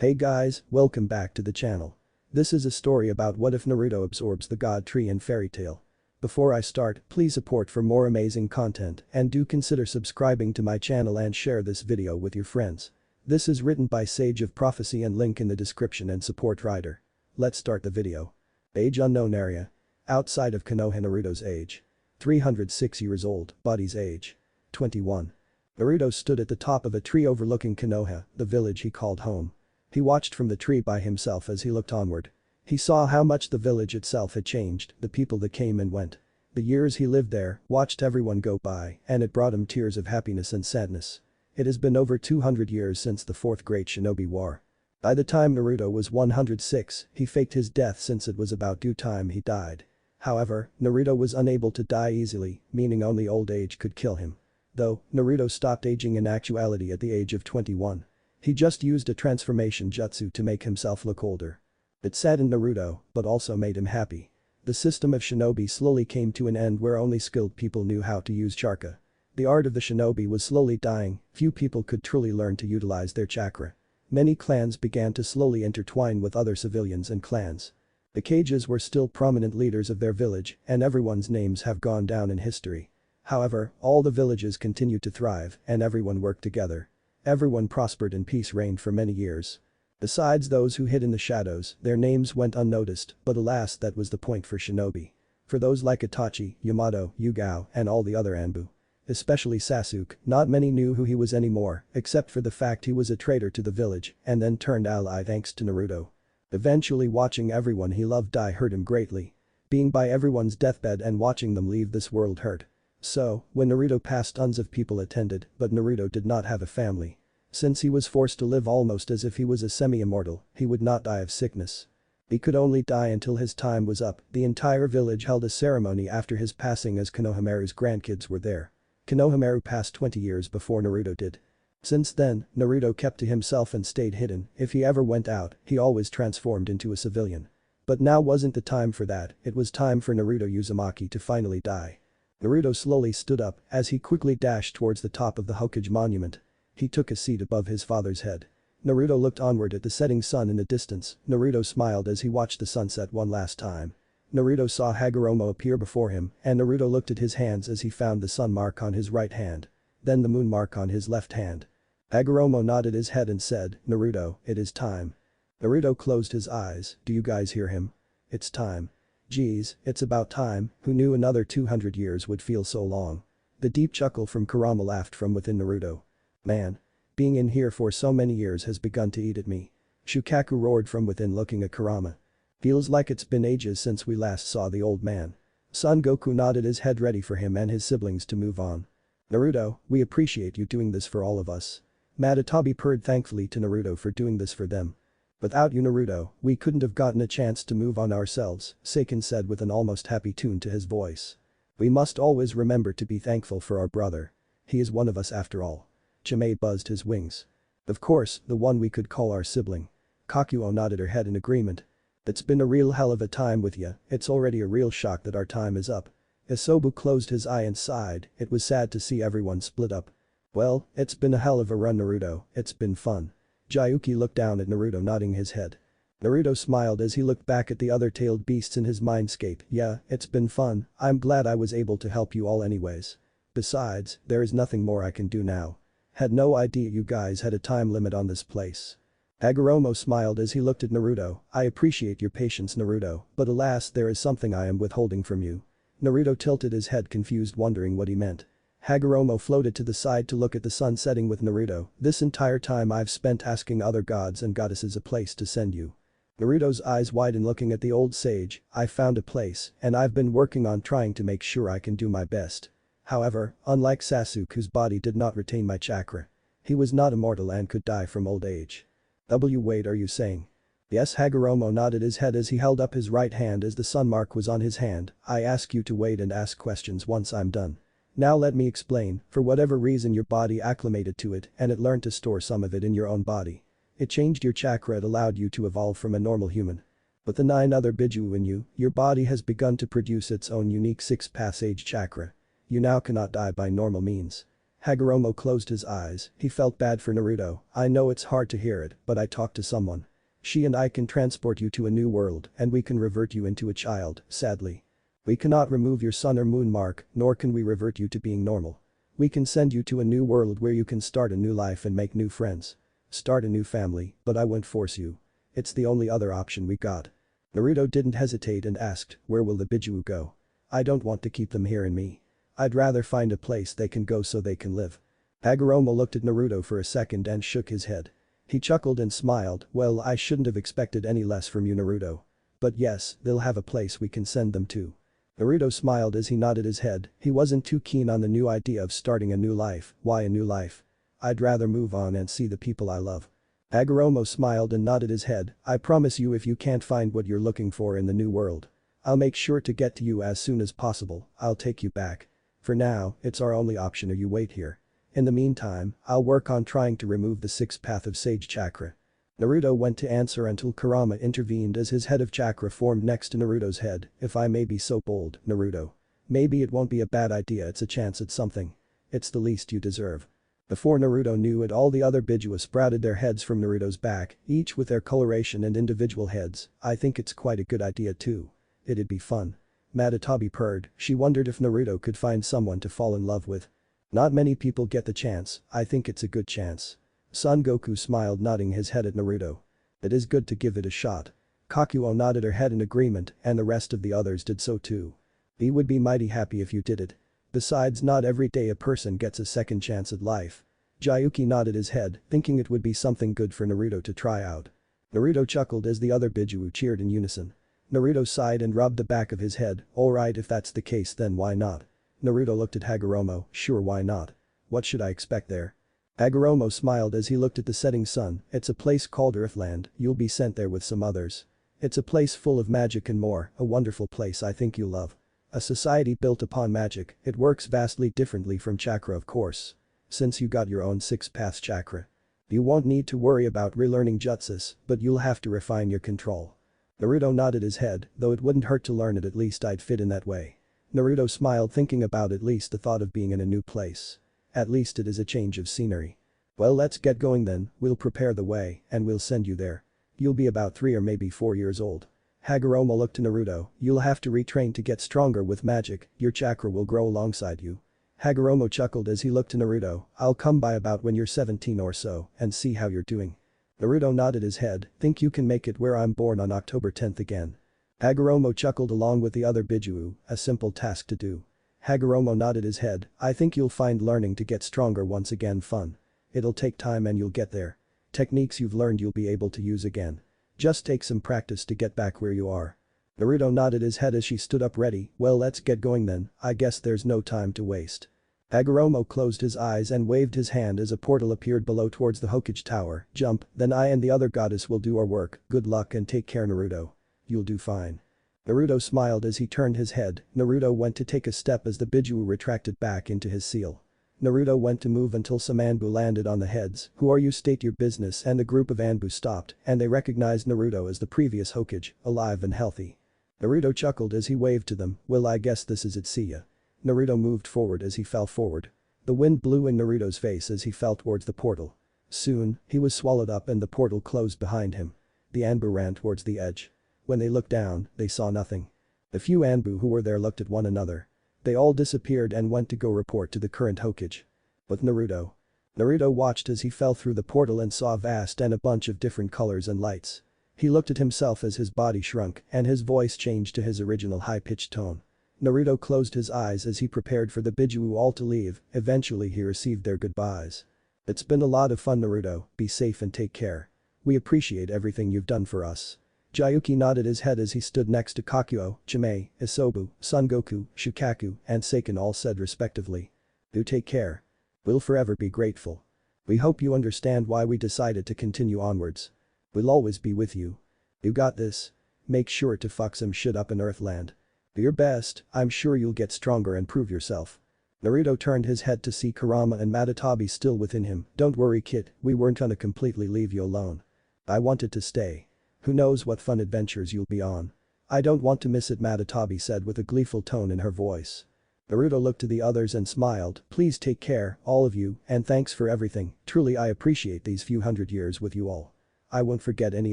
Hey guys, welcome back to the channel. This is a story about what if Naruto absorbs the god tree in fairy tale. Before I start, please support for more amazing content and do consider subscribing to my channel and share this video with your friends. This is written by Sage of Prophecy and link in the description and support writer. Let's start the video. Age unknown area. Outside of Konoha. Naruto's age. 306 years old, body's age. 21. Naruto stood at the top of a tree overlooking Konoha, the village he called home. He watched from the tree by himself as he looked onward. He saw how much the village itself had changed, the people that came and went. The years he lived there, watched everyone go by, and it brought him tears of happiness and sadness. It has been over 200 years since the Fourth Great Shinobi War. By the time Naruto was 106, he faked his death since it was about due time he died. However, Naruto was unable to die easily, meaning only old age could kill him. Though, Naruto stopped aging in actuality at the age of 21. He just used a transformation jutsu to make himself look older. It saddened Naruto, but also made him happy. The system of shinobi slowly came to an end where only skilled people knew how to use chakra. The art of the shinobi was slowly dying, few people could truly learn to utilize their chakra. Many clans began to slowly intertwine with other civilians and clans. The Kages were still prominent leaders of their village, and everyone's names have gone down in history. However, all the villages continued to thrive, and everyone worked together. Everyone prospered and peace reigned for many years. Besides those who hid in the shadows, their names went unnoticed, but alas, that was the point for shinobi. For those like Itachi, Yamato, Yugao, and all the other Anbu. Especially Sasuke, not many knew who he was anymore, except for the fact he was a traitor to the village and then turned ally thanks to Naruto. Eventually watching everyone he loved die hurt him greatly. Being by everyone's deathbed and watching them leave this world hurt. So, when Naruto passed, tons of people attended, but Naruto did not have a family. Since he was forced to live almost as if he was a semi-immortal, he would not die of sickness. He could only die until his time was up. The entire village held a ceremony after his passing as Konohamaru's grandkids were there. Konohamaru passed 20 years before Naruto did. Since then, Naruto kept to himself and stayed hidden. If he ever went out, he always transformed into a civilian. But now wasn't the time for that, it was time for Naruto Uzumaki to finally die. Naruto slowly stood up as he quickly dashed towards the top of the Hokage monument. He took a seat above his father's head. Naruto looked onward at the setting sun in the distance. Naruto smiled as he watched the sunset one last time. Naruto saw Hagoromo appear before him, and Naruto looked at his hands as he found the sun mark on his right hand. Then the moon mark on his left hand. Hagoromo nodded his head and said, "Naruto, it is time." Naruto closed his eyes. Do you guys hear him? It's time. Geez, it's about time, who knew another 200 years would feel so long. The deep chuckle from Kurama laughed from within Naruto. Man. Being in here for so many years has begun to eat at me. Shukaku roared from within looking at Kurama. Feels like it's been ages since we last saw the old man. Son Goku nodded his head ready for him and his siblings to move on. Naruto, we appreciate you doing this for all of us. Madatabi purred thankfully to Naruto for doing this for them. Without you Naruto, we couldn't have gotten a chance to move on ourselves, Seiken said with an almost happy tune to his voice. We must always remember to be thankful for our brother. He is one of us after all. Chimei buzzed his wings. Of course, the one we could call our sibling. Kakuo nodded her head in agreement. It's been a real hell of a time with ya, it's already a real shock that our time is up. Isobu closed his eye and sighed, it was sad to see everyone split up. Well, it's been a hell of a run Naruto, it's been fun. Jayuki looked down at Naruto nodding his head. Naruto smiled as he looked back at the other tailed beasts in his mindscape. Yeah, it's been fun, I'm glad I was able to help you all anyways. Besides, there is nothing more I can do now. Had no idea you guys had a time limit on this place. Hagoromo smiled as he looked at Naruto. I appreciate your patience Naruto, but alas there is something I am withholding from you. Naruto tilted his head confused wondering what he meant. Hagoromo floated to the side to look at the sun setting with Naruto. This entire time I've spent asking other gods and goddesses a place to send you. Naruto's eyes widened looking at the old sage. I found a place, and I've been working on trying to make sure I can do my best. However, unlike Sasuke whose body did not retain my chakra. He was not immortal and could die from old age. Wait, are you saying? Yes, Hagoromo nodded his head as he held up his right hand as the sun mark was on his hand. I ask you to wait and ask questions once I'm done. Now let me explain, for whatever reason your body acclimated to it and it learned to store some of it in your own body. It changed your chakra, it allowed you to evolve from a normal human. But the 9 other Biju in you, your body has begun to produce its own unique 6th passage chakra. You now cannot die by normal means. Hagoromo closed his eyes, he felt bad for Naruto. I know it's hard to hear it, but I talked to someone. She and I can transport you to a new world and we can revert you into a child, sadly. We cannot remove your sun or moon mark, nor can we revert you to being normal. We can send you to a new world where you can start a new life and make new friends. Start a new family, but I won't force you. It's the only other option we got. Naruto didn't hesitate and asked, where will the Biju go? I don't want to keep them here in me. I'd rather find a place they can go so they can live. Hagoromo looked at Naruto for a second and shook his head. He chuckled and smiled, well I shouldn't have expected any less from you Naruto. But yes, they'll have a place we can send them to. Naruto smiled as he nodded his head, he wasn't too keen on the new idea of starting a new life. Why a new life? I'd rather move on and see the people I love. Hagoromo smiled and nodded his head, I promise you if you can't find what you're looking for in the new world. I'll make sure to get to you as soon as possible, I'll take you back. For now, it's our only option or you wait here. In the meantime, I'll work on trying to remove the sixth path of Sage Chakra. Naruto went to answer until Kurama intervened as his head of chakra formed next to Naruto's head, if I may be so bold, Naruto. Maybe it won't be a bad idea, it's a chance at something. It's the least you deserve. Before Naruto knew it all the other Bijua sprouted their heads from Naruto's back, each with their coloration and individual heads, I think it's quite a good idea too. It'd be fun. Madatabi purred, she wondered if Naruto could find someone to fall in love with. Not many people get the chance, I think it's a good chance. Son Goku smiled nodding his head at Naruto. It is good to give it a shot. Kakuo nodded her head in agreement and the rest of the others did so too. He would be mighty happy if you did it. Besides not every day a person gets a second chance at life. Jayuki nodded his head, thinking it would be something good for Naruto to try out. Naruto chuckled as the other Bijuu cheered in unison. Naruto sighed and rubbed the back of his head, alright if that's the case then why not? Naruto looked at Hagoromo, sure why not? What should I expect there? Hagoromo smiled as he looked at the setting sun, it's a place called Earthland, you'll be sent there with some others. It's a place full of magic and more, a wonderful place I think you'll love. A society built upon magic, it works vastly differently from chakra of course. Since you got your own six paths chakra. You won't need to worry about relearning jutsus, but you'll have to refine your control. Naruto nodded his head, though it wouldn't hurt to learn it at least I'd fit in that way. Naruto smiled thinking about at least the thought of being in a new place. At least it is a change of scenery. Well let's get going then, we'll prepare the way and we'll send you there. You'll be about 3 or maybe 4 years old. Hagoromo looked to Naruto, you'll have to retrain to get stronger with magic, your chakra will grow alongside you. Hagoromo chuckled as he looked to Naruto, I'll come by about when you're 17 or so and see how you're doing. Naruto nodded his head, think you can make it where I'm born on October 10th again. Hagoromo chuckled along with the other Bijuu, a simple task to do. Hagoromo nodded his head, I think you'll find learning to get stronger once again fun. It'll take time and you'll get there. Techniques you've learned you'll be able to use again. Just take some practice to get back where you are. Naruto nodded his head as she stood up ready, well let's get going then, I guess there's no time to waste. Hagoromo closed his eyes and waved his hand as a portal appeared below towards the Hokage tower, jump, then I and the other goddess will do our work, good luck and take care Naruto. You'll do fine. Naruto smiled as he turned his head, Naruto went to take a step as the Bijuu retracted back into his seal. Naruto went to move until some Anbu landed on the heads, who are you state your business and the group of Anbu stopped and they recognized Naruto as the previous Hokage, alive and healthy. Naruto chuckled as he waved to them, well I guess this is it see ya. Naruto moved forward as he fell forward. The wind blew in Naruto's face as he fell towards the portal. Soon, he was swallowed up and the portal closed behind him. The Anbu ran towards the edge. When they looked down, they saw nothing. The few Anbu who were there looked at one another. They all disappeared and went to go report to the current Hokage. But Naruto. Naruto watched as he fell through the portal and saw vast and a bunch of different colors and lights. He looked at himself as his body shrunk and his voice changed to his original high-pitched tone. Naruto closed his eyes as he prepared for the Bijuu all to leave, eventually he received their goodbyes. It's been a lot of fun Naruto, be safe and take care. We appreciate everything you've done for us. Jayuki nodded his head as he stood next to Kakuo, Chimei, Isobu, Son Goku, Shukaku, and Seiken all said respectively. Do take care. We'll forever be grateful. We hope you understand why we decided to continue onwards. We'll always be with you. You got this. Make sure to fuck some shit up in Earthland. Do your best, I'm sure you'll get stronger and prove yourself. Naruto turned his head to see Kurama and Madatabi still within him, don't worry kid, we weren't gonna completely leave you alone. I wanted to stay. Who knows what fun adventures you'll be on. I don't want to miss it Madatabi said with a gleeful tone in her voice. Naruto looked to the others and smiled, please take care, all of you, and thanks for everything, truly I appreciate these few hundred years with you all. I won't forget any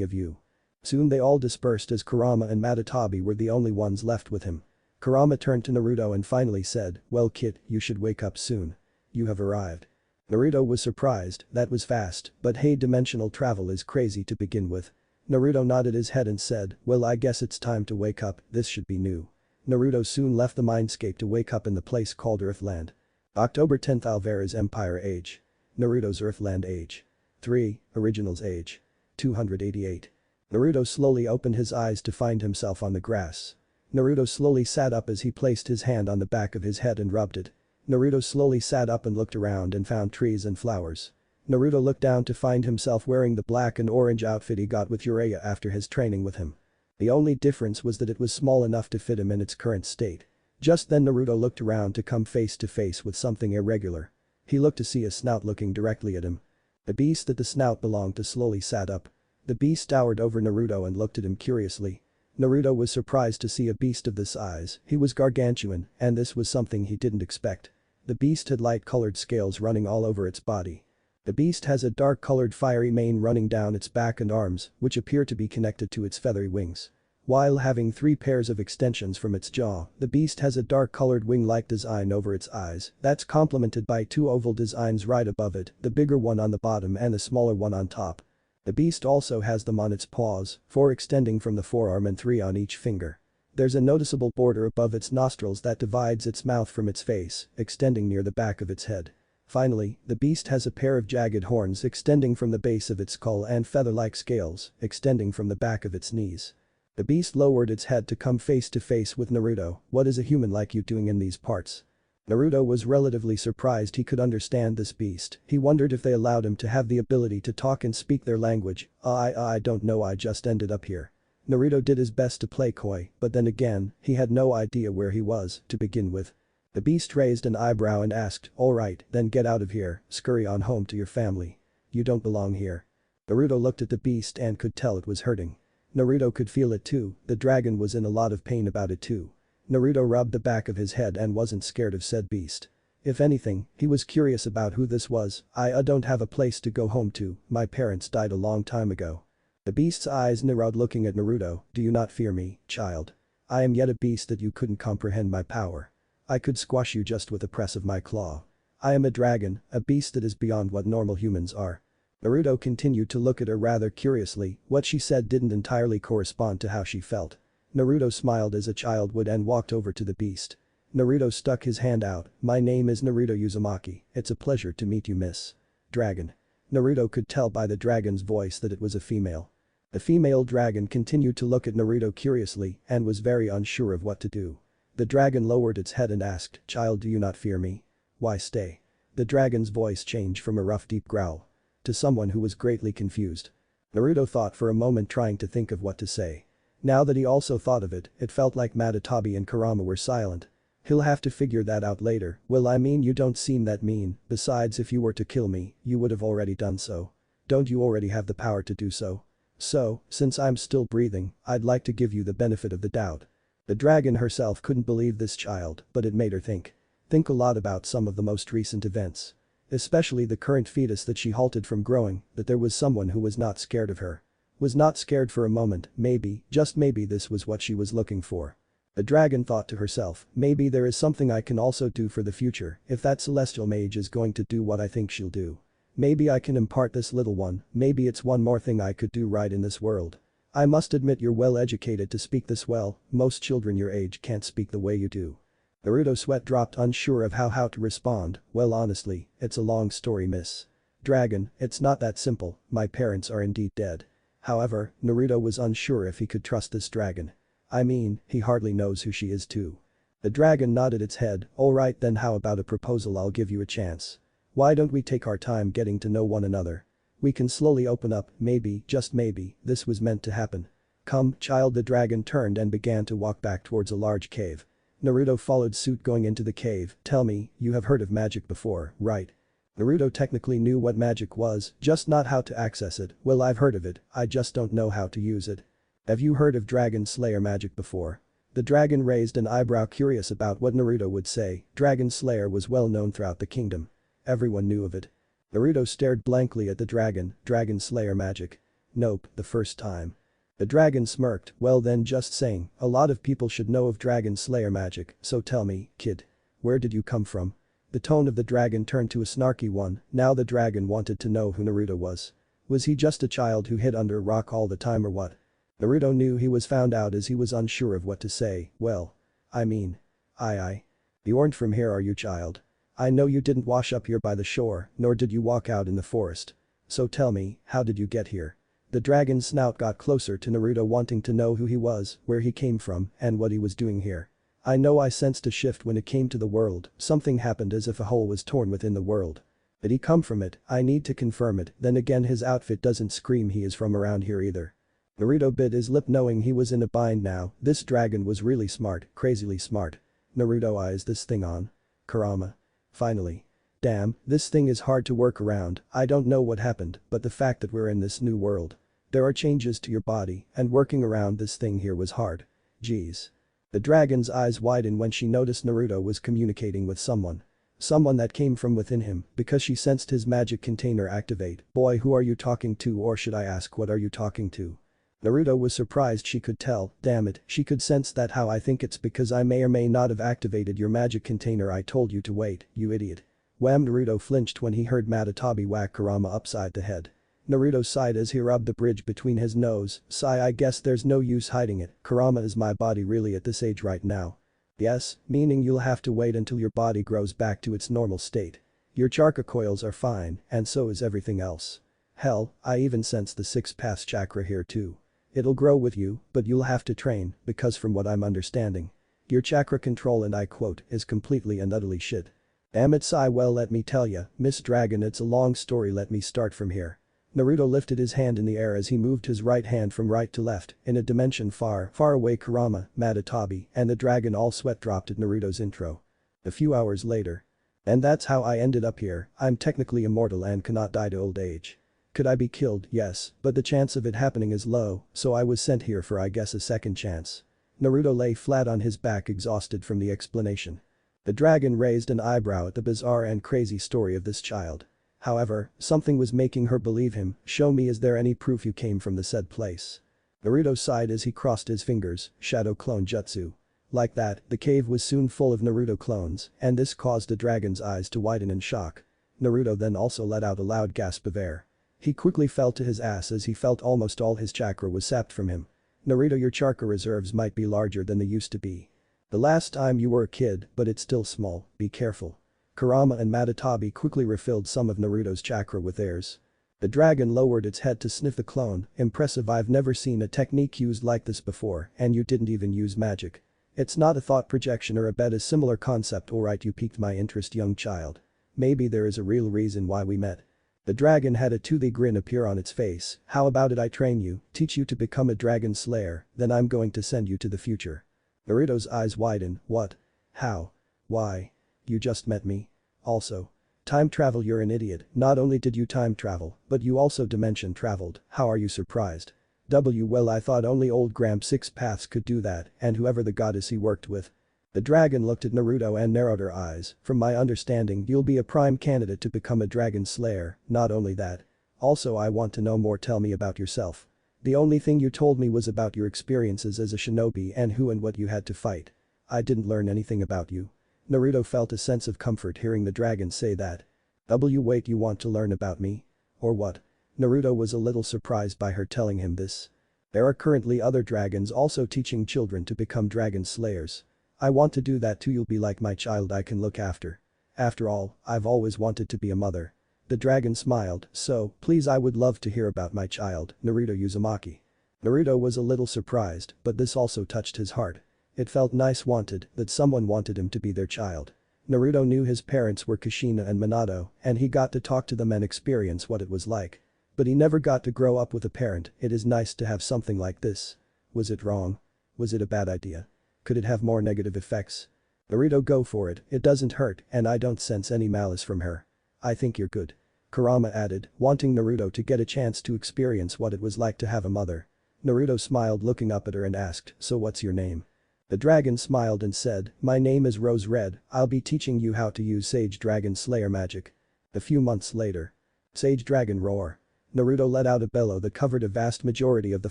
of you. Soon they all dispersed as Kurama and Matatabi were the only ones left with him. Kurama turned to Naruto and finally said, well kid, you should wake up soon. You have arrived. Naruto was surprised, that was fast, but hey, dimensional travel is crazy to begin with. Naruto nodded his head and said, well I guess it's time to wake up, this should be new. Naruto soon left the mindscape to wake up in the place called Earthland. October 10th Alvera's Empire Age. Naruto's Earthland Age. 3. Originals Age. 288. Naruto slowly opened his eyes to find himself on the grass. Naruto slowly sat up as he placed his hand on the back of his head and rubbed it. Naruto slowly sat up and looked around and found trees and flowers. Naruto looked down to find himself wearing the black and orange outfit he got with Jiraiya after his training with him. The only difference was that it was small enough to fit him in its current state. Just then Naruto looked around to come face to face with something irregular. He looked to see a snout looking directly at him. The beast that the snout belonged to slowly sat up. The beast towered over Naruto and looked at him curiously. Naruto was surprised to see a beast of this size, he was gargantuan, and this was something he didn't expect. The beast had light-colored scales running all over its body. The beast has a dark-colored fiery mane running down its back and arms, which appear to be connected to its feathery wings. While having 3 pairs of extensions from its jaw, the beast has a dark-colored wing-like design over its eyes that's complemented by 2 oval designs right above it, the bigger one on the bottom and the smaller one on top. The beast also has them on its paws, 4 extending from the forearm and 3 on each finger. There's a noticeable border above its nostrils that divides its mouth from its face, extending near the back of its head. Finally, the beast has a pair of jagged horns extending from the base of its skull and feather-like scales, extending from the back of its knees. The beast lowered its head to come face to face with Naruto, what is a human like you doing in these parts? Naruto was relatively surprised he could understand this beast, he wondered if they allowed him to have the ability to talk and speak their language, I don't know I just ended up here. Naruto did his best to play coy, but then again, he had no idea where he was, to begin with. The beast raised an eyebrow and asked, alright, then get out of here, scurry on home to your family. You don't belong here. Naruto looked at the beast and could tell it was hurting. Naruto could feel it too, the dragon was in a lot of pain about it too. Naruto rubbed the back of his head and wasn't scared of said beast. If anything, he was curious about who this was, I don't have a place to go home to, my parents died a long time ago. The beast's eyes narrowed looking at Naruto, do you not fear me, child? I am yet a beast that you couldn't comprehend my power. I could squash you just with a press of my claw. I am a dragon, a beast that is beyond what normal humans are. Naruto continued to look at her rather curiously, what she said didn't entirely correspond to how she felt. Naruto smiled as a child would and walked over to the beast. Naruto stuck his hand out, my name is Naruto Uzumaki, it's a pleasure to meet you Miss Dragon. Naruto could tell by the dragon's voice that it was a female. The female dragon continued to look at Naruto curiously and was very unsure of what to do. The dragon lowered its head and asked, child, do you not fear me? Why stay? The dragon's voice changed from a rough deep growl to someone who was greatly confused. Naruto thought for a moment trying to think of what to say. Now that he also thought of it, it felt like Matatabi and Kurama were silent. He'll have to figure that out later, well I mean you don't seem that mean, besides if you were to kill me, you would have already done so. Don't you already have the power to do so? So, since I'm still breathing, I'd like to give you the benefit of the doubt. The dragon herself couldn't believe this child, but it made her think. Think a lot about some of the most recent events. Especially the current fetus that she halted from growing, that there was someone who was not scared of her. Was not scared for a moment, maybe, just maybe this was what she was looking for. The dragon thought to herself, maybe there is something I can also do for the future if that celestial mage is going to do what I think she'll do. Maybe I can impart this little one, maybe it's one more thing I could do right in this world. I must admit you're well educated to speak this well, most children your age can't speak the way you do. Naruto's sweat dropped unsure of how to respond, well honestly, it's a long story Miss Dragon, it's not that simple, my parents are indeed dead. However, Naruto was unsure if he could trust this dragon. I mean, he hardly knows who she is too. The dragon nodded its head, alright then how about a proposal I'll give you a chance. Why don't we take our time getting to know one another? We can slowly open up, maybe, just maybe, this was meant to happen. Come, child the dragon turned and began to walk back towards a large cave. Naruto followed suit going into the cave, tell me, you have heard of magic before, right? Naruto technically knew what magic was, just not how to access it, well I've heard of it, I just don't know how to use it. Have you heard of Dragon Slayer magic before? The dragon raised an eyebrow, curious about what Naruto would say. Dragon Slayer was well known throughout the kingdom. Everyone knew of it. Naruto stared blankly at the dragon. Dragon Slayer magic. Nope, the first time. The dragon smirked. Well then, just saying, a lot of people should know of Dragon Slayer magic, so tell me, kid. Where did you come from? The tone of the dragon turned to a snarky one. Now the dragon wanted to know who Naruto was. Was he just a child who hid under a rock all the time or what? Naruto knew he was found out as he was unsure of what to say. Well. I mean. You aren't from here, are you, child? I know you didn't wash up here by the shore, nor did you walk out in the forest. So tell me, how did you get here? The dragon's snout got closer to Naruto, wanting to know who he was, where he came from, and what he was doing here. I know I sensed a shift when it came to the world, something happened as if a hole was torn within the world. Did he come from it? I need to confirm it, then again his outfit doesn't scream he is from around here either. Naruto bit his lip knowing he was in a bind now. This dragon was really smart, crazily smart. Naruto eyes this thing on. Kurama. Finally. Damn, this thing is hard to work around. I don't know what happened, but the fact that we're in this new world. There are changes to your body, and working around this thing here was hard. Geez. The dragon's eyes widened when she noticed Naruto was communicating with someone. Someone that came from within him, because she sensed his magic container activate. Boy, who are you talking to, or should I ask what are you talking to? Naruto was surprised she could tell. Damn it, she could sense that. How? I think it's because I may or may not have activated your magic container. I told you to wait, you idiot. Wham! Naruto flinched when he heard Matatabi whack Kurama upside the head. Naruto sighed as he rubbed the bridge between his nose. Sigh, I guess there's no use hiding it. Kurama, is my body really at this age right now? Yes, meaning you'll have to wait until your body grows back to its normal state. Your chakra coils are fine, and so is everything else. Hell, I even sense the 6th chakra here too. It'll grow with you, but you'll have to train, because from what I'm understanding, your chakra control, and I quote, is completely and utterly shit. Damn it, sigh. Well, let me tell ya, Miss Dragon, it's a long story. Let me start from here. Naruto lifted his hand in the air as he moved his right hand from right to left. In a dimension far, far away, Kurama, Matatabi, and the dragon all sweat dropped at Naruto's intro. A few hours later. And that's how I ended up here. I'm technically immortal and cannot die to old age. Could I be killed? Yes, but the chance of it happening is low, so I was sent here for, I guess, a second chance. Naruto lay flat on his back, exhausted from the explanation. The dragon raised an eyebrow at the bizarre and crazy story of this child. However, something was making her believe him. Show me, is there any proof you came from the said place? Naruto sighed as he crossed his fingers. Shadow clone jutsu. Like that, the cave was soon full of Naruto clones, and this caused the dragon's eyes to widen in shock. Naruto then also let out a loud gasp of air. He quickly fell to his ass as he felt almost all his chakra was sapped from him. Naruto, your chakra reserves might be larger than they used to be. The last time you were a kid, but it's still small, be careful. Kurama and Matatabi quickly refilled some of Naruto's chakra with theirs. The dragon lowered its head to sniff the clone. Impressive, I've never seen a technique used like this before, and you didn't even use magic. It's not a thought projection or a bet, a similar concept. Alright, you piqued my interest, young child. Maybe there is a real reason why we met. The dragon had a toothy grin appear on its face. How about it, I train you, teach you to become a dragon slayer, then I'm going to send you to the future. Naruto's eyes widen. What? How? Why? You just met me. Also. Time travel, you're an idiot. Not only did you time travel, but you also dimension traveled. How are you surprised? Well, I thought only old Gramp Six Paths could do that, and whoever the goddess he worked with. The dragon looked at Naruto and narrowed her eyes. From my understanding, you'll be a prime candidate to become a dragon slayer. Not only that. Also, I want to know more. Tell me about yourself. The only thing you told me was about your experiences as a shinobi and who and what you had to fight. I didn't learn anything about you. Naruto felt a sense of comfort hearing the dragon say that. Wait, you want to learn about me? Or what? Naruto was a little surprised by her telling him this. There are currently other dragons also teaching children to become dragon slayers. I want to do that too. You'll be like my child I can look after. After all, I've always wanted to be a mother. The dragon smiled. So, please, I would love to hear about my child, Naruto Uzumaki. Naruto was a little surprised, but this also touched his heart. It felt nice, that someone wanted him to be their child. Naruto knew his parents were Kushina and Minato, and he got to talk to them and experience what it was like. But he never got to grow up with a parent. It is nice to have something like this. Was it wrong? Was it a bad idea? Could it have more negative effects? Naruto, go for it, it doesn't hurt, and I don't sense any malice from her. I think you're good. Kurama added, wanting Naruto to get a chance to experience what it was like to have a mother. Naruto smiled, looking up at her, and asked, so what's your name? The dragon smiled and said, "My name is Rose Red, I'll be teaching you how to use Sage Dragon Slayer magic." A few months later. Sage Dragon Roar. Naruto let out a bellow that covered a vast majority of the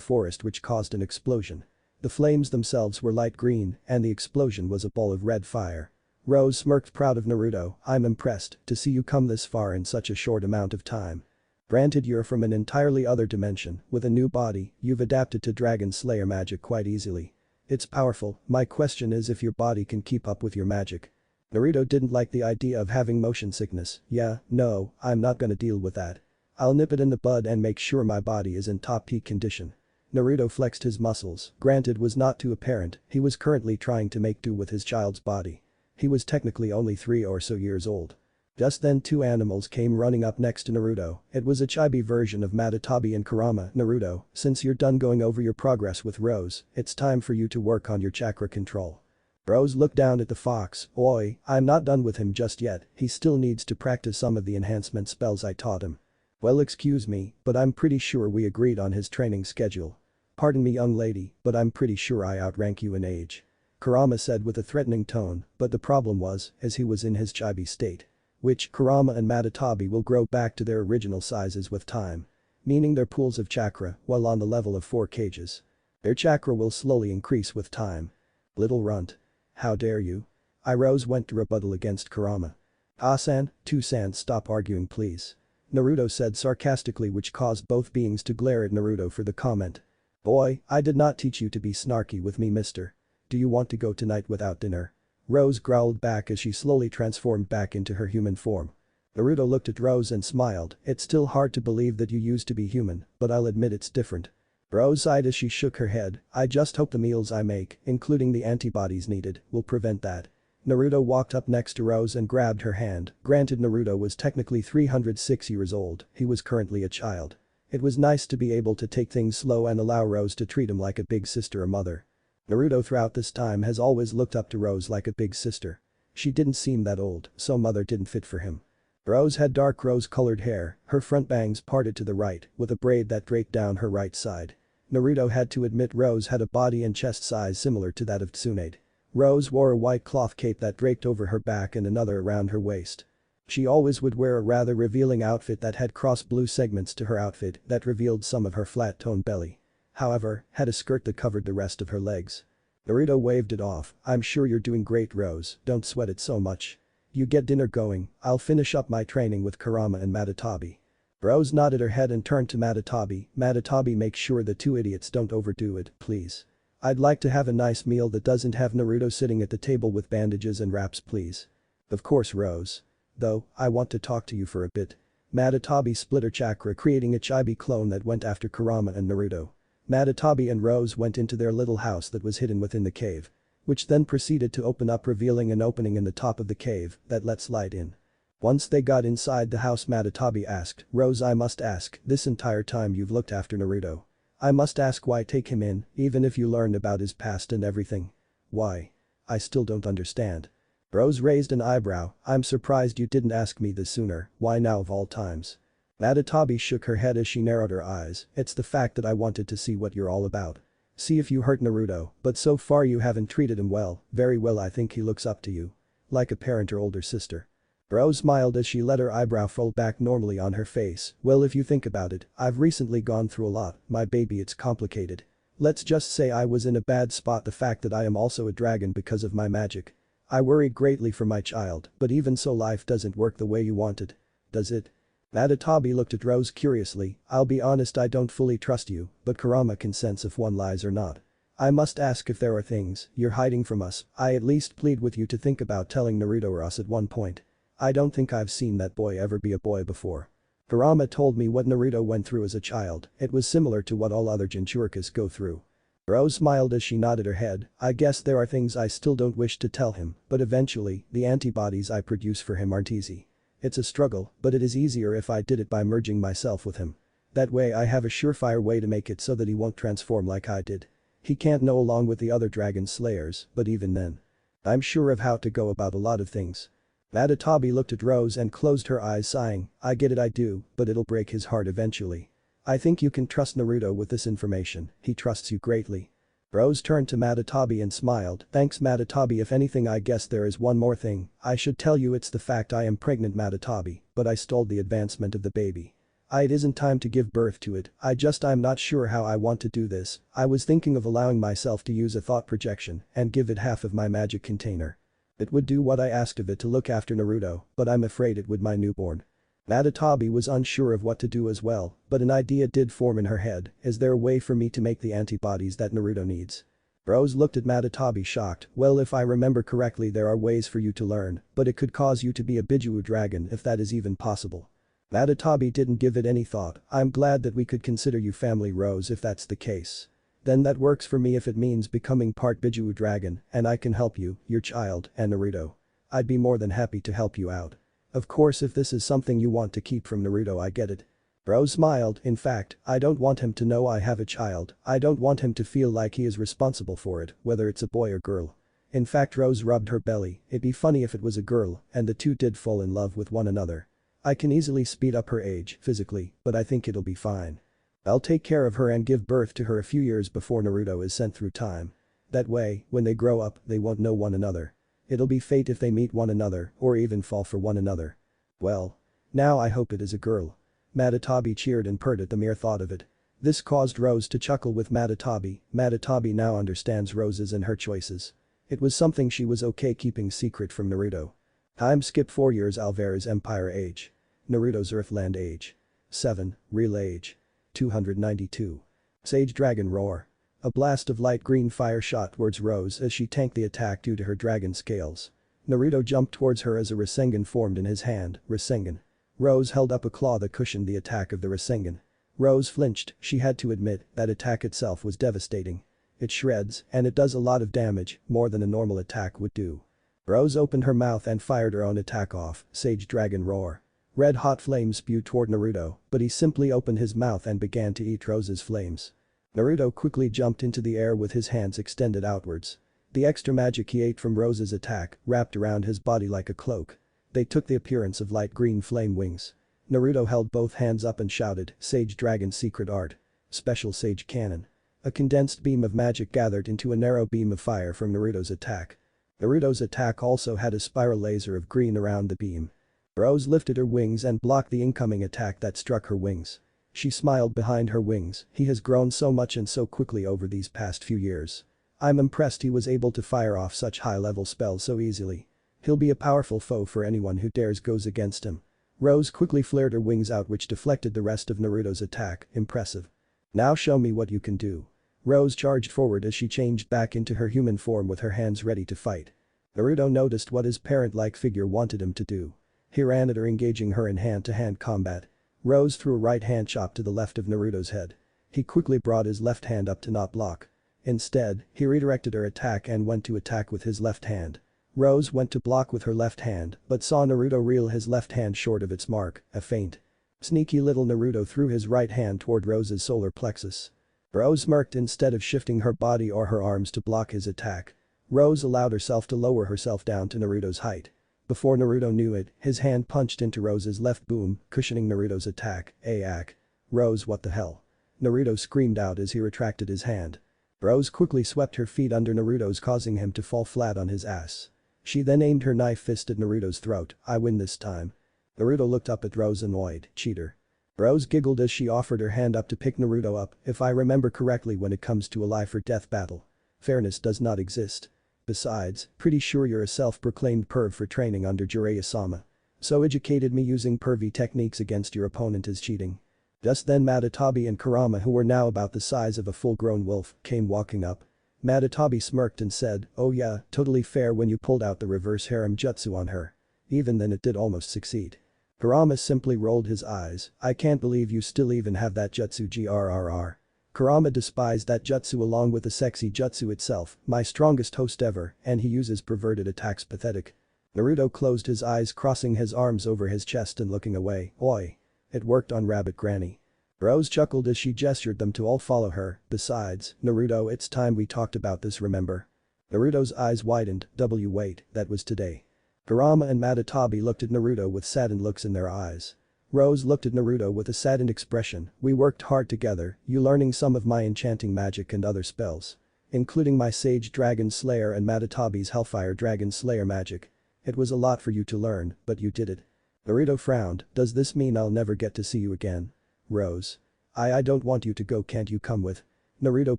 forest, which caused an explosion. The flames themselves were light green and the explosion was a ball of red fire. Rose smirked, proud of Naruto. "I'm impressed to see you come this far in such a short amount of time. Granted, you're from an entirely other dimension, with a new body, you've adapted to Dragon Slayer magic quite easily. It's powerful, my question is if your body can keep up with your magic." Naruto didn't like the idea of having motion sickness. "Yeah, no, I'm not gonna deal with that. I'll nip it in the bud and make sure my body is in top peak condition." Naruto flexed his muscles, granted was not too apparent, he was currently trying to make do with his child's body. He was technically only 3 or so years old. Just then 2 animals came running up next to Naruto. It was a chibi version of Matatabi and Kurama. "Naruto, since you're done going over your progress with Rose, it's time for you to work on your chakra control." Rose looked down at the fox. "Oi, I'm not done with him just yet, he still needs to practice some of the enhancement spells I taught him." "Well, excuse me, but I'm pretty sure we agreed on his training schedule." "Pardon me, young lady, but I'm pretty sure I outrank you in age," Kurama said with a threatening tone, but the problem was, as he was in his chibi state. Which, Kurama and Matatabi will grow back to their original sizes with time. Meaning their pools of chakra, while on the level of 4 cages. Their chakra will slowly increase with time. Little runt. "How dare you?" Rose went to rebuttal against Kurama. "Ah-san, 2-san, stop arguing please," Naruto said sarcastically, which caused both beings to glare at Naruto for the comment. "Boy, I did not teach you to be snarky with me, mister. Do you want to go tonight without dinner?" Rose growled back as she slowly transformed back into her human form. Naruto looked at Rose and smiled. "It's still hard to believe that you used to be human, but I'll admit it's different." Rose sighed as she shook her head. "I just hope the meals I make, including the antibodies needed, will prevent that." Naruto walked up next to Rose and grabbed her hand. Granted, Naruto was technically 306 years old, he was currently a child. It was nice to be able to take things slow and allow Rose to treat him like a big sister or mother. Naruto throughout this time has always looked up to Rose like a big sister. She didn't seem that old, so mother didn't fit for him. Rose had dark rose-colored hair, her front bangs parted to the right, with a braid that draped down her right side. Naruto had to admit Rose had a body and chest size similar to that of Tsunade. Rose wore a white cloth cape that draped over her back and another around her waist. She always would wear a rather revealing outfit that had cross blue segments to her outfit that revealed some of her flat-toned belly. However, had a skirt that covered the rest of her legs. Naruto waved it off. "I'm sure you're doing great, Rose, don't sweat it so much. You get dinner going, I'll finish up my training with Kurama and Matatabi." Rose nodded her head and turned to Matatabi. "Matatabi, make sure the 2 idiots don't overdo it, please. I'd like to have a nice meal that doesn't have Naruto sitting at the table with bandages and wraps, please." "Of course, Rose. Though, I want to talk to you for a bit." Matatabi split her chakra, creating a chibi clone that went after Kurama and Naruto. Matatabi and Rose went into their little house that was hidden within the cave. Which then proceeded to open up, revealing an opening in the top of the cave that lets light in. Once they got inside the house, Matatabi asked, "Rose, I must ask, this entire time you've looked after Naruto. I must ask, why take him in, even if you learned about his past and everything? Why? I still don't understand." Rose raised an eyebrow. "I'm surprised you didn't ask me this sooner, why now of all times?" Matatabi shook her head as she narrowed her eyes. "It's the fact that I wanted to see what you're all about. See if you hurt Naruto, but so far you haven't treated him well, very well. I think he looks up to you. Like a parent or older sister." Rose smiled as she let her eyebrow fold back normally on her face. "Well, if you think about it, I've recently gone through a lot, my baby, it's complicated. Let's just say I was in a bad spot, the fact that I am also a dragon because of my magic. I worry greatly for my child, but even so life doesn't work the way you wanted. Does it?" Matatabi looked at Rose curiously. "I'll be honest, I don't fully trust you, but Kurama can sense if one lies or not. I must ask if there are things you're hiding from us. I at least plead with you to think about telling Naruto or us at one point. I don't think I've seen that boy ever be a boy before. Kurama told me what Naruto went through as a child, it was similar to what all other Jinchuricas go through." Rose smiled as she nodded her head. "I guess there are things I still don't wish to tell him, but eventually, the antibodies I produce for him aren't easy. It's a struggle, but it is easier if I did it by merging myself with him. That way I have a surefire way to make it so that he won't transform like I did. He can't know along with the other dragon slayers, but even then. I'm sure of how to go about a lot of things." Matatabi looked at Rose and closed her eyes, sighing. "I get it, I do, but it'll break his heart eventually. I think you can trust Naruto with this information, he trusts you greatly." Rose turned to Matatabi and smiled. Thanks Matatabi, if anything I guess there is one more thing. I should tell you, it's the fact I am pregnant Matatabi, but I stalled the advancement of the baby. It isn't time to give birth to it, I'm not sure how I want to do this. I was thinking of allowing myself to use a thought projection and give it half of my magic container. It would do what I asked of it to look after Naruto, but I'm afraid it would my newborn. Matatabi was unsure of what to do as well, but an idea did form in her head. Is there a way for me to make the antibodies that Naruto needs? Rose looked at Matatabi shocked. Well, if I remember correctly, there are ways for you to learn, but it could cause you to be a Biju dragon if that is even possible. Matatabi didn't give it any thought. I'm glad that we could consider you family, Rose, if that's the case. Then that works for me if it means becoming part Biju dragon and I can help you, your child, and Naruto. I'd be more than happy to help you out. Of course, if this is something you want to keep from Naruto, I get it. Rose smiled. In fact, I don't want him to know I have a child. I don't want him to feel like he is responsible for it, whether it's a boy or girl. In fact, Rose rubbed her belly. It'd be funny if it was a girl and the two did fall in love with one another. I can easily speed up her age physically, but I think it'll be fine. I'll take care of her and give birth to her a few years before Naruto is sent through time. That way, when they grow up, they won't know one another. It'll be fate if they meet one another or even fall for one another. Well. Now I hope it is a girl. Matatabi cheered and purred at the mere thought of it. This caused Rose to chuckle with Matatabi. Matatabi now understands Rose's and her choices. It was something she was okay keeping secret from Naruto. Time skip 4 years. Alvara's Empire age. Naruto's Earthland age. 7. Real age. 292. Sage Dragon Roar. A blast of light green fire shot towards Rose as she tanked the attack due to her dragon scales. Naruto jumped towards her as a Rasengan formed in his hand. Rasengan. Rose held up a claw that cushioned the attack of the Rasengan. Rose flinched. She had to admit that attack itself was devastating. It shreds, and it does a lot of damage, more than a normal attack would do. Rose opened her mouth and fired her own attack off. Sage Dragon Roar. Red hot flames spewed toward Naruto, but he simply opened his mouth and began to eat Rose's flames. Naruto quickly jumped into the air with his hands extended outwards. The extra magic he ate from Rose's attack wrapped around his body like a cloak. They took the appearance of light green flame wings. Naruto held both hands up and shouted, Sage Dragon Secret Art. Special Sage Cannon. A condensed beam of magic gathered into a narrow beam of fire from Naruto's attack. Naruto's attack also had a spiral laser of green around the beam. Rose lifted her wings and blocked the incoming attack that struck her wings. She smiled behind her wings. He has grown so much and so quickly over these past few years. I'm impressed he was able to fire off such high-level spells so easily. He'll be a powerful foe for anyone who dares goes against him. Rose quickly flared her wings out, which deflected the rest of Naruto's attack. Impressive. Now show me what you can do. Rose charged forward as she changed back into her human form with her hands ready to fight. Naruto noticed what his parent-like figure wanted him to do. He ran at her, engaging her in hand-to-hand combat. Rose threw a right-hand chop to the left of Naruto's head. He quickly brought his left hand up to not block. Instead, he redirected her attack and went to attack with his left hand. Rose went to block with her left hand, but saw Naruto reel his left hand short of its mark, a feint. Sneaky little Naruto threw his right hand toward Rose's solar plexus. Rose smirked instead of shifting her body or her arms to block his attack. Rose allowed herself to lower herself down to Naruto's height. Before Naruto knew it, his hand punched into Rose's left boom, cushioning Naruto's attack. Ack. Rose, what the hell? Naruto screamed out as he retracted his hand. Rose quickly swept her feet under Naruto's, causing him to fall flat on his ass. She then aimed her knife fist at Naruto's throat. I win this time. Naruto looked up at Rose annoyed. Cheater. Rose giggled as she offered her hand up to pick Naruto up. If I remember correctly, when it comes to a life or death battle, fairness does not exist. Besides, pretty sure you're a self-proclaimed perv for training under Jiraiya-sama. So educated me using pervy techniques against your opponent is cheating. Just then Matatabi and Kurama, who were now about the size of a full-grown wolf, came walking up. Matatabi smirked and said, oh yeah, totally fair when you pulled out the reverse harem jutsu on her. Even then it did almost succeed. Kurama simply rolled his eyes. I can't believe you still even have that jutsu grrr. Kurama despised that jutsu along with the sexy jutsu itself, my strongest host ever, and he uses perverted attacks, pathetic. Naruto closed his eyes, crossing his arms over his chest and looking away. Oi. It worked on Rabbit Granny. Rose chuckled as she gestured them to all follow her. Besides, Naruto, it's time we talked about this, remember? Naruto's eyes widened. Wait, that was today. Kurama and Matatabi looked at Naruto with saddened looks in their eyes. Rose looked at Naruto with a saddened expression. We worked hard together, you learning some of my enchanting magic and other spells. including my Sage Dragon Slayer and Matatabi's Hellfire Dragon Slayer magic. It was a lot for you to learn, but you did it." Naruto frowned. "Does this mean I'll never get to see you again?" Rose. I don't want you to go, can't you come with?" Naruto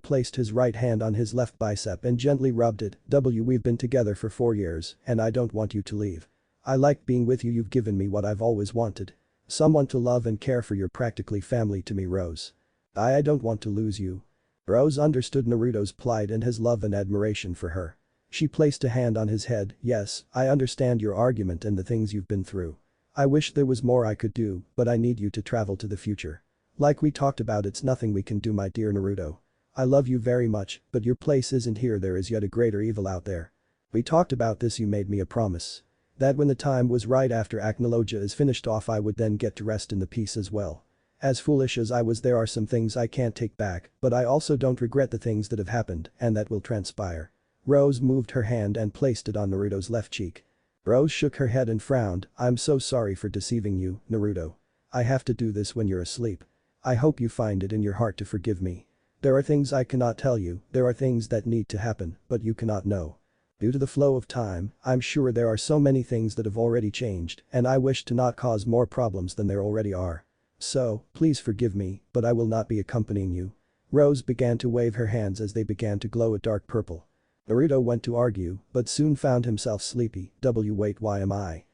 placed his right hand on his left bicep and gently rubbed it. We've been together for 4 years, and I don't want you to leave. I like being with you, you've given me what I've always wanted. Someone to love and care for, you're practically family to me, Rose. I don't want to lose you." Rose understood Naruto's plight and his love and admiration for her. She placed a hand on his head. "Yes, I understand your argument and the things you've been through. I wish there was more I could do, but I need you to travel to the future. Like we talked about, it's nothing we can do, my dear Naruto. I love you very much, but your place isn't here, there is yet a greater evil out there. We talked about this, you made me a promise. That when the time was right after Acnologia is finished off I would then get to rest in the peace as well. As foolish as I was, there are some things I can't take back, but I also don't regret the things that have happened and that will transpire." Rose moved her hand and placed it on Naruto's left cheek. Rose shook her head and frowned. "I'm so sorry for deceiving you, Naruto. I have to do this when you're asleep. I hope you find it in your heart to forgive me. There are things I cannot tell you, there are things that need to happen, but you cannot know. Due to the flow of time, I'm sure there are so many things that have already changed, and I wish to not cause more problems than there already are. So, please forgive me, but I will not be accompanying you." Rose began to wave her hands as they began to glow a dark purple. Naruto went to argue, but soon found himself sleepy. Wait, why am I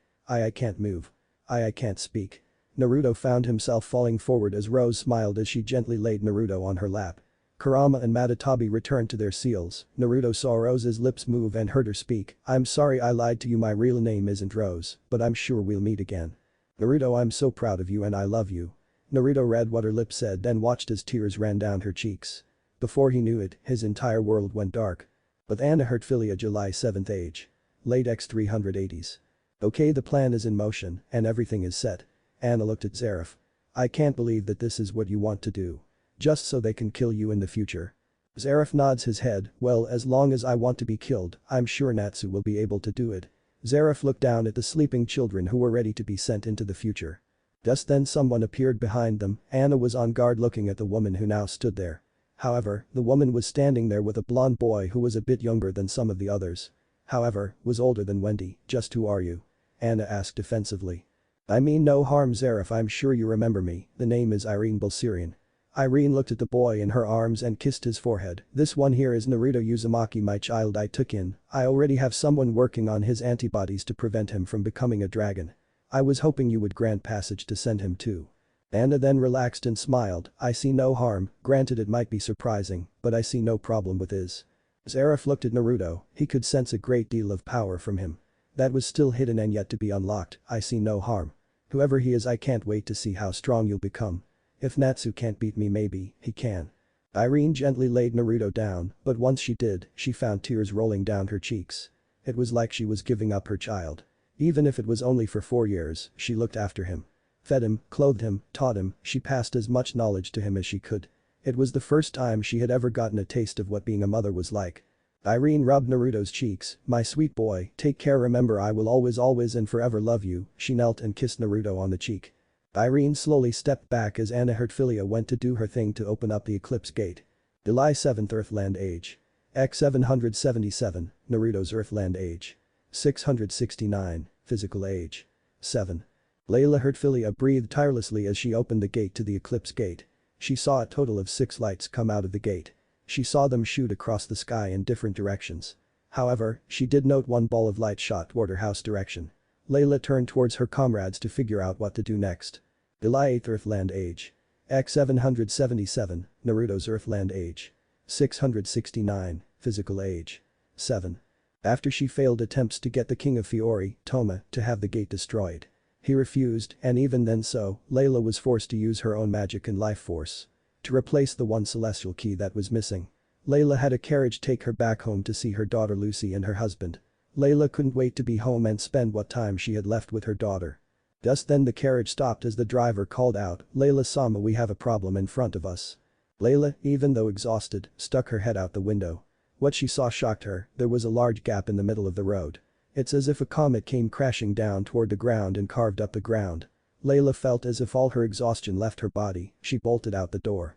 can't move. I can't speak." Naruto found himself falling forward as Rose smiled as she gently laid Naruto on her lap. Kurama and Matatabi returned to their seals. Naruto saw Rose's lips move and heard her speak. "I'm sorry I lied to you, my real name isn't Rose, but I'm sure we'll meet again. Naruto, I'm so proud of you and I love you." Naruto read what her lips said and watched as tears ran down her cheeks. Before he knew it, his entire world went dark. But Anna Hertfilia, July 7th age. Late X 380s. "Okay, the plan is in motion and everything is set." Anna looked at Zareth. "I can't believe that this is what you want to do. Just so they can kill you in the future." Zareth nods his head. "Well, as long as I want to be killed, I'm sure Natsu will be able to do it." Zareth looked down at the sleeping children who were ready to be sent into the future. Just then someone appeared behind them. Anna was on guard looking at the woman who now stood there. However, the woman was standing there with a blonde boy who was a bit younger than some of the others. However, was older than Wendy. "Just who are you?" Anna asked defensively. "I mean no harm, Zareth, I'm sure you remember me, the name is Irene Bulsirian." Irene looked at the boy in her arms and kissed his forehead. "This one here is Naruto Uzumaki, my child I took in. I already have someone working on his antibodies to prevent him from becoming a dragon. I was hoping you would grant passage to send him too." Anna then relaxed and smiled. "I see no harm, granted it might be surprising, but I see no problem with his." Zareth looked at Naruto. He could sense a great deal of power from him. That was still hidden and yet to be unlocked. "I see no harm. Whoever he is, I can't wait to see how strong you'll become. If Natsu can't beat me, maybe he can." Irene gently laid Naruto down, but once she did, she found tears rolling down her cheeks. It was like she was giving up her child. Even if it was only for 4 years, she looked after him. Fed him, clothed him, taught him, she passed as much knowledge to him as she could. It was the first time she had ever gotten a taste of what being a mother was like. Irene rubbed Naruto's cheeks. "My sweet boy, take care, remember I will always and forever love you." She knelt and kissed Naruto on the cheek. Irene slowly stepped back as Anna Hertfilia went to do her thing to open up the Eclipse Gate. July 7th Earthland age. X 777, Naruto's Earthland age. 669, physical age. 7. Leila Hertfilia breathed tirelessly as she opened the gate to the Eclipse Gate. She saw a total of 6 lights come out of the gate. She saw them shoot across the sky in different directions. However, she did note one ball of light shot toward her house direction. Leila turned towards her comrades to figure out what to do next. July 8th Earthland age. X 777, Naruto's Earthland age. 669, physical age. 7. After she failed attempts to get the King of Fiori, Toma, to have the gate destroyed. He refused, and even then so, Leila was forced to use her own magic and life force to replace the one celestial key that was missing. Leila had a carriage take her back home to see her daughter Lucy and her husband. Leila couldn't wait to be home and spend what time she had left with her daughter. Just then the carriage stopped as the driver called out, "Leila-sama, we have a problem in front of us." Leila, even though exhausted, stuck her head out the window. What she saw shocked her. There was a large gap in the middle of the road. It's as if a comet came crashing down toward the ground and carved up the ground. Leila felt as if all her exhaustion left her body. She bolted out the door.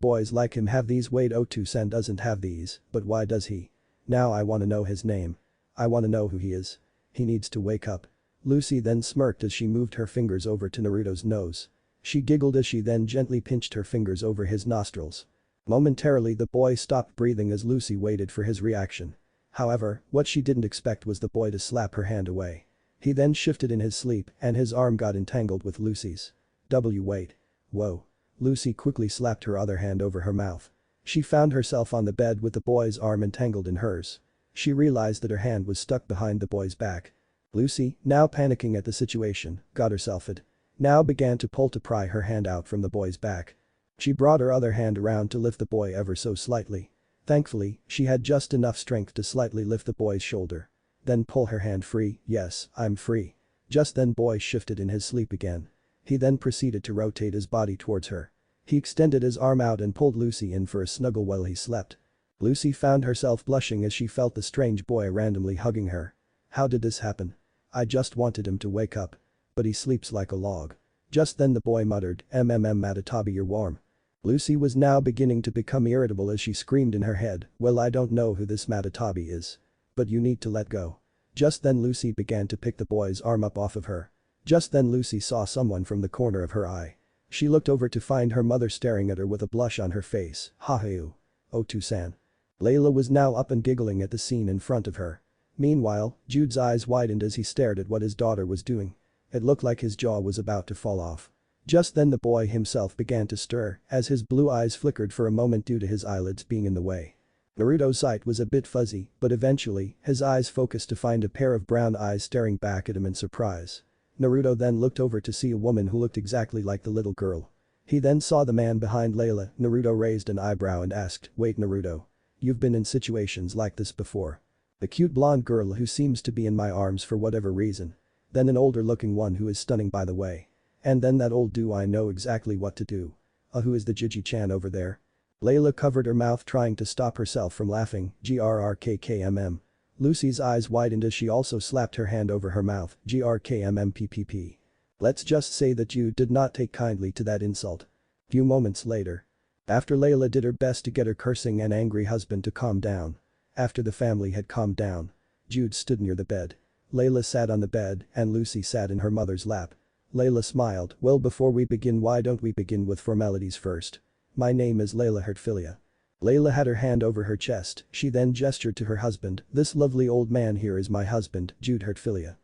Most boys like him have these. Wait, Otusen doesn't have these, but why does he? Now I wanna know his name. I wanna know who he is. He needs to wake up. Lucy then smirked as she moved her fingers over to Naruto's nose. She giggled as she then gently pinched her fingers over his nostrils. Momentarily the boy stopped breathing as Lucy waited for his reaction. However, what she didn't expect was the boy to slap her hand away. He then shifted in his sleep and his arm got entangled with Lucy's. Wait. Whoa. Lucy quickly slapped her other hand over her mouth. She found herself on the bed with the boy's arm entangled in hers. She realized that her hand was stuck behind the boy's back. Lucy, now panicking at the situation, got herself it. Now began to pull to pry her hand out from the boy's back. She brought her other hand around to lift the boy ever so slightly. Thankfully, she had just enough strength to slightly lift the boy's shoulder. Then pull her hand free. Yes, I'm free. Just then boy shifted in his sleep again. He then proceeded to rotate his body towards her. He extended his arm out and pulled Lucy in for a snuggle while he slept. Lucy found herself blushing as she felt the strange boy randomly hugging her. How did this happen? I just wanted him to wake up. But he sleeps like a log. Just then the boy muttered, Matatabi, you're warm. Lucy was now beginning to become irritable as she screamed in her head, well, I don't know who this Matatabi is. But you need to let go. Just then Lucy began to pick the boy's arm up off of her. Just then Lucy saw someone from the corner of her eye. She looked over to find her mother staring at her with a blush on her face. Ha-ha-oo. Oh to-san. Leila was now up and giggling at the scene in front of her. Meanwhile, Jude's eyes widened as he stared at what his daughter was doing. It looked like his jaw was about to fall off. Just then the boy himself began to stir as his blue eyes flickered for a moment due to his eyelids being in the way. Naruto's sight was a bit fuzzy, but eventually, his eyes focused to find a pair of brown eyes staring back at him in surprise. Naruto then looked over to see a woman who looked exactly like the little girl. He then saw the man behind Leila. Naruto raised an eyebrow and asked, wait Naruto. You've been in situations like this before. The cute blonde girl who seems to be in my arms for whatever reason. Then an older looking one who is stunning by the way. And then that old do I know exactly what to do. Who is the Jiji-chan over there? Leila covered her mouth trying to stop herself from laughing. GrrkKmm. Lucy's eyes widened as she also slapped her hand over her mouth. Grkmmpp. Let's just say that you did not take kindly to that insult. Few moments later. After Leila did her best to get her cursing and angry husband to calm down. After the family had calmed down. Jude stood near the bed. Leila sat on the bed and Lucy sat in her mother's lap. Leila smiled, well before we begin why don't we begin with formalities first. My name is Leila Hertfilia. Leila had her hand over her chest, she then gestured to her husband, this lovely old man here is my husband, Jude Hertfilia.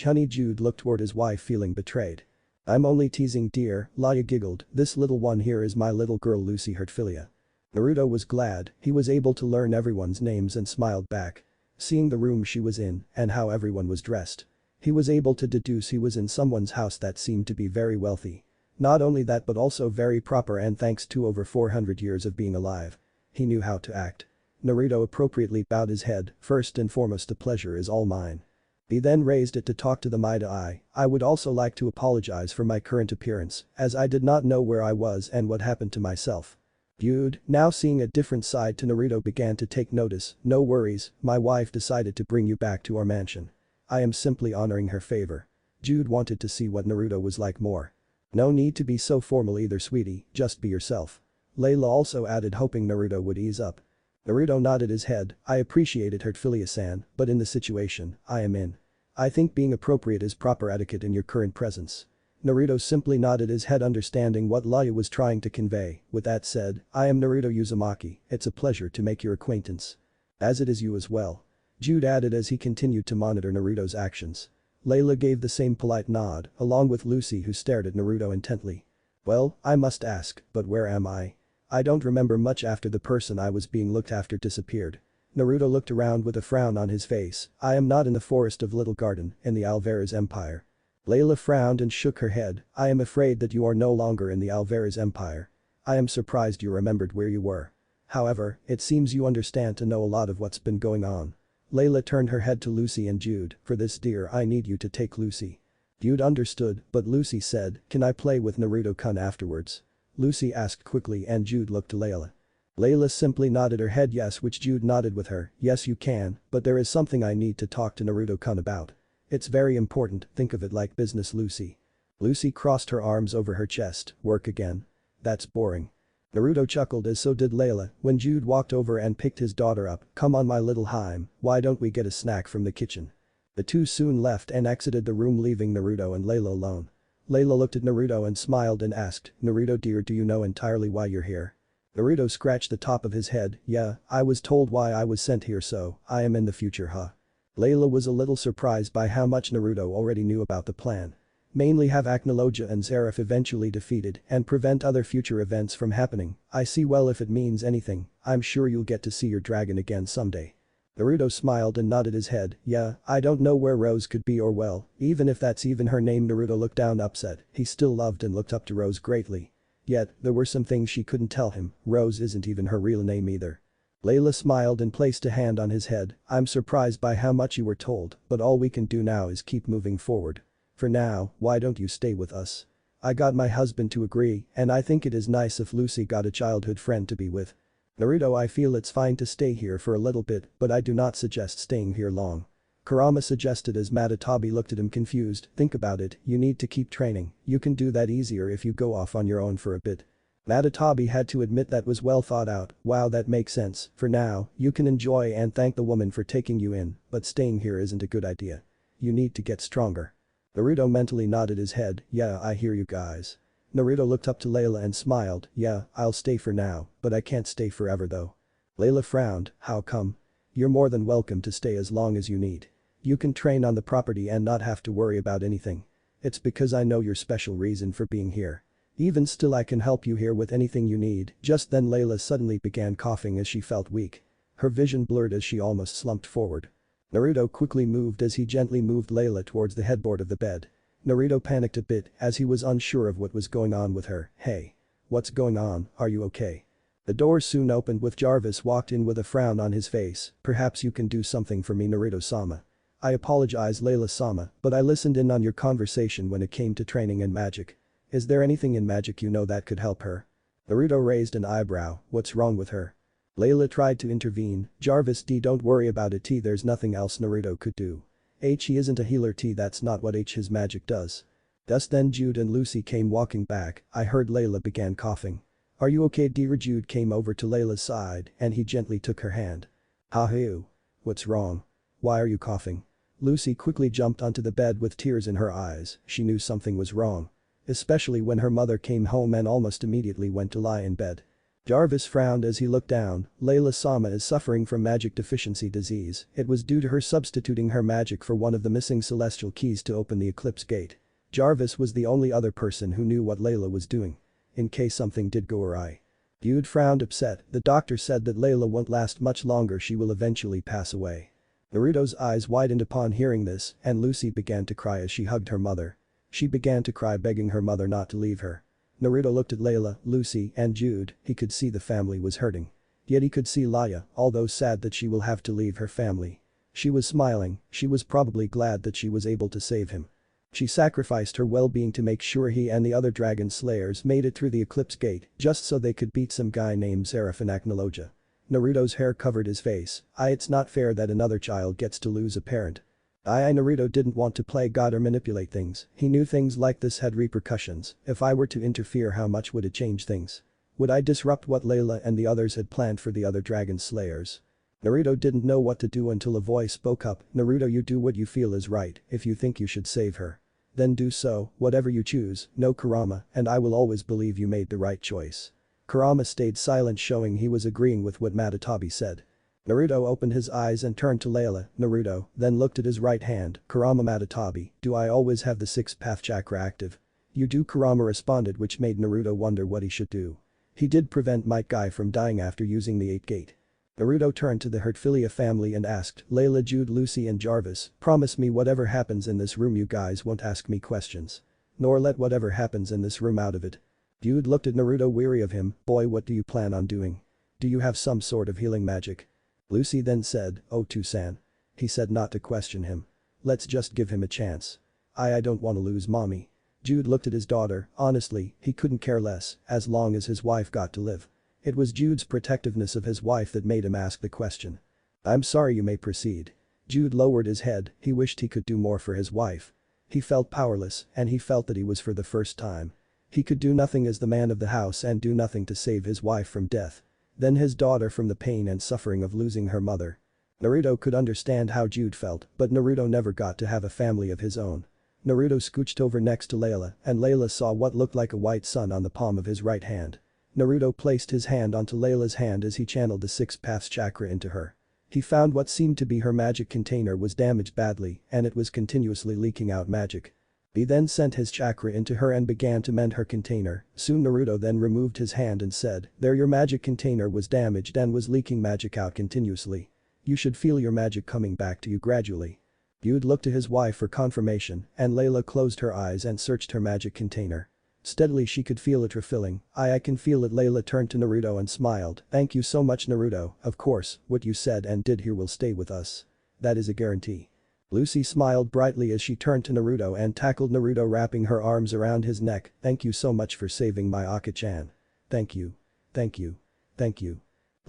Honey Jude looked toward his wife feeling betrayed. I'm only teasing dear, Leila giggled, this little one here is my little girl Lucy Hertfilia. Naruto was glad, he was able to learn everyone's names and smiled back. Seeing the room she was in and how everyone was dressed. He was able to deduce he was in someone's house that seemed to be very wealthy. Not only that but also very proper and thanks to over 400 years of being alive. He knew how to act. Naruto appropriately bowed his head, first and foremost the pleasure is all mine. He then raised it to talk to the Mida. I would also like to apologize for my current appearance, as I did not know where I was and what happened to myself. Jude, now seeing a different side to Naruto began to take notice, no worries, my wife decided to bring you back to our mansion. I am simply honoring her favor. Jude wanted to see what Naruto was like more. No need to be so formal either sweetie, just be yourself. Leila also added hoping Naruto would ease up. Naruto nodded his head, I appreciated Hertfilia-san, but in the situation I am in. I think being appropriate is proper etiquette in your current presence. Naruto simply nodded his head understanding what Leila was trying to convey, with that said, I am Naruto Uzumaki, it's a pleasure to make your acquaintance. As it is you as well. Jude added as he continued to monitor Naruto's actions. Leila gave the same polite nod, along with Lucy who stared at Naruto intently. Well, I must ask, but where am I? I don't remember much after the person I was being looked after disappeared. Naruto looked around with a frown on his face, I am not in the forest of Little Garden, in the Alvarez Empire. Leila frowned and shook her head, I am afraid that you are no longer in the Alvarez Empire. I am surprised you remembered where you were. However, it seems you understand to know a lot of what's been going on. Leila turned her head to Lucy and Jude, for this dear I need you to take Lucy. Jude understood, but Lucy said, can I play with Naruto-kun afterwards? Lucy asked quickly and Jude looked to Leila. Leila simply nodded her head yes which Jude nodded with her, yes you can, but there is something I need to talk to Naruto-kun about. It's very important, think of it like business Lucy. Lucy crossed her arms over her chest, work again? That's boring. Naruto chuckled as so did Leila when Jude walked over and picked his daughter up, come on my little Haim, why don't we get a snack from the kitchen? The two soon left and exited the room leaving Naruto and Leila alone. Leila looked at Naruto and smiled and asked, Naruto dear do you know entirely why you're here? Naruto scratched the top of his head, yeah, I was told why I was sent here so, I am in the future huh? Leila was a little surprised by how much Naruto already knew about the plan. Mainly have Aknologia and Zeref eventually defeated and prevent other future events from happening, I see well if it means anything, I'm sure you'll get to see your dragon again someday. Naruto smiled and nodded his head, yeah, I don't know where Rose could be or well, even if that's even her name. Naruto looked down upset, he still loved and looked up to Rose greatly. Yet, there were some things she couldn't tell him, Rose isn't even her real name either. Leila smiled and placed a hand on his head, I'm surprised by how much you were told, but all we can do now is keep moving forward. For now, why don't you stay with us? I got my husband to agree, and I think it is nice if Lucy got a childhood friend to be with. Naruto, I feel it's fine to stay here for a little bit, but I do not suggest staying here long. Kurama suggested as Matatabi looked at him confused, think about it, you need to keep training, you can do that easier if you go off on your own for a bit. Matatabi had to admit that was well thought out, wow that makes sense, for now, you can enjoy and thank the woman for taking you in, but staying here isn't a good idea. You need to get stronger. Naruto mentally nodded his head, yeah I hear you guys. Naruto looked up to Leila and smiled, yeah, I'll stay for now, but I can't stay forever though. Leila frowned, how come? You're more than welcome to stay as long as you need. You can train on the property and not have to worry about anything. It's because I know your special reason for being here. Even still I can help you here with anything you need. Just then Leila suddenly began coughing as she felt weak. Her vision blurred as she almost slumped forward. Naruto quickly moved as he gently moved Leila towards the headboard of the bed. Naruto panicked a bit as he was unsure of what was going on with her. Hey. What's going on, are you okay? The door soon opened with Jarvis walked in with a frown on his face, perhaps you can do something for me Naruto-sama. I apologize Leila-sama, but I listened in on your conversation when it came to training and magic. Is there anything in magic you know that could help her? Naruto raised an eyebrow, what's wrong with her? Leila tried to intervene, Jarvis don't worry about it there's nothing else Naruto could do. He isn't a healer that's not what his magic does. Just then Jude and Lucy came walking back, I heard Leila began coughing. Are you okay dear? Jude came over to Leila's side and he gently took her hand. Ha-hoo. What's wrong? Why are you coughing? Lucy quickly jumped onto the bed with tears in her eyes, she knew something was wrong. Especially when her mother came home and almost immediately went to lie in bed. Jarvis frowned as he looked down, Leila-sama is suffering from magic deficiency disease, it was due to her substituting her magic for one of the missing celestial keys to open the eclipse gate. Jarvis was the only other person who knew what Leila was doing. In case something did go awry. Jude frowned upset, the doctor said that Leila won't last much longer, she will eventually pass away. Naruto's eyes widened upon hearing this and Lucy began to cry as she hugged her mother. She began to cry begging her mother not to leave her. Naruto looked at Leila, Lucy and Jude, he could see the family was hurting. Yet he could see Leila, although sad that she will have to leave her family. She was smiling, she was probably glad that she was able to save him. She sacrificed her well-being to make sure he and the other dragon slayers made it through the eclipse gate just so they could beat some guy named Seraphinaknologia. Naruto's hair covered his face, it's not fair that another child gets to lose a parent. Naruto didn't want to play God or manipulate things, he knew things like this had repercussions, if I were to interfere how much would it change things? Would I disrupt what Leila and the others had planned for the other dragon slayers? Naruto didn't know what to do until a voice spoke up, Naruto you do what you feel is right, if you think you should save her. Then do so, whatever you choose, no Kurama, and I will always believe you made the right choice. Kurama stayed silent showing he was agreeing with what Matatabi said. Naruto opened his eyes and turned to Leila, Naruto, then looked at his right hand, Kurama Matatabi, do I always have the 6th path chakra active? You do Kurama responded which made Naruto wonder what he should do. He did prevent Might Guy from dying after using the 8th gate. Naruto turned to the Hertfilia family and asked, Leila Jude Lucy and Jarvis, promise me whatever happens in this room you guys won't ask me questions. Nor let whatever happens in this room out of it. Jude looked at Naruto weary of him, boy what do you plan on doing? Do you have some sort of healing magic? Lucy then said, oh Tusan. He said not to question him. Let's just give him a chance. I don't want to lose mommy. Jude looked at his daughter, honestly, he couldn't care less, as long as his wife got to live. It was Jude's protectiveness of his wife that made him ask the question. I'm sorry you may proceed. Jude lowered his head, he wished he could do more for his wife. He felt powerless and he felt that he was for the first time. He could do nothing as the man of the house and do nothing to save his wife from death. Then his daughter from the pain and suffering of losing her mother. Naruto could understand how Jude felt, but Naruto never got to have a family of his own. Naruto scooched over next to Leila and Leila saw what looked like a white sun on the palm of his right hand. Naruto placed his hand onto Leila's hand as he channeled the 6th path chakra into her. He found what seemed to be her magic container was damaged badly and it was continuously leaking out magic. He then sent his chakra into her and began to mend her container, soon Naruto then removed his hand and said, there your magic container was damaged and was leaking magic out continuously. You should feel your magic coming back to you gradually. Jude looked to his wife for confirmation and Leila closed her eyes and searched her magic container. Steadily she could feel it refilling. I can feel it. Leila turned to Naruto and smiled. Thank you so much Naruto, of course, what you said and did here will stay with us. That is a guarantee. Lucy smiled brightly as she turned to Naruto and tackled Naruto wrapping her arms around his neck. Thank you so much for saving my Aka-chan. Thank you. Thank you. Thank you.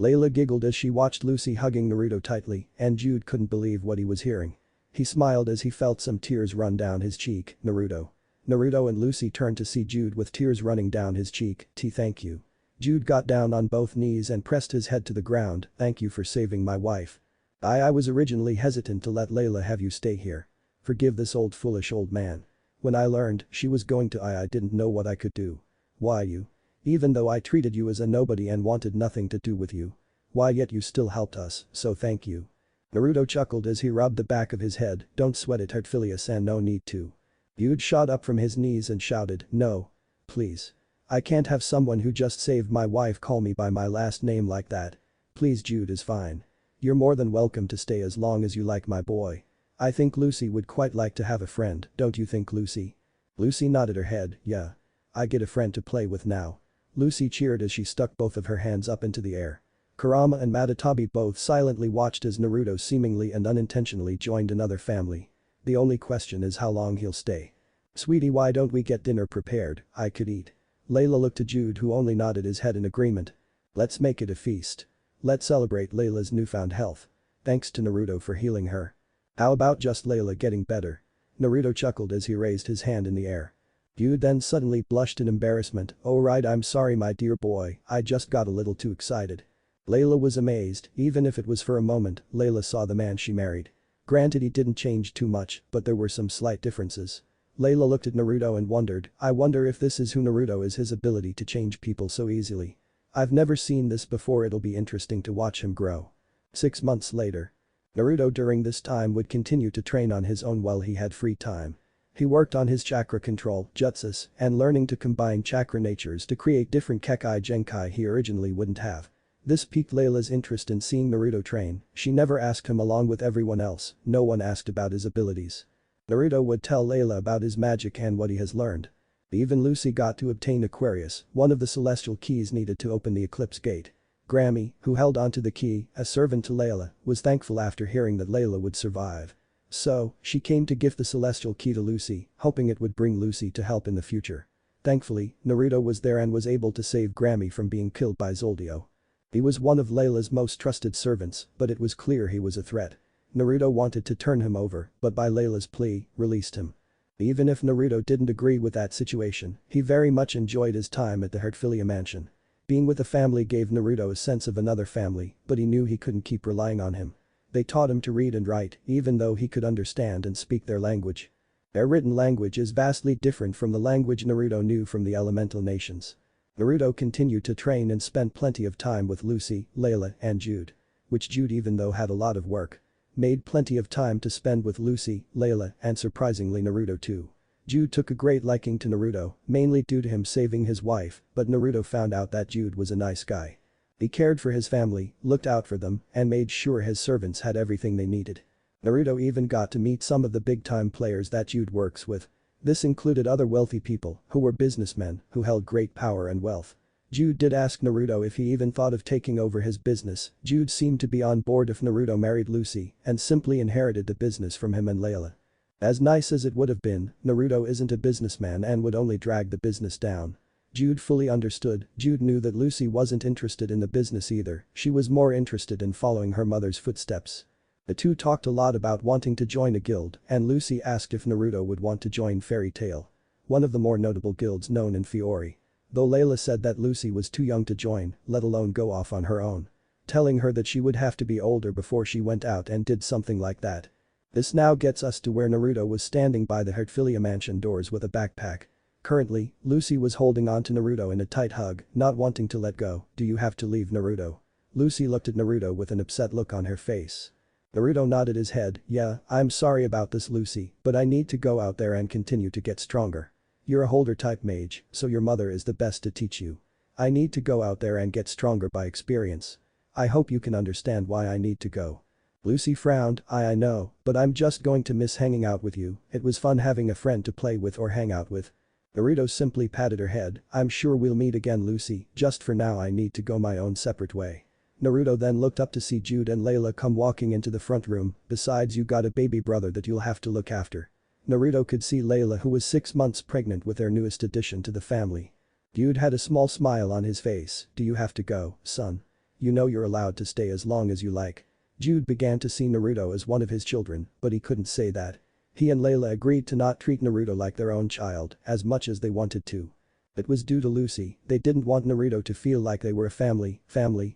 Leila giggled as she watched Lucy hugging Naruto tightly and Jude couldn't believe what he was hearing. He smiled as he felt some tears run down his cheek. Naruto. Naruto and Lucy turned to see Jude with tears running down his cheek. Thank you. Jude got down on both knees and pressed his head to the ground. Thank you for saving my wife. I was originally hesitant to let Leila have you stay here. Forgive this foolish old man. When I learned she was going to I didn't know what I could do. Why you? Even though I treated you as a nobody and wanted nothing to do with you. Why yet you still helped us, so thank you. Naruto chuckled as he rubbed the back of his head. Don't sweat it Heartphilius-san, no need to. Jude shot up from his knees and shouted, no. Please. I can't have someone who just saved my wife call me by my last name like that. Please Jude is fine. You're more than welcome to stay as long as you like my boy. I think Lucy would quite like to have a friend, don't you think Lucy? Lucy nodded her head, yeah. I get a friend to play with now. Lucy cheered as she stuck both of her hands up into the air. Kurama and Matatabi both silently watched as Naruto seemingly and unintentionally joined another family. The only question is how long he'll stay. Sweetie, why don't we get dinner prepared? I could eat. Leila looked to Jude who only nodded his head in agreement. Let's make it a feast. Let's celebrate Leila's newfound health. Thanks to Naruto for healing her. How about just Leila getting better? Naruto chuckled as he raised his hand in the air. Jude then suddenly blushed in embarrassment. Oh right, I'm sorry my dear boy, I just got a little too excited. Leila was amazed, even if it was for a moment. Leila saw the man she married. Granted he didn't change too much, but there were some slight differences. Leila looked at Naruto and wondered, I wonder if this is who Naruto is, his ability to change people so easily. I've never seen this before, it'll be interesting to watch him grow. 6 months later. Naruto during this time would continue to train on his own while he had free time. He worked on his chakra control, jutsus, and learning to combine chakra natures to create different Kekai Genkai he originally wouldn't have. This piqued Leila's interest in seeing Naruto train. She never asked him along with everyone else, no one asked about his abilities. Naruto would tell Leila about his magic and what he has learned. Even Lucy got to obtain Aquarius, one of the celestial keys needed to open the eclipse gate. Grammy, who held onto the key, a servant to Leila, was thankful after hearing that Leila would survive. So, she came to gift the celestial key to Lucy, hoping it would bring Lucy to help in the future. Thankfully, Naruto was there and was able to save Grammy from being killed by Zoldio. He was one of Leila's most trusted servants, but it was clear he was a threat. Naruto wanted to turn him over, but by Leila's plea, released him. Even if Naruto didn't agree with that situation, he very much enjoyed his time at the Heartfilia mansion. Being with the family gave Naruto a sense of another family, but he knew he couldn't keep relying on him. They taught him to read and write, even though he could understand and speak their language. Their written language is vastly different from the language Naruto knew from the elemental nations. Naruto continued to train and spent plenty of time with Lucy, Leila, and Jude. Which Jude, even though had a lot of work, made plenty of time to spend with Lucy, Leila, and surprisingly Naruto too. Jude took a great liking to Naruto, mainly due to him saving his wife, but Naruto found out that Jude was a nice guy. He cared for his family, looked out for them, and made sure his servants had everything they needed. Naruto even got to meet some of the big-time players that Jude works with. This included other wealthy people who were businessmen who held great power and wealth. Jude did ask Naruto if he even thought of taking over his business. Jude seemed to be on board if Naruto married Lucy and simply inherited the business from him and Leila. As nice as it would have been, Naruto isn't a businessman and would only drag the business down. Jude fully understood. Jude knew that Lucy wasn't interested in the business either, she was more interested in following her mother's footsteps. The two talked a lot about wanting to join a guild, and Lucy asked if Naruto would want to join Fairy Tail, one of the more notable guilds known in Fiori. Though Leila said that Lucy was too young to join, let alone go off on her own. Telling her that she would have to be older before she went out and did something like that. This now gets us to where Naruto was standing by the Heartfilia mansion doors with a backpack. Currently, Lucy was holding on to Naruto in a tight hug, not wanting to let go. Do you have to leave Naruto? Lucy looked at Naruto with an upset look on her face. Naruto nodded his head, yeah, I'm sorry about this Lucy, but I need to go out there and continue to get stronger. You're a holder type mage, so your mother is the best to teach you. I need to go out there and get stronger by experience. I hope you can understand why I need to go. Lucy frowned, I know, but I'm just going to miss hanging out with you, it was fun having a friend to play with or hang out with. Naruto simply patted her head, I'm sure we'll meet again Lucy, just for now I need to go my own separate way. Naruto then looked up to see Jude and Leila come walking into the front room, besides you got a baby brother that you'll have to look after. Naruto could see Leila who was 6 months pregnant with their newest addition to the family. Jude had a small smile on his face, do you have to go, son? You know you're allowed to stay as long as you like. Jude began to see Naruto as one of his children, but he couldn't say that. He and Leila agreed to not treat Naruto like their own child as much as they wanted to. It was due to Lucy, they didn't want Naruto to feel like they were a family,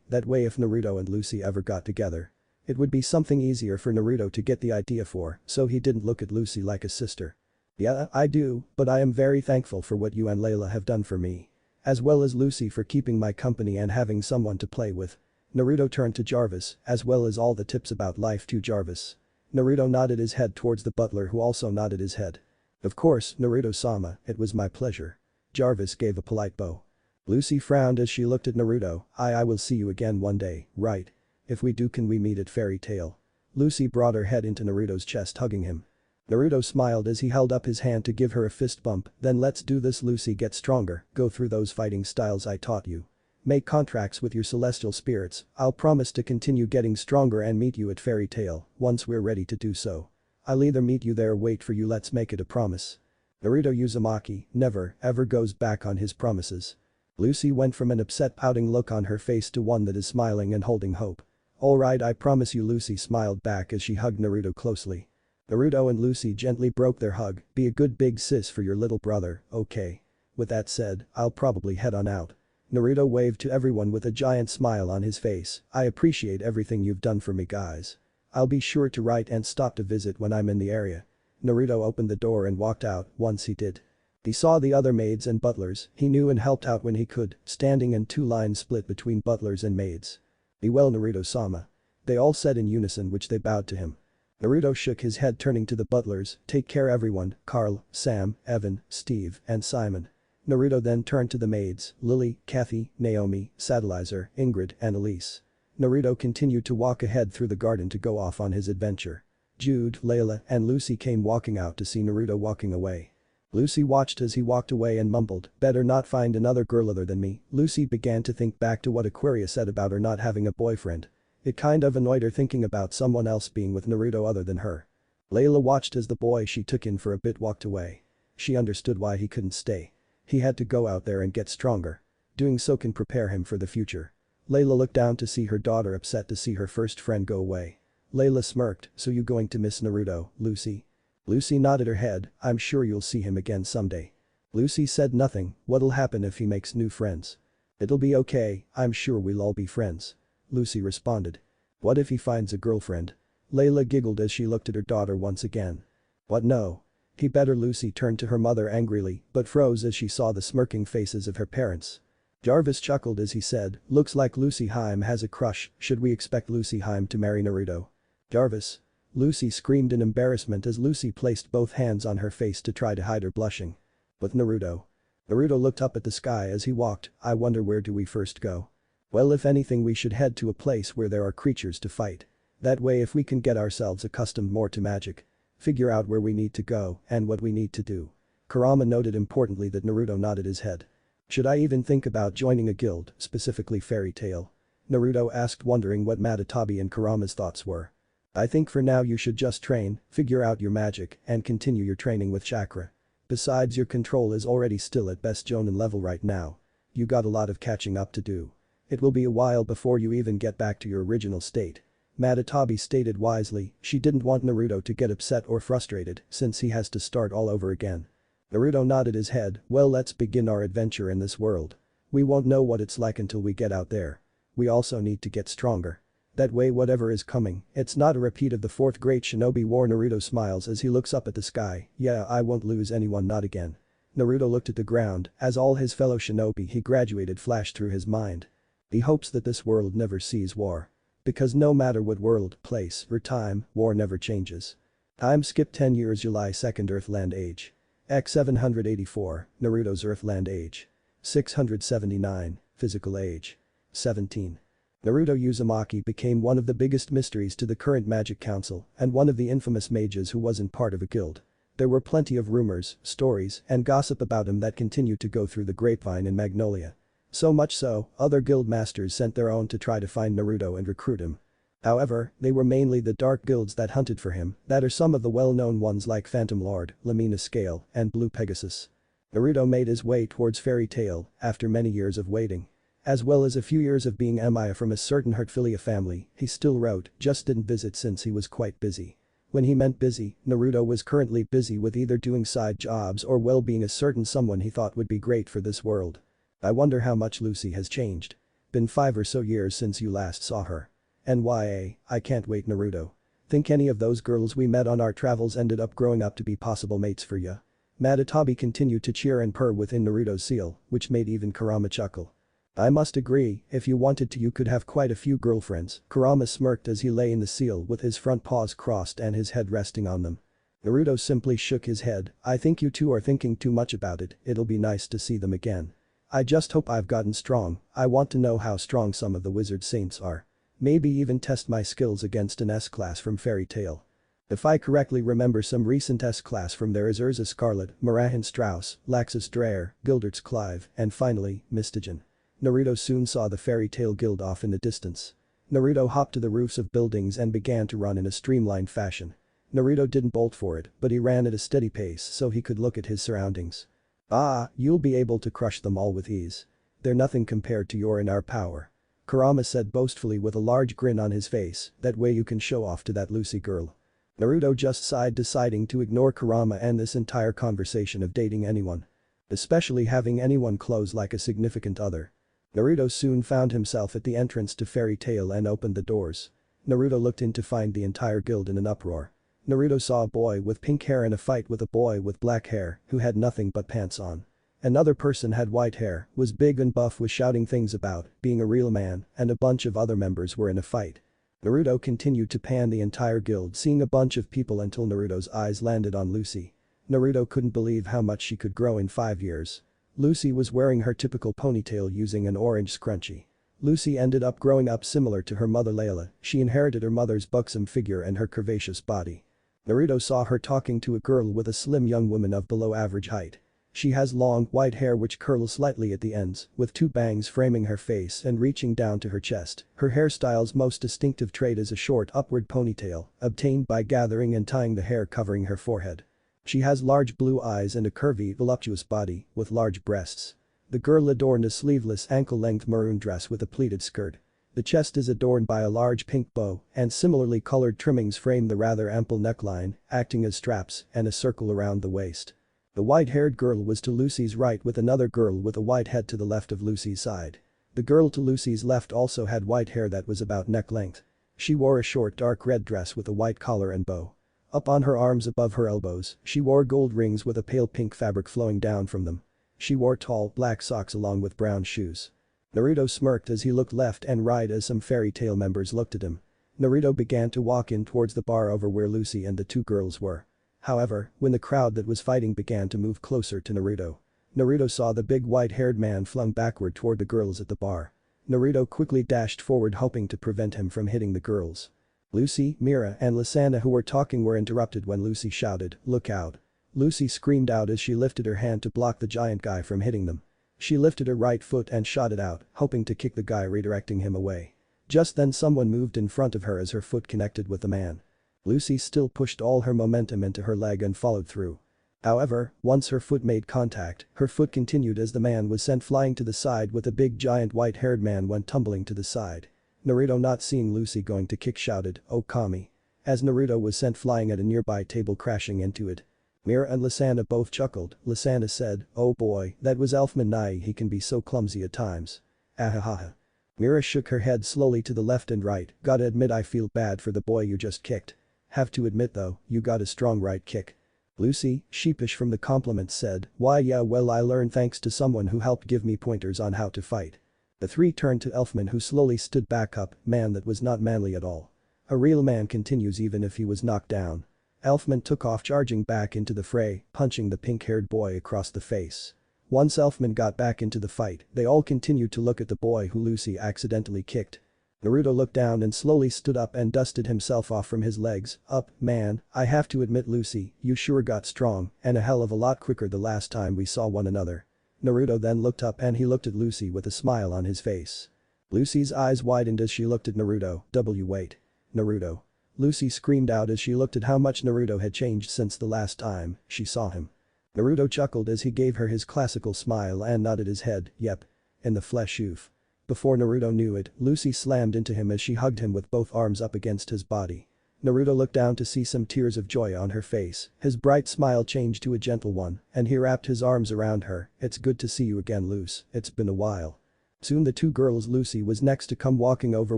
that way if Naruto and Lucy ever got together. It would be something easier for Naruto to get the idea for, so he didn't look at Lucy like a sister. Yeah, I do, but I am very thankful for what you and Leila have done for me. As well as Lucy for keeping my company and having someone to play with. Naruto turned to Jarvis, as well as all the tips about life to Jarvis. Naruto nodded his head towards the butler who also nodded his head. Of course, Naruto-sama, it was my pleasure. Jarvis gave a polite bow. Lucy frowned as she looked at Naruto, I will see you again one day, right? If we do can we meet at Fairy Tail? Lucy brought her head into Naruto's chest hugging him. Naruto smiled as he held up his hand to give her a fist bump, then let's do this Lucy get stronger, go through those fighting styles I taught you. Make contracts with your celestial spirits, I'll promise to continue getting stronger and meet you at Fairy Tail, once we're ready to do so. I'll either meet you there or wait for you let's make it a promise. Naruto Uzumaki never, ever goes back on his promises. Lucy went from an upset pouting look on her face to one that is smiling and holding hope. Alright I promise you Lucy smiled back as she hugged Naruto closely. Naruto and Lucy gently broke their hug, be a good big sis for your little brother, okay. With that said, I'll probably head on out. Naruto waved to everyone with a giant smile on his face, I appreciate everything you've done for me guys. I'll be sure to write and stop to visit when I'm in the area. Naruto opened the door and walked out, once he did. He saw the other maids and butlers, he knew and helped out when he could, standing in 2 lines split between butlers and maids. Be well Naruto-sama. They all said in unison which they bowed to him. Naruto shook his head turning to the butlers, take care everyone, Carl, Sam, Evan, Steve, and Simon. Naruto then turned to the maids, Lily, Kathy, Naomi, Sadalizer, Ingrid, and Elise. Naruto continued to walk ahead through the garden to go off on his adventure. Jude, Leila, and Lucy came walking out to see Naruto walking away. Lucy watched as he walked away and mumbled, better not find another girl other than me. Lucy began to think back to what Aquaria said about her not having a boyfriend. It kind of annoyed her thinking about someone else being with Naruto other than her. Leila watched as the boy she took in for a bit walked away. She understood why he couldn't stay. He had to go out there and get stronger. Doing so can prepare him for the future. Leila looked down to see her daughter upset to see her first friend go away. Leila smirked, so you going to miss Naruto, Lucy? Lucy nodded her head, I'm sure you'll see him again someday. Lucy said nothing, what'll happen if he makes new friends? It'll be okay, I'm sure we'll all be friends. Lucy responded. What if he finds a girlfriend? Leila giggled as she looked at her daughter once again. What no? He better Lucy turned to her mother angrily, but froze as she saw the smirking faces of her parents. Jarvis chuckled as he said, looks like Lucy Haim has a crush, should we expect Lucy Haim to marry Naruto? Jarvis. Lucy screamed in embarrassment as Lucy placed both hands on her face to try to hide her blushing. But Naruto. Naruto looked up at the sky as he walked, I wonder where do we first go? Well if anything we should head to a place where there are creatures to fight. That way if we can get ourselves accustomed more to magic. Figure out where we need to go and what we need to do. Kurama noted importantly that Naruto nodded his head. Should I even think about joining a guild, specifically Fairy Tail? Naruto asked wondering what Matatabi and Kurama's thoughts were. I think for now you should just train, figure out your magic, and continue your training with chakra. Besides your control is already still at best Jonin level right now. You got a lot of catching up to do. It will be a while before you even get back to your original state. Matatabi stated wisely, she didn't want Naruto to get upset or frustrated since he has to start all over again. Naruto nodded his head, well let's begin our adventure in this world. We won't know what it's like until we get out there. We also need to get stronger. That way whatever is coming, it's not a repeat of the 4th Great Shinobi War. Naruto smiles as he looks up at the sky, yeah I won't lose anyone not again. Naruto looked at the ground as all his fellow shinobi he graduated flashed through his mind. He hopes that this world never sees war. Because no matter what world, place, or time, war never changes. Time skip 10 years July 2nd Earthland age. X 784, Naruto's Earthland age. 679, physical age. 17. Naruto Uzumaki became one of the biggest mysteries to the current Magic Council and one of the infamous mages who wasn't part of a guild. There were plenty of rumors, stories, and gossip about him that continued to go through the grapevine in Magnolia. So much so, other guild masters sent their own to try to find Naruto and recruit him. However, they were mainly the dark guilds that hunted for him, that are some of the well-known ones like Phantom Lord, Lamina Scale, and Blue Pegasus. Naruto made his way towards Fairy Tail after many years of waiting. As well as a few years of being Maya from a certain Hertfilia family, he still wrote, just didn't visit since he was quite busy. When he meant busy, Naruto was currently busy with either doing side jobs or well being a certain someone he thought would be great for this world. I wonder how much Lucy has changed. Been 5 or so years since you last saw her. NYA, I can't wait Naruto. Think any of those girls we met on our travels ended up growing up to be possible mates for ya? Madatabi continued to cheer and purr within Naruto's seal, which made even Kurama chuckle. I must agree, if you wanted to you could have quite a few girlfriends, Kurama smirked as he lay in the seal with his front paws crossed and his head resting on them. Naruto simply shook his head, I think you two are thinking too much about it, it'll be nice to see them again. I just hope I've gotten strong, I want to know how strong some of the wizard saints are. Maybe even test my skills against an S-class from Fairy Tail. If I correctly remember some recent S-class from there is Erza Scarlet, Marahan Strauss, Laxus Dreyer, Gildert's Clive, and finally, Mystigen. Naruto soon saw the Fairy Tail guild off in the distance. Naruto hopped to the roofs of buildings and began to run in a streamlined fashion. Naruto didn't bolt for it, but he ran at a steady pace so he could look at his surroundings. Ah, you'll be able to crush them all with ease. They're nothing compared to your and our power. Kurama said boastfully with a large grin on his face, that way you can show off to that Lucy girl. Naruto just sighed deciding to ignore Kurama and this entire conversation of dating anyone. Especially having anyone close like a significant other. Naruto soon found himself at the entrance to Fairy Tail and opened the doors. Naruto looked in to find the entire guild in an uproar. Naruto saw a boy with pink hair in a fight with a boy with black hair who had nothing but pants on. Another person had white hair, was big and buff was shouting things about being a real man and a bunch of other members were in a fight. Naruto continued to pan the entire guild seeing a bunch of people until Naruto's eyes landed on Lucy. Naruto couldn't believe how much she could grow in 5 years. Lucy was wearing her typical ponytail using an orange scrunchie. Lucy ended up growing up similar to her mother Leila, she inherited her mother's buxom figure and her curvaceous body. Naruto saw her talking to a girl with a slim young woman of below average height. She has long, white hair which curls slightly at the ends, with 2 bangs framing her face and reaching down to her chest. Her hairstyle's most distinctive trait is a short upward ponytail, obtained by gathering and tying the hair covering her forehead. She has large blue eyes and a curvy, voluptuous body, with large breasts. The girl adorned a sleeveless ankle-length maroon dress with a pleated skirt. The chest is adorned by a large pink bow, and similarly colored trimmings frame the rather ample neckline, acting as straps and a circle around the waist. The white-haired girl was to Lucy's right with another girl with a white head to the left of Lucy's side. The girl to Lucy's left also had white hair that was about neck length. She wore a short dark red dress with a white collar and bow. Up on her arms above her elbows, she wore gold rings with a pale pink fabric flowing down from them. She wore tall, black socks along with brown shoes. Naruto smirked as he looked left and right as some Fairy Tail members looked at him. Naruto began to walk in towards the bar over where Lucy and the 2 girls were. However, when the crowd that was fighting began to move closer to Naruto, Naruto saw the big white-haired man flung backward toward the girls at the bar. Naruto quickly dashed forward hoping to prevent him from hitting the girls. Lucy, Mera and Lisana who were talking were interrupted when Lucy shouted, "Look out." Lucy screamed out as she lifted her hand to block the giant guy from hitting them. She lifted her right foot and shot it out, hoping to kick the guy redirecting him away. Just then someone moved in front of her as her foot connected with the man. Lucy still pushed all her momentum into her leg and followed through. However, once her foot made contact, her foot continued as the man was sent flying to the side with a big giant white-haired man went tumbling to the side. Naruto not seeing Lucy going to kick shouted, "Oh Kami." As Naruto was sent flying at a nearby table crashing into it. Mera and Lisana both chuckled, Lisana said, "Oh boy, that was Elfman Nai he can be so clumsy at times." Ahahaha. Mera shook her head slowly to the left and right, gotta admit I feel bad for the boy you just kicked. Have to admit though, you got a strong right kick. Lucy, sheepish from the compliment said, "Why yeah well I learned thanks to someone who helped give me pointers on how to fight." The 3 turned to Elfman who slowly stood back up, man that was not manly at all. A real man continues even if he was knocked down. Elfman took off charging back into the fray, punching the pink-haired boy across the face. Once Elfman got back into the fight, they all continued to look at the boy who Lucy accidentally kicked. Naruto looked down and slowly stood up and dusted himself off from his legs. Up, man, I have to admit Lucy, you sure got strong and a hell of a lot quicker the last time we saw one another. Naruto then looked up and he looked at Lucy with a smile on his face. Lucy's eyes widened as she looked at Naruto. Wait. Naruto. Lucy screamed out as she looked at how much Naruto had changed since the last time she saw him. Naruto chuckled as he gave her his classical smile and nodded his head. Yep. In the flesh oof. Before Naruto knew it, Lucy slammed into him as she hugged him with both arms up against his body. Naruto looked down to see some tears of joy on her face, his bright smile changed to a gentle one, and he wrapped his arms around her. It's good to see you again, Luce, it's been a while. Soon the two girls Lucy was next to come walking over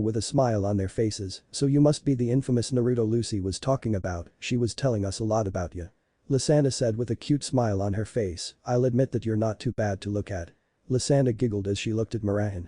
with a smile on their faces. So you must be the infamous Naruto Lucy was talking about, she was telling us a lot about you. Lysana said with a cute smile on her face, I'll admit that you're not too bad to look at. Lysana giggled as she looked at Mera.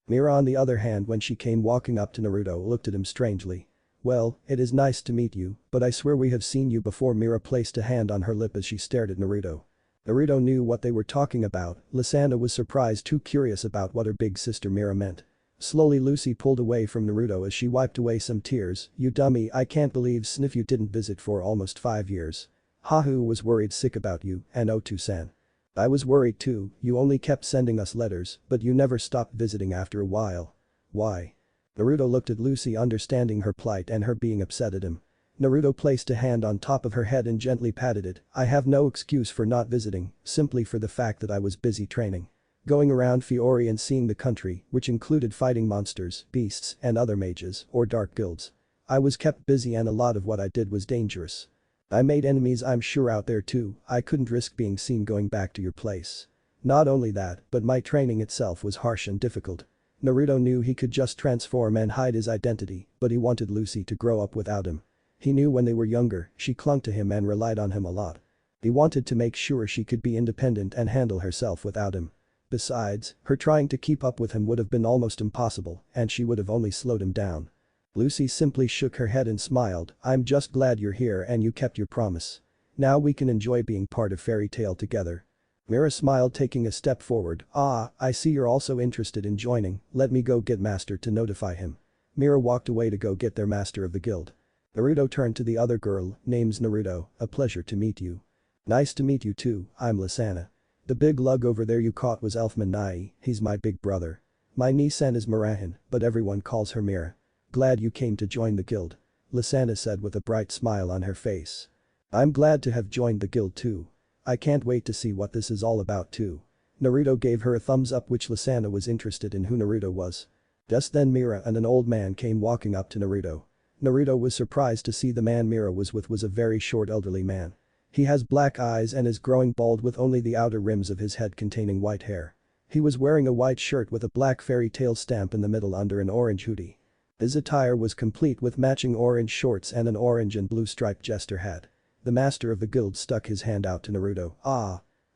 Mera on the other hand when she came walking up to Naruto looked at him strangely. Well, it is nice to meet you, but I swear we have seen you before. Mera placed a hand on her lip as she stared at Naruto. Naruto knew what they were talking about. Lysana was surprised, too curious about what her big sister Mera meant. Slowly Lucy pulled away from Naruto as she wiped away some tears. You dummy, I can't believe Sniff you didn't visit for almost 5 years. Hahu was worried sick about you, and Otu-san. I was worried too, you only kept sending us letters, but you never stopped visiting after a while. Why? Naruto looked at Lucy understanding her plight and her being upset at him. Naruto placed a hand on top of her head and gently patted it. I have no excuse for not visiting, simply for the fact that I was busy training. Going around Fiori and seeing the country, which included fighting monsters, beasts, and other mages, or dark guilds. I was kept busy and a lot of what I did was dangerous. I made enemies I'm sure out there too, I couldn't risk being seen going back to your place. Not only that, but my training itself was harsh and difficult. Naruto knew he could just transform and hide his identity, but he wanted Lucy to grow up without him. He knew when they were younger, she clung to him and relied on him a lot. He wanted to make sure she could be independent and handle herself without him. Besides, her trying to keep up with him would have been almost impossible, and she would have only slowed him down. Lucy simply shook her head and smiled, I'm just glad you're here and you kept your promise. Now we can enjoy being part of Fairy Tail together. Mera smiled taking a step forward, I see you're also interested in joining, let me go get Master to notify him. Mera walked away to go get their Master of the Guild. Naruto turned to the other girl, name's Naruto, a pleasure to meet you. Nice to meet you too, I'm Lysana. The big lug over there you caught was Elfman Nai, he's my big brother. My Nisan is Merahan, but everyone calls her Mera. Glad you came to join the guild. Lysana said with a bright smile on her face. I'm glad to have joined the guild too. I can't wait to see what this is all about too. Naruto gave her a thumbs up which Lysana was interested in who Naruto was. Just then Mera and an old man came walking up to Naruto. Naruto was surprised to see the man Mera was with was a very short elderly man. He has black eyes and is growing bald with only the outer rims of his head containing white hair. He was wearing a white shirt with a black fairy tale stamp in the middle under an orange hoodie. His attire was complete with matching orange shorts and an orange and blue striped jester hat. The master of the guild stuck his hand out to Naruto.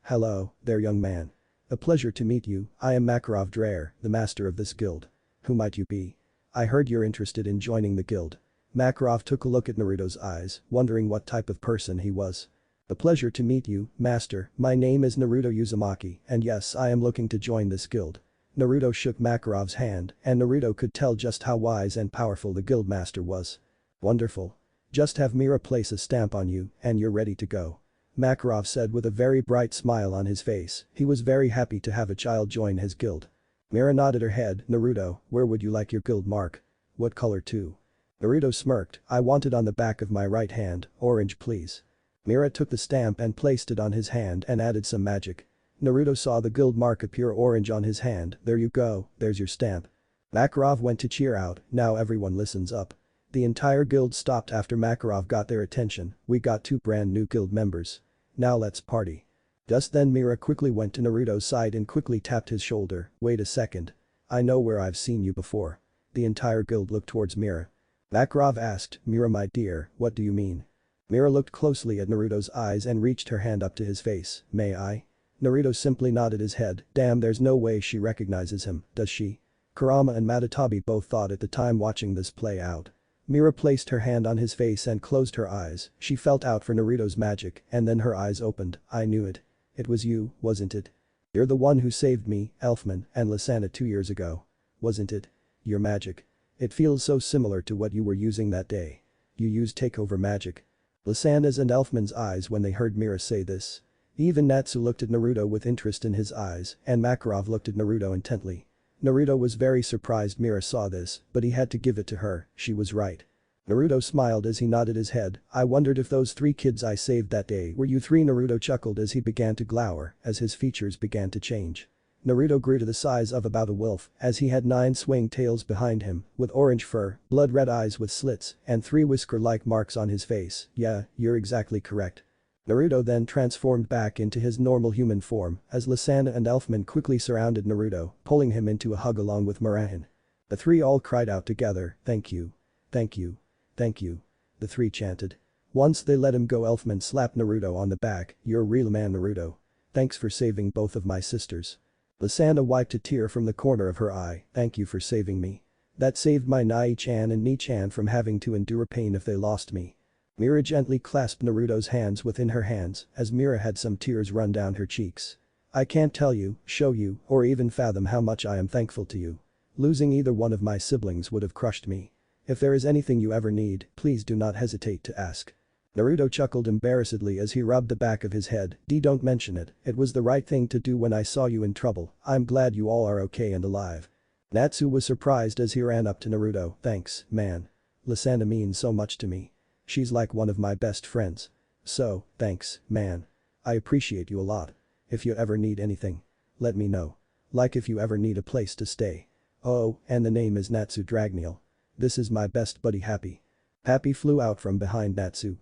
Hello, there young man. A pleasure to meet you, I am Makarov Dreyer, the master of this guild. Who might you be? I heard you're interested in joining the guild. Makarov took a look at Naruto's eyes, wondering what type of person he was. A pleasure to meet you, master, my name is Naruto Uzumaki, and yes I am looking to join this guild. Naruto shook Makarov's hand, and Naruto could tell just how wise and powerful the guild master was. Wonderful. Just have Mera place a stamp on you, and you're ready to go. Makarov said with a very bright smile on his face, he was very happy to have a child join his guild. Mera nodded her head, Naruto, where would you like your guild mark? What color too? Naruto smirked, I want it on the back of my right hand, orange please. Mera took the stamp and placed it on his hand and added some magic. Naruto saw the guild mark appear orange on his hand, there you go, there's your stamp. Makarov went to cheer out, now everyone listens up. The entire guild stopped after Makarov got their attention, we got 2 brand new guild members. Now let's party. Just then Mera quickly went to Naruto's side and quickly tapped his shoulder, wait a second. I know where I've seen you before. The entire guild looked towards Mera. Makarov asked, Mera my dear, what do you mean? Mera looked closely at Naruto's eyes and reached her hand up to his face, may I? Naruto simply nodded his head, damn there's no way she recognizes him, does she? Kurama and Matatabi both thought at the time watching this play out. Mera placed her hand on his face and closed her eyes, she felt out for Naruto's magic and then her eyes opened, I knew it. It was you, wasn't it? You're the one who saved me, Elfman, and Lysana 2 years ago. Wasn't it? Your magic. It feels so similar to what you were using that day. You used takeover magic. Lysandra's and Elfman's eyes when they heard Mera say this. Even Natsu looked at Naruto with interest in his eyes, and Makarov looked at Naruto intently. Naruto was very surprised Mera saw this, but he had to give it to her, she was right. Naruto smiled as he nodded his head. I wondered if those 3 kids I saved that day were you 3. Naruto chuckled as he began to glower, as his features began to change. Naruto grew to the size of about a wolf, as he had 9 swing tails behind him, with orange fur, blood-red eyes with slits, and 3 whisker-like marks on his face. Yeah, you're exactly correct. Naruto then transformed back into his normal human form, as Lysandra and Elfman quickly surrounded Naruto, pulling him into a hug along with Mera. The 3 all cried out together, thank you. Thank you. Thank you. The 3 chanted. Once they let him go, Elfman slapped Naruto on the back, you're a real man, Naruto. Thanks for saving both of my sisters. Lysandra wiped a tear from the corner of her eye, thank you for saving me. That saved my Nai-chan and Ni-chan from having to endure pain if they lost me. Mera gently clasped Naruto's hands within her hands as Mera had some tears run down her cheeks. I can't tell you, show you, or even fathom how much I am thankful to you. Losing either one of my siblings would have crushed me. If there is anything you ever need, please do not hesitate to ask. Naruto chuckled embarrassedly as he rubbed the back of his head, don't mention it, it was the right thing to do when I saw you in trouble, I'm glad you all are okay and alive. Natsu was surprised as he ran up to Naruto, thanks, man. Lysandra means so much to me. She's like one of my best friends. So, thanks, man. I appreciate you a lot. If you ever need anything, let me know. Like if you ever need a place to stay. Oh, and the name is Natsu Dragneel. This is my best buddy Happy. Happy flew out from behind Natsu,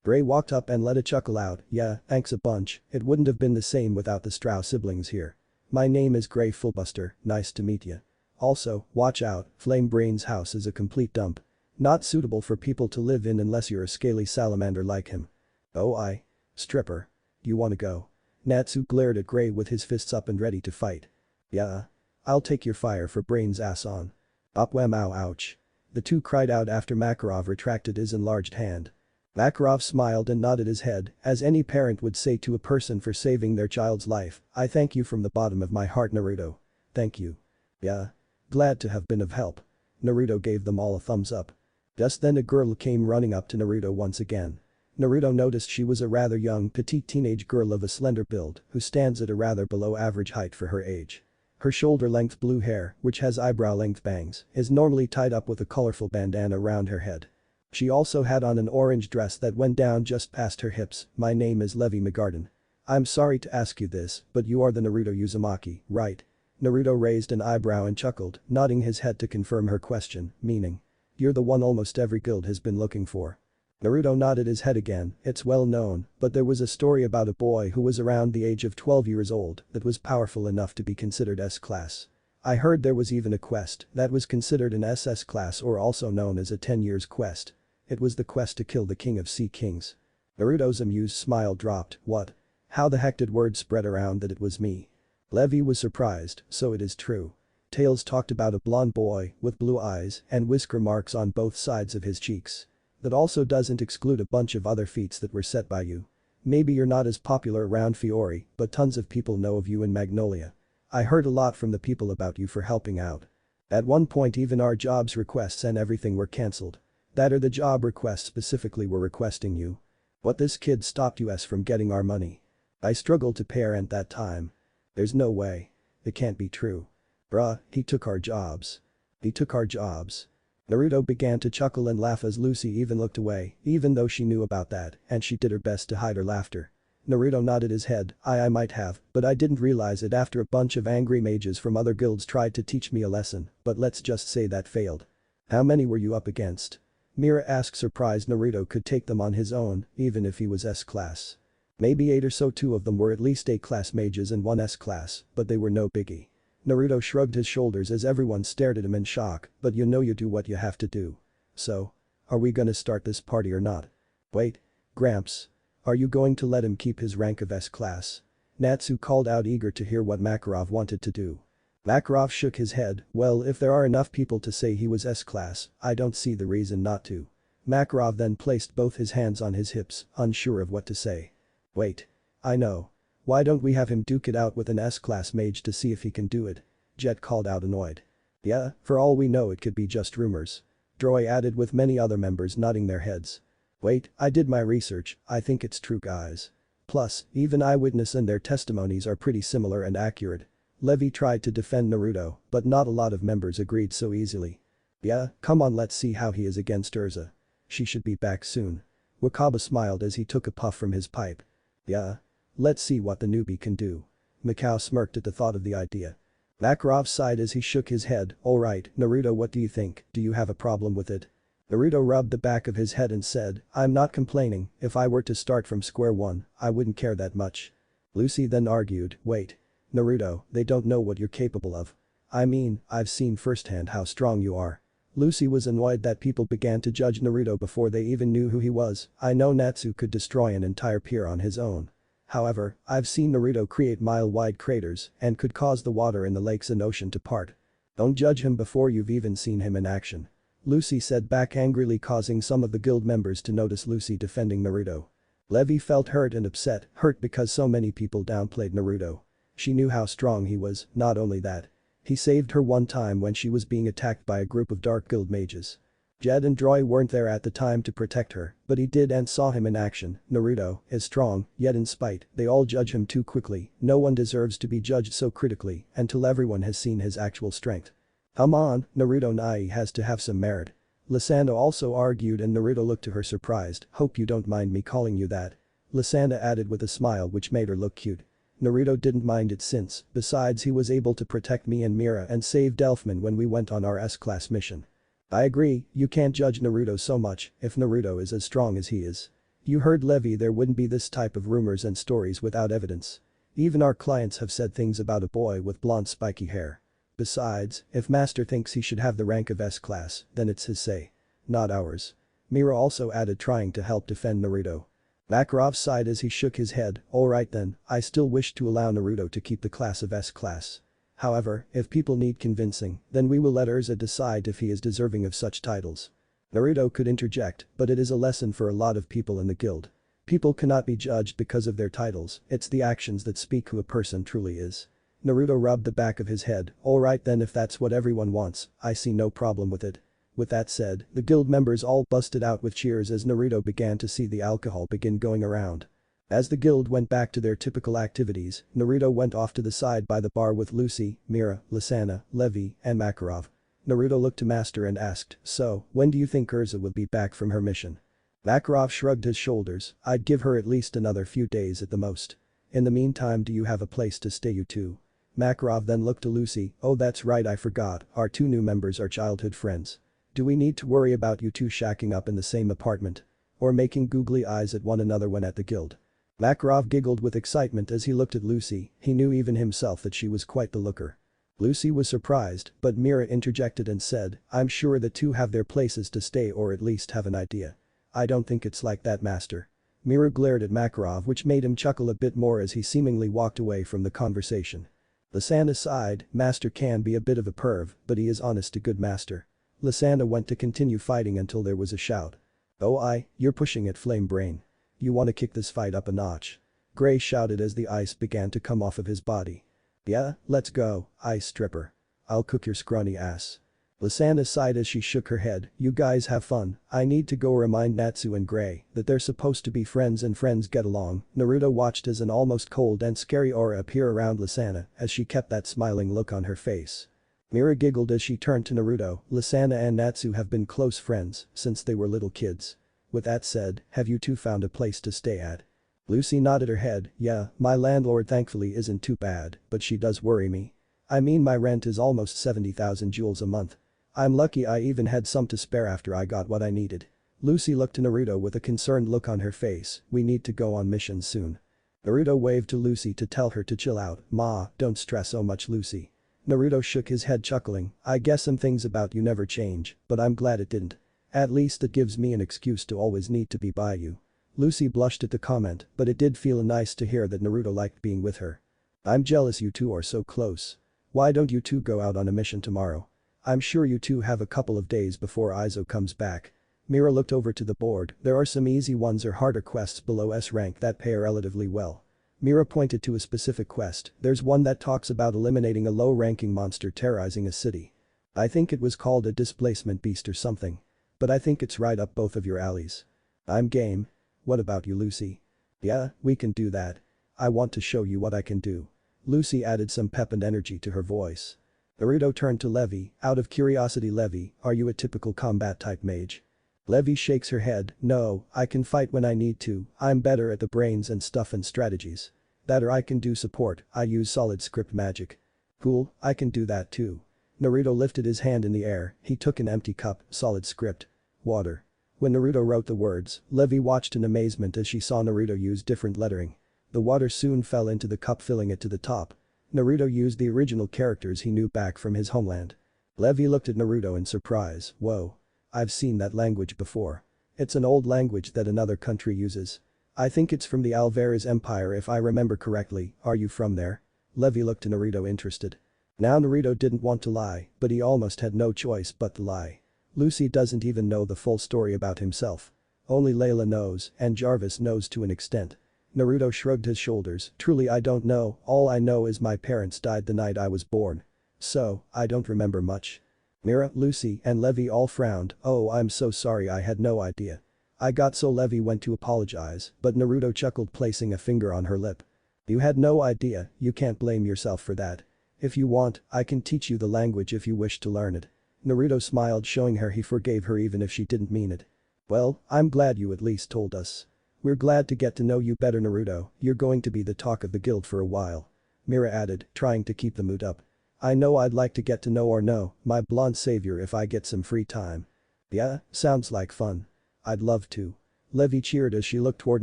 Gray walked up and let a chuckle out, yeah, thanks a bunch, it wouldn't have been the same without the Strauss siblings here. My name is Gray Fullbuster, nice to meet ya. Also, watch out, Flame Brain's house is a complete dump. Not suitable for people to live in unless you're a scaly salamander like him. Oh stripper. You wanna go? Natsu glared at Gray with his fists up and ready to fight. Yeah. I'll take your fire for Brain's ass on. Opwam ow ouch. The 2 cried out after Makarov retracted his enlarged hand. Makarov smiled and nodded his head, as any parent would say to a person for saving their child's life, I thank you from the bottom of my heart, Naruto. Thank you. Yeah. Glad to have been of help. Naruto gave them all a thumbs up. Just then a girl came running up to Naruto once again. Naruto noticed she was a rather young petite teenage girl of a slender build who stands at a rather below average height for her age. Her shoulder-length blue hair, which has eyebrow-length bangs, is normally tied up with a colorful bandana around her head. She also had on an orange dress that went down just past her hips. My name is Levi McGarden. I'm sorry to ask you this, but you are the Naruto Uzumaki, right? Naruto raised an eyebrow and chuckled, nodding his head to confirm her question, meaning. You're the one almost every guild has been looking for. Naruto nodded his head again, it's well known, but there was a story about a boy who was around the age of 12 years old that was powerful enough to be considered S-class. I heard there was even a quest that was considered an SS class or also known as a 10 years quest. It was the quest to kill the King of Sea Kings. Naruto's amused smile dropped, what? How the heck did word spread around that it was me? Levi was surprised, so it is true. Tales talked about a blonde boy with blue eyes and whisker marks on both sides of his cheeks. That also doesn't exclude a bunch of other feats that were set by you. Maybe you're not as popular around Fiore, but tons of people know of you in Magnolia. I heard a lot from the people about you for helping out. At one point even our jobs requests and everything were cancelled. That or the job requests specifically were requesting you. But this kid stopped us from getting our money. I struggled to pay rent that time. There's no way. It can't be true. Bruh, he took our jobs. He took our jobs. Naruto began to chuckle and laugh as Lucy even looked away, even though she knew about that, and she did her best to hide her laughter. Naruto nodded his head, I might have, but I didn't realize it after a bunch of angry mages from other guilds tried to teach me a lesson, but let's just say that failed. How many were you up against? Mera asked, surprised Naruto could take them on his own, even if he was S-class. Maybe 8 or so, 2 of them were at least A-class mages and 1 S-class, but they were no biggie. Naruto shrugged his shoulders as everyone stared at him in shock, but you know you do what you have to do. So. Are we gonna start this party or not? Wait. Gramps. Are you going to let him keep his rank of S-class? Natsu called out, eager to hear what Makarov wanted to do. Makarov shook his head, well if there are enough people to say he was S-class, I don't see the reason not to. Makarov then placed both his hands on his hips, unsure of what to say. Wait. I know. Why don't we have him duke it out with an S-class mage to see if he can do it? Jet called out, annoyed. Yeah, for all we know it could be just rumors. Droy added with many other members nodding their heads. Wait, I did my research, I think it's true guys. Plus, even eyewitness and their testimonies are pretty similar and accurate. Levi tried to defend Naruto, but not a lot of members agreed so easily. Yeah, come on let's see how he is against Erza. She should be back soon. Wakaba smiled as he took a puff from his pipe. Yeah. Let's see what the newbie can do. Mikao smirked at the thought of the idea. Makarov sighed as he shook his head. Alright, Naruto, what do you think, do you have a problem with it? Naruto rubbed the back of his head and said, I'm not complaining, if I were to start from square one, I wouldn't care that much. Lucy then argued, wait. Naruto, they don't know what you're capable of. I mean, I've seen firsthand how strong you are. Lucy was annoyed that people began to judge Naruto before they even knew who he was. I know Natsu could destroy an entire pier on his own. However, I've seen Naruto create mile-wide craters and could cause the water in the lakes and ocean to part. Don't judge him before you've even seen him in action. Lucy said back angrily, causing some of the guild members to notice Lucy defending Naruto. Levi felt hurt and upset, hurt because so many people downplayed Naruto. She knew how strong he was, not only that. He saved her one time when she was being attacked by a group of Dark Guild mages. Jed and Droy weren't there at the time to protect her, but he did and saw him in action. Naruto is strong, yet in spite, they all judge him too quickly. No one deserves to be judged so critically until everyone has seen his actual strength. Come on, Naruto Nai has to have some merit. Lysanda also argued and Naruto looked to her surprised. Hope you don't mind me calling you that. Lysanda added with a smile which made her look cute. Naruto didn't mind it since, besides he was able to protect me and Mera and save Delphman when we went on our S-class mission. I agree, you can't judge Naruto so much if Naruto is as strong as he is. You heard Levi, there wouldn't be this type of rumors and stories without evidence. Even our clients have said things about a boy with blonde spiky hair. Besides, if Master thinks he should have the rank of S-class, then it's his say. Not ours. Mera also added, trying to help defend Naruto. Makarov sighed as he shook his head. Alright then, I still wish to allow Naruto to keep the class of S-class. However, if people need convincing, then we will let Erza decide if he is deserving of such titles. Naruto could interject, but it is a lesson for a lot of people in the guild. People cannot be judged because of their titles, it's the actions that speak who a person truly is. Naruto rubbed the back of his head. Alright then, if that's what everyone wants, I see no problem with it. With that said, the guild members all busted out with cheers as Naruto began to see the alcohol begin going around. As the guild went back to their typical activities, Naruto went off to the side by the bar with Lucy, Mera, Lysanda, Levi, and Makarov. Naruto looked to Master and asked, so, when do you think Erza will be back from her mission? Makarov shrugged his shoulders, I'd give her at least another few days at the most. In the meantime, do you have a place to stay you two? Makarov then looked to Lucy, oh that's right, I forgot, our two new members are childhood friends. Do we need to worry about you two shacking up in the same apartment? Or making googly eyes at one another when at the guild? Makarov giggled with excitement as he looked at Lucy, he knew even himself that she was quite the looker. Lucy was surprised, but Mera interjected and said, I'm sure the two have their places to stay or at least have an idea. I don't think it's like that, Master. Mera glared at Makarov, which made him chuckle a bit more as he seemingly walked away from the conversation. Lysanda sighed, Master can be a bit of a perv, but he is honest to good Master. Lysanda went to continue fighting until there was a shout. Oh you're pushing it, Flame Brain. You want to kick this fight up a notch. Gray shouted as the ice began to come off of his body. Yeah, let's go, ice stripper. I'll cook your scrawny ass. Lysanda sighed as she shook her head, you guys have fun, I need to go remind Natsu and Gray that they're supposed to be friends and friends get along. Naruto watched as an almost cold and scary aura appear around Lysanda as she kept that smiling look on her face. Mera giggled as she turned to Naruto, Lysanda and Natsu have been close friends since they were little kids. With that said, have you two found a place to stay at? Lucy nodded her head, yeah, my landlord thankfully isn't too bad, but she does worry me. I mean my rent is almost 70,000 jewels a month. I'm lucky I even had some to spare after I got what I needed. Lucy looked to Naruto with a concerned look on her face, we need to go on missions soon. Naruto waved to Lucy to tell her to chill out, Ma, don't stress so much Lucy. Naruto shook his head chuckling, I guess some things about you never change, but I'm glad it didn't. At least it gives me an excuse to always need to be by you. Lucy blushed at the comment, but it did feel nice to hear that Naruto liked being with her. I'm jealous you two are so close. Why don't you two go out on a mission tomorrow? I'm sure you two have a couple of days before Izo comes back. Mera looked over to the board, there are some easy ones or harder quests below S rank that pay relatively well. Mera pointed to a specific quest, there's one that talks about eliminating a low-ranking monster terrorizing a city. I think it was called a displacement beast or something. But I think it's right up both of your alleys. I'm game. What about you, Lucy? Yeah, we can do that. I want to show you what I can do. Lucy added some pep and energy to her voice. Naruto turned to Levi, out of curiosity. Levi, are you a typical combat type mage? Levi shakes her head, no, I can fight when I need to, I'm better at the brains and stuff and strategies. That or I can do support, I use solid script magic. Cool, I can do that too. Naruto lifted his hand in the air, he took an empty cup, solid script. Water. When Naruto wrote the words, Levi watched in amazement as she saw Naruto use different lettering. The water soon fell into the cup, filling it to the top. Naruto used the original characters he knew back from his homeland. Levi looked at Naruto in surprise, whoa. I've seen that language before. It's an old language that another country uses. I think it's from the Alvarez Empire if I remember correctly, are you from there? Levi looked to Naruto interested. Now Naruto didn't want to lie, but he almost had no choice but to lie. Lucy doesn't even know the full story about himself. Only Leila knows, and Jarvis knows to an extent. Naruto shrugged his shoulders, truly I don't know, all I know is my parents died the night I was born. So, I don't remember much. Mera, Lucy, and Levi all frowned, oh I'm so sorry I had no idea. I got so Levi went to apologize, but Naruto chuckled placing a finger on her lip. You had no idea, you can't blame yourself for that. If you want, I can teach you the language if you wish to learn it. Naruto smiled showing her he forgave her even if she didn't mean it. Well, I'm glad you at least told us. We're glad to get to know you better Naruto, you're going to be the talk of the guild for a while. Mera added, trying to keep the mood up. I know I'd like to get to know my blonde savior if I get some free time. Yeah, sounds like fun. I'd love to. Levi cheered as she looked toward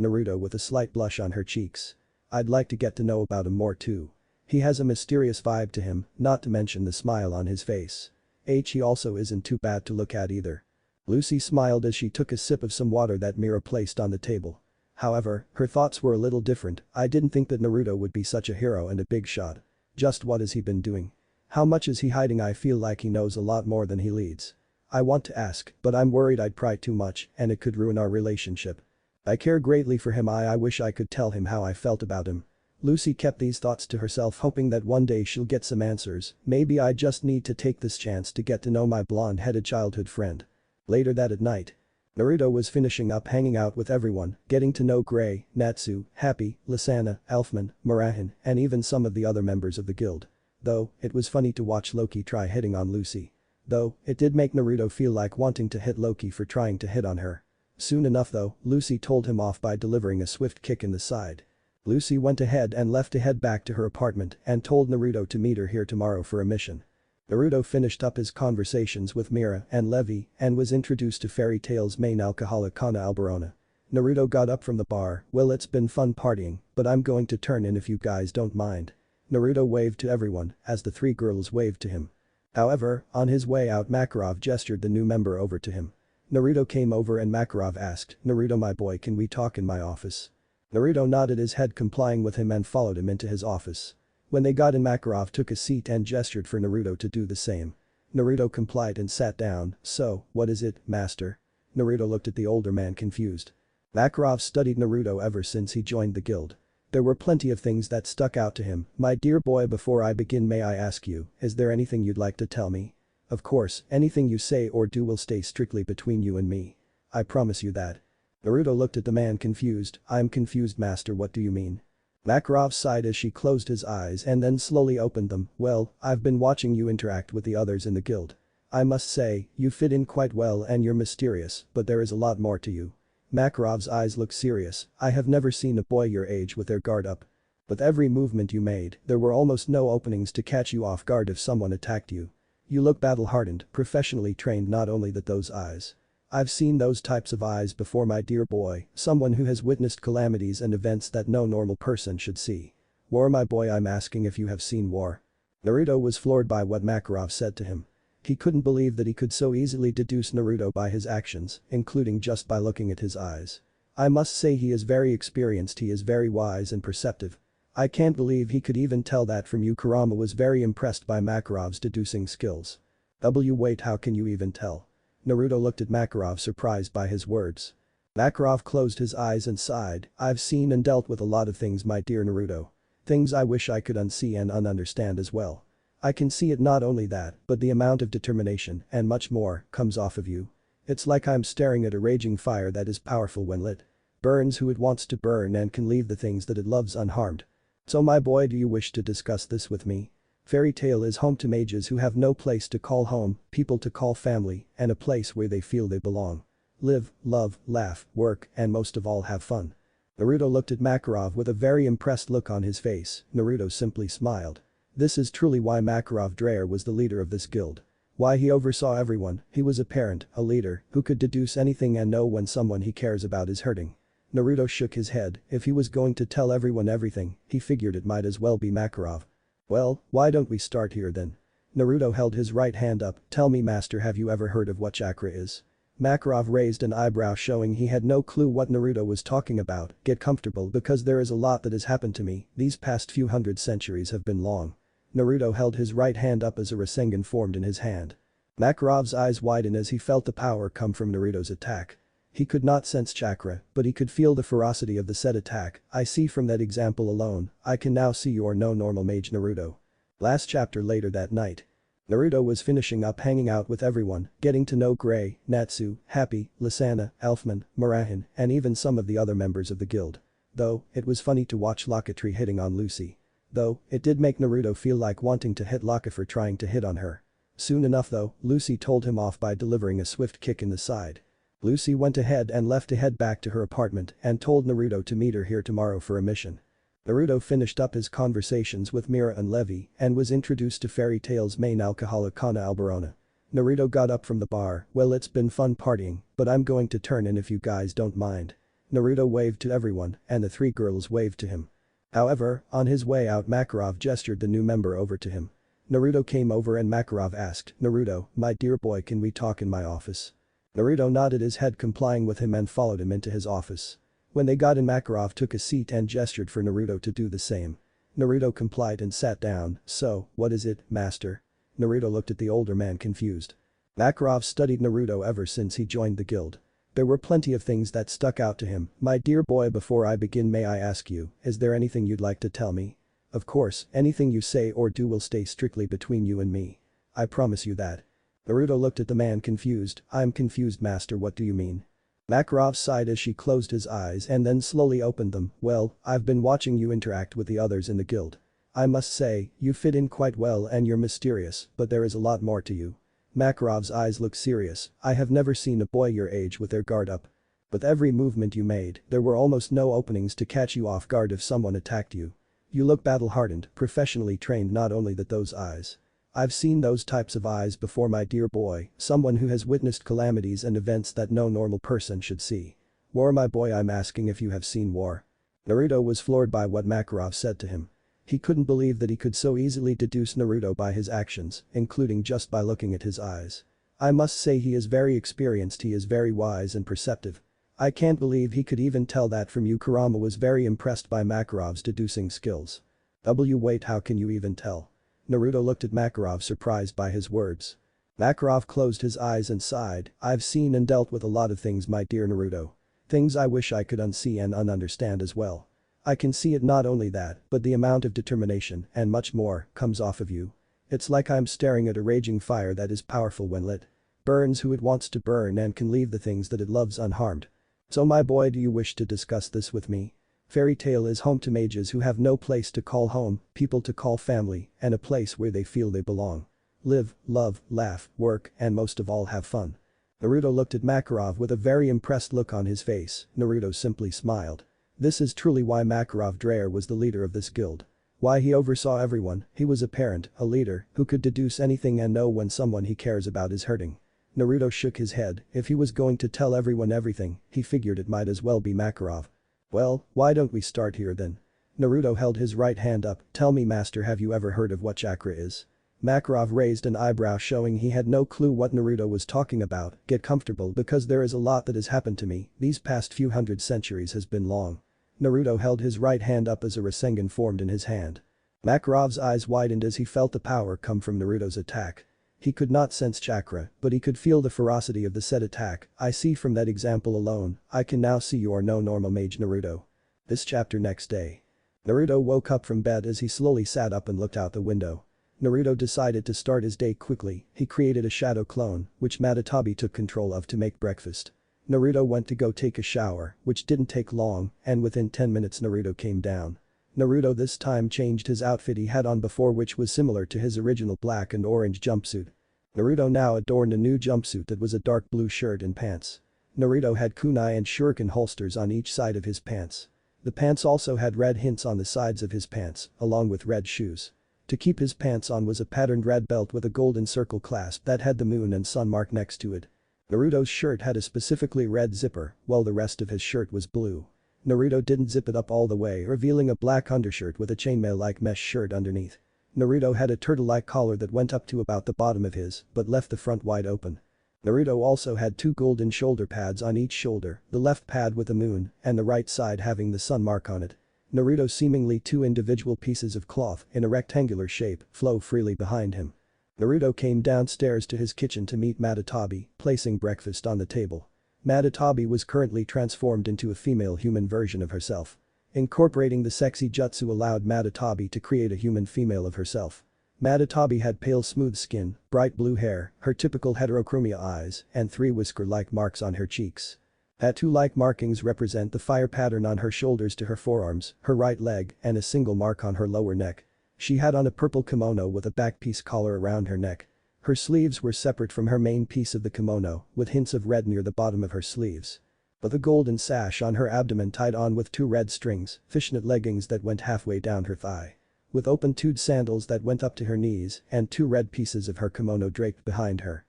Naruto with a slight blush on her cheeks. I'd like to get to know about him more too. He has a mysterious vibe to him, not to mention the smile on his face. He also isn't too bad to look at either. Lucy smiled as she took a sip of some water that Mera placed on the table. However, her thoughts were a little different, I didn't think that Naruto would be such a hero and a big shot. Just what has he been doing? How much is he hiding? I feel like he knows a lot more than he leads. I want to ask, but I'm worried I'd pry too much and it could ruin our relationship. I care greatly for him. I wish I could tell him how I felt about him. Lucy kept these thoughts to herself hoping that one day she'll get some answers, maybe I just need to take this chance to get to know my blonde-headed childhood friend. Later that at night. Naruto was finishing up hanging out with everyone, getting to know Gray, Natsu, Happy, Lisana, Elfman, Murahin, and even some of the other members of the guild. Though, it was funny to watch Loki try hitting on Lucy. Though, it did make Naruto feel like wanting to hit Loki for trying to hit on her. Soon enough though, Lucy told him off by delivering a swift kick in the side. Lucy went ahead and left to head back to her apartment and told Naruto to meet her here tomorrow for a mission. Naruto finished up his conversations with Mera and Levi and was introduced to Fairy Tail's main alcoholic Kana Alberona. Naruto got up from the bar, well it's been fun partying, but I'm going to turn in if you guys don't mind. Naruto waved to everyone as the three girls waved to him. However, on his way out Makarov gestured the new member over to him. Naruto came over and Makarov asked, Naruto my boy, can we talk in my office? Naruto nodded his head complying with him and followed him into his office. When they got in Makarov took a seat and gestured for Naruto to do the same. Naruto complied and sat down, so, what is it, master? Naruto looked at the older man confused. Makarov studied Naruto ever since he joined the guild. There were plenty of things that stuck out to him, my dear boy before I begin may I ask you, is there anything you'd like to tell me? Of course, anything you say or do will stay strictly between you and me. I promise you that. Naruto looked at the man confused, I'm confused master, what do you mean? Makarov sighed as she closed his eyes and then slowly opened them, well, I've been watching you interact with the others in the guild. I must say, you fit in quite well and you're mysterious, but there is a lot more to you. Makarov's eyes looked serious, I have never seen a boy your age with their guard up. With every movement you made, there were almost no openings to catch you off guard if someone attacked you. You look battle-hardened, professionally trained, not only that those eyes. I've seen those types of eyes before my dear boy, someone who has witnessed calamities and events that no normal person should see. War my boy, I'm asking if you have seen war. Naruto was floored by what Makarov said to him. He couldn't believe that he could so easily deduce Naruto by his actions, including just by looking at his eyes. I must say he is very experienced, he is very wise and perceptive. I can't believe he could even tell that from you. Kurama was very impressed by Makarov's deducing skills. Wait, how can you even tell? Naruto looked at Makarov surprised by his words. Makarov closed his eyes and sighed, I've seen and dealt with a lot of things my dear Naruto. Things I wish I could unsee and ununderstand as well. I can see it, not only that, but the amount of determination and much more comes off of you. It's like I'm staring at a raging fire that is powerful when lit. Burns who it wants to burn and can leave the things that it loves unharmed. So my boy, do you wish to discuss this with me? Fairy Tail is home to mages who have no place to call home, people to call family, and a place where they feel they belong. Live, love, laugh, work, and most of all have fun. Naruto looked at Makarov with a very impressed look on his face. Naruto simply smiled. This is truly why Makarov Dreyer was the leader of this guild. Why he oversaw everyone, he was a parent, a leader, who could deduce anything and know when someone he cares about is hurting. Naruto shook his head. If he was going to tell everyone everything, he figured it might as well be Makarov. Well, why don't we start here then? Naruto held his right hand up. Tell me, master, have you ever heard of what chakra is? Makarov raised an eyebrow, showing he had no clue what Naruto was talking about. Get comfortable, because there is a lot that has happened to me. These past few hundred centuries have been long. Naruto held his right hand up as a Rasengan formed in his hand. Makarov's eyes widened as he felt the power come from Naruto's attack. He could not sense chakra, but he could feel the ferocity of the said attack. I see from that example alone, I can now see you are no normal mage, Naruto. Last chapter. Later that night. Naruto was finishing up hanging out with everyone, getting to know Gray, Natsu, Happy, Lisana, Elfman, Marahin, and even some of the other members of the guild. Though, it was funny to watch Lakatree hitting on Lucy. Though, it did make Naruto feel like wanting to hit Laka for trying to hit on her. Soon enough though, Lucy told him off by delivering a swift kick in the side. Lucy went ahead and left to head back to her apartment and told Naruto to meet her here tomorrow for a mission. Naruto finished up his conversations with Mera and Levi and was introduced to Fairy Tail's main alcoholic Kana Alberona. Naruto got up from the bar. Well, it's been fun partying, but I'm going to turn in if you guys don't mind. Naruto waved to everyone and the three girls waved to him. However, on his way out, Makarov gestured the new member over to him. Naruto came over and Makarov asked, Naruto, my dear boy, can we talk in my office? Naruto nodded his head, complying with him, and followed him into his office. When they got in, Makarov took a seat and gestured for Naruto to do the same. Naruto complied and sat down. So, what is it, master? Naruto looked at the older man confused. Makarov studied Naruto ever since he joined the guild. There were plenty of things that stuck out to him. My dear boy, before I begin, may I ask you, is there anything you'd like to tell me? Of course, anything you say or do will stay strictly between you and me. I promise you that. Naruto looked at the man confused. I'm confused, master, what do you mean? Makarov sighed as she closed his eyes and then slowly opened them. Well, I've been watching you interact with the others in the guild. I must say, you fit in quite well and you're mysterious, but there is a lot more to you. Makarov's eyes looked serious. I have never seen a boy your age with their guard up. With every movement you made, there were almost no openings to catch you off guard if someone attacked you. You look battle-hardened, professionally trained. Not only that, those eyes. I've seen those types of eyes before, my dear boy, someone who has witnessed calamities and events that no normal person should see. War, my boy, I'm asking if you have seen war. Naruto was floored by what Makarov said to him. He couldn't believe that he could so easily deduce Naruto by his actions, including just by looking at his eyes. I must say he is very experienced, he is very wise and perceptive. I can't believe he could even tell that from you. Kurama was very impressed by Makarov's deducing skills. Wait, how can you even tell? Naruto looked at Makarov, surprised by his words. Makarov closed his eyes and sighed. I've seen and dealt with a lot of things, my dear Naruto. Things I wish I could unsee and ununderstand as well. I can see it, not only that, but the amount of determination and much more comes off of you. It's like I'm staring at a raging fire that is powerful when lit. Burns who it wants to burn and can leave the things that it loves unharmed. So my boy, do you wish to discuss this with me? Fairy Tail is home to mages who have no place to call home, people to call family, and a place where they feel they belong. Live, love, laugh, work, and most of all have fun. Naruto looked at Makarov with a very impressed look on his face. Naruto simply smiled. This is truly why Makarov Dreyer was the leader of this guild. Why he oversaw everyone, he was a parent, a leader, who could deduce anything and know when someone he cares about is hurting. Naruto shook his head. If he was going to tell everyone everything, he figured it might as well be Makarov. Well, why don't we start here then? Naruto held his right hand up. Tell me, master, have you ever heard of what chakra is? Makarov raised an eyebrow, showing he had no clue what Naruto was talking about. Get comfortable, because there is a lot that has happened to me. These past few hundred centuries has been long. Naruto held his right hand up as a Rasengan formed in his hand. Makarov's eyes widened as he felt the power come from Naruto's attack. He could not sense chakra, but he could feel the ferocity of the said attack. I see from that example alone, I can now see you are no normal mage, Naruto. This chapter. Next day. Naruto woke up from bed as he slowly sat up and looked out the window. Naruto decided to start his day quickly. He created a shadow clone, which Matatabi took control of to make breakfast. Naruto went to go take a shower, which didn't take long, and within 10 minutes Naruto came down. Naruto this time changed his outfit he had on before, which was similar to his original black and orange jumpsuit. Naruto now adorned a new jumpsuit that was a dark blue shirt and pants. Naruto had kunai and shuriken holsters on each side of his pants. The pants also had red hints on the sides of his pants, along with red shoes. To keep his pants on was a patterned red belt with a golden circle clasp that had the moon and sun mark next to it. Naruto's shirt had a specifically red zipper, while the rest of his shirt was blue. Naruto didn't zip it up all the way, revealing a black undershirt with a chainmail-like mesh shirt underneath. Naruto had a turtle-like collar that went up to about the bottom of his, but left the front wide open. Naruto also had 2 golden shoulder pads on each shoulder, the left pad with the moon, and the right side having the sun mark on it. Naruto seemingly 2 individual pieces of cloth in a rectangular shape flow freely behind him. Naruto came downstairs to his kitchen to meet Matatabi, placing breakfast on the table. Matatabi was currently transformed into a female human version of herself. Incorporating the sexy jutsu allowed Matatabi to create a human female of herself. Matatabi had pale smooth skin, bright blue hair, her typical heterochromia eyes, and 3 whisker-like marks on her cheeks. Tattoo-like markings represent the fire pattern on her shoulders to her forearms, her right leg, and a single mark on her lower neck. She had on a purple kimono with a back-piece collar around her neck. Her sleeves were separate from her main piece of the kimono, with hints of red near the bottom of her sleeves. With a golden sash on her abdomen tied on with 2 red strings, fishnet leggings that went halfway down her thigh. With open-toed sandals that went up to her knees, and 2 red pieces of her kimono draped behind her.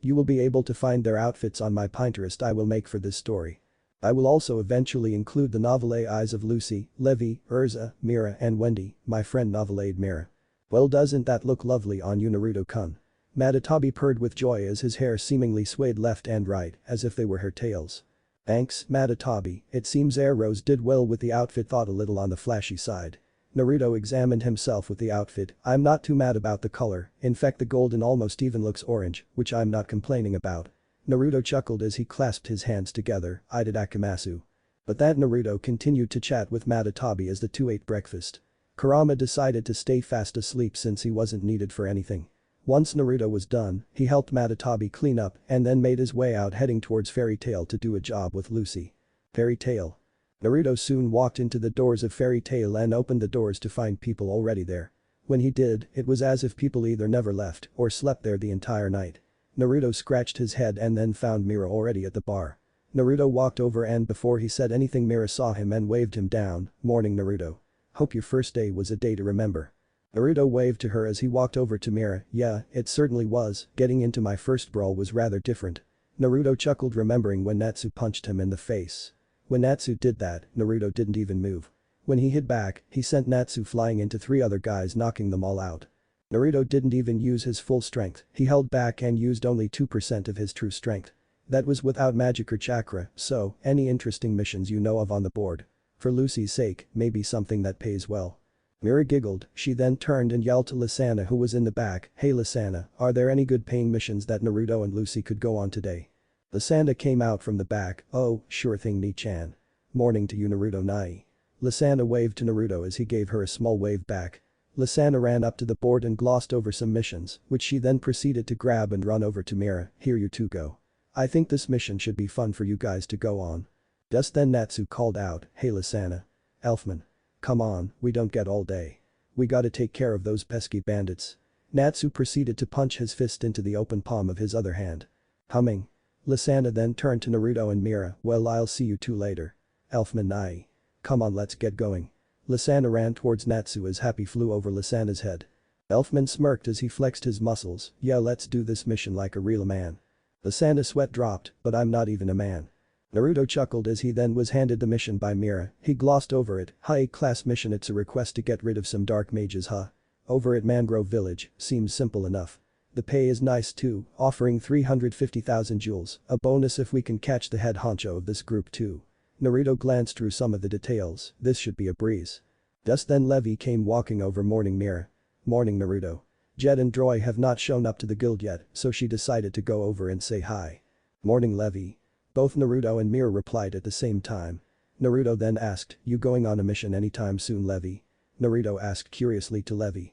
You will be able to find their outfits on my Pinterest I will make for this story. I will also eventually include the novel eyes of Lucy, Levi, Erza, Mera and Wendy, my friend novelade Mera. Well, doesn't that look lovely on you, Naruto-kun? Matatabi purred with joy as his hair seemingly swayed left and right as if they were her tails. Thanks, Matatabi, it seems Rose did well with the outfit, thought a little on the flashy side. Naruto examined himself with the outfit. I'm not too mad about the color, in fact the golden almost even looks orange, which I'm not complaining about. Naruto chuckled as he clasped his hands together, eyed Akamasu. But that Naruto continued to chat with Matatabi as the 2 ate breakfast. Kurama decided to stay fast asleep since he wasn't needed for anything. Once Naruto was done, he helped Matatabi clean up and then made his way out heading towards Fairy Tail to do a job with Lucy. Fairy Tail. Naruto soon walked into the doors of Fairy Tail and opened the doors to find people already there. When he did, it was as if people either never left or slept there the entire night. Naruto scratched his head and then found Mera already at the bar. Naruto walked over and before he said anything Mera saw him and waved him down. Morning, Naruto. Hope your first day was a day to remember. Naruto waved to her as he walked over to Mera. Yeah, it certainly was, getting into my first brawl was rather different. Naruto chuckled remembering when Natsu punched him in the face. When Natsu did that, Naruto didn't even move. When he hit back, he sent Natsu flying into 3 other guys, knocking them all out. Naruto didn't even use his full strength, he held back and used only 2% of his true strength. That was without magic or chakra, so, any interesting missions you know of on the board? For Lucy's sake, maybe something that pays well. Mera giggled, she then turned and yelled to Lisana who was in the back, hey Lisana, are there any good paying missions that Naruto and Lucy could go on today? Lisana came out from the back, oh, sure thing Ni-chan. Morning to you Naruto Nai. Lisana waved to Naruto as he gave her a small wave back. Lisana ran up to the board and glossed over some missions, which she then proceeded to grab and run over to Mera, here you two go. I think this mission should be fun for you guys to go on. Just then Natsu called out, hey Lisana. Elfman. Come on, we don't get all day. We gotta take care of those pesky bandits. Natsu proceeded to punch his fist into the open palm of his other hand. Humming. Lisana then turned to Naruto and Mera, well I'll see you two later. Elfman Nai. Come on let's get going. Lisana ran towards Natsu as Happy flew over Lisana's head. Elfman smirked as he flexed his muscles, yeah let's do this mission like a real man. Lisana's sweat dropped, but I'm not even a man. Naruto chuckled as he then was handed the mission by Mera, he glossed over it, high class mission it's a request to get rid of some dark mages huh? Over at Mangrove Village, seems simple enough. The pay is nice too, offering 350,000 jewels, a bonus if we can catch the head honcho of this group too. Naruto glanced through some of the details, this should be a breeze. Just then Levi came walking over. Morning Mera. Morning Naruto. Jet and Droy have not shown up to the guild yet, so she decided to go over and say hi. Morning Levi. Both Naruto and Mera replied at the same time. Naruto then asked, you going on a mission anytime soon Levi? Naruto asked curiously to Levi.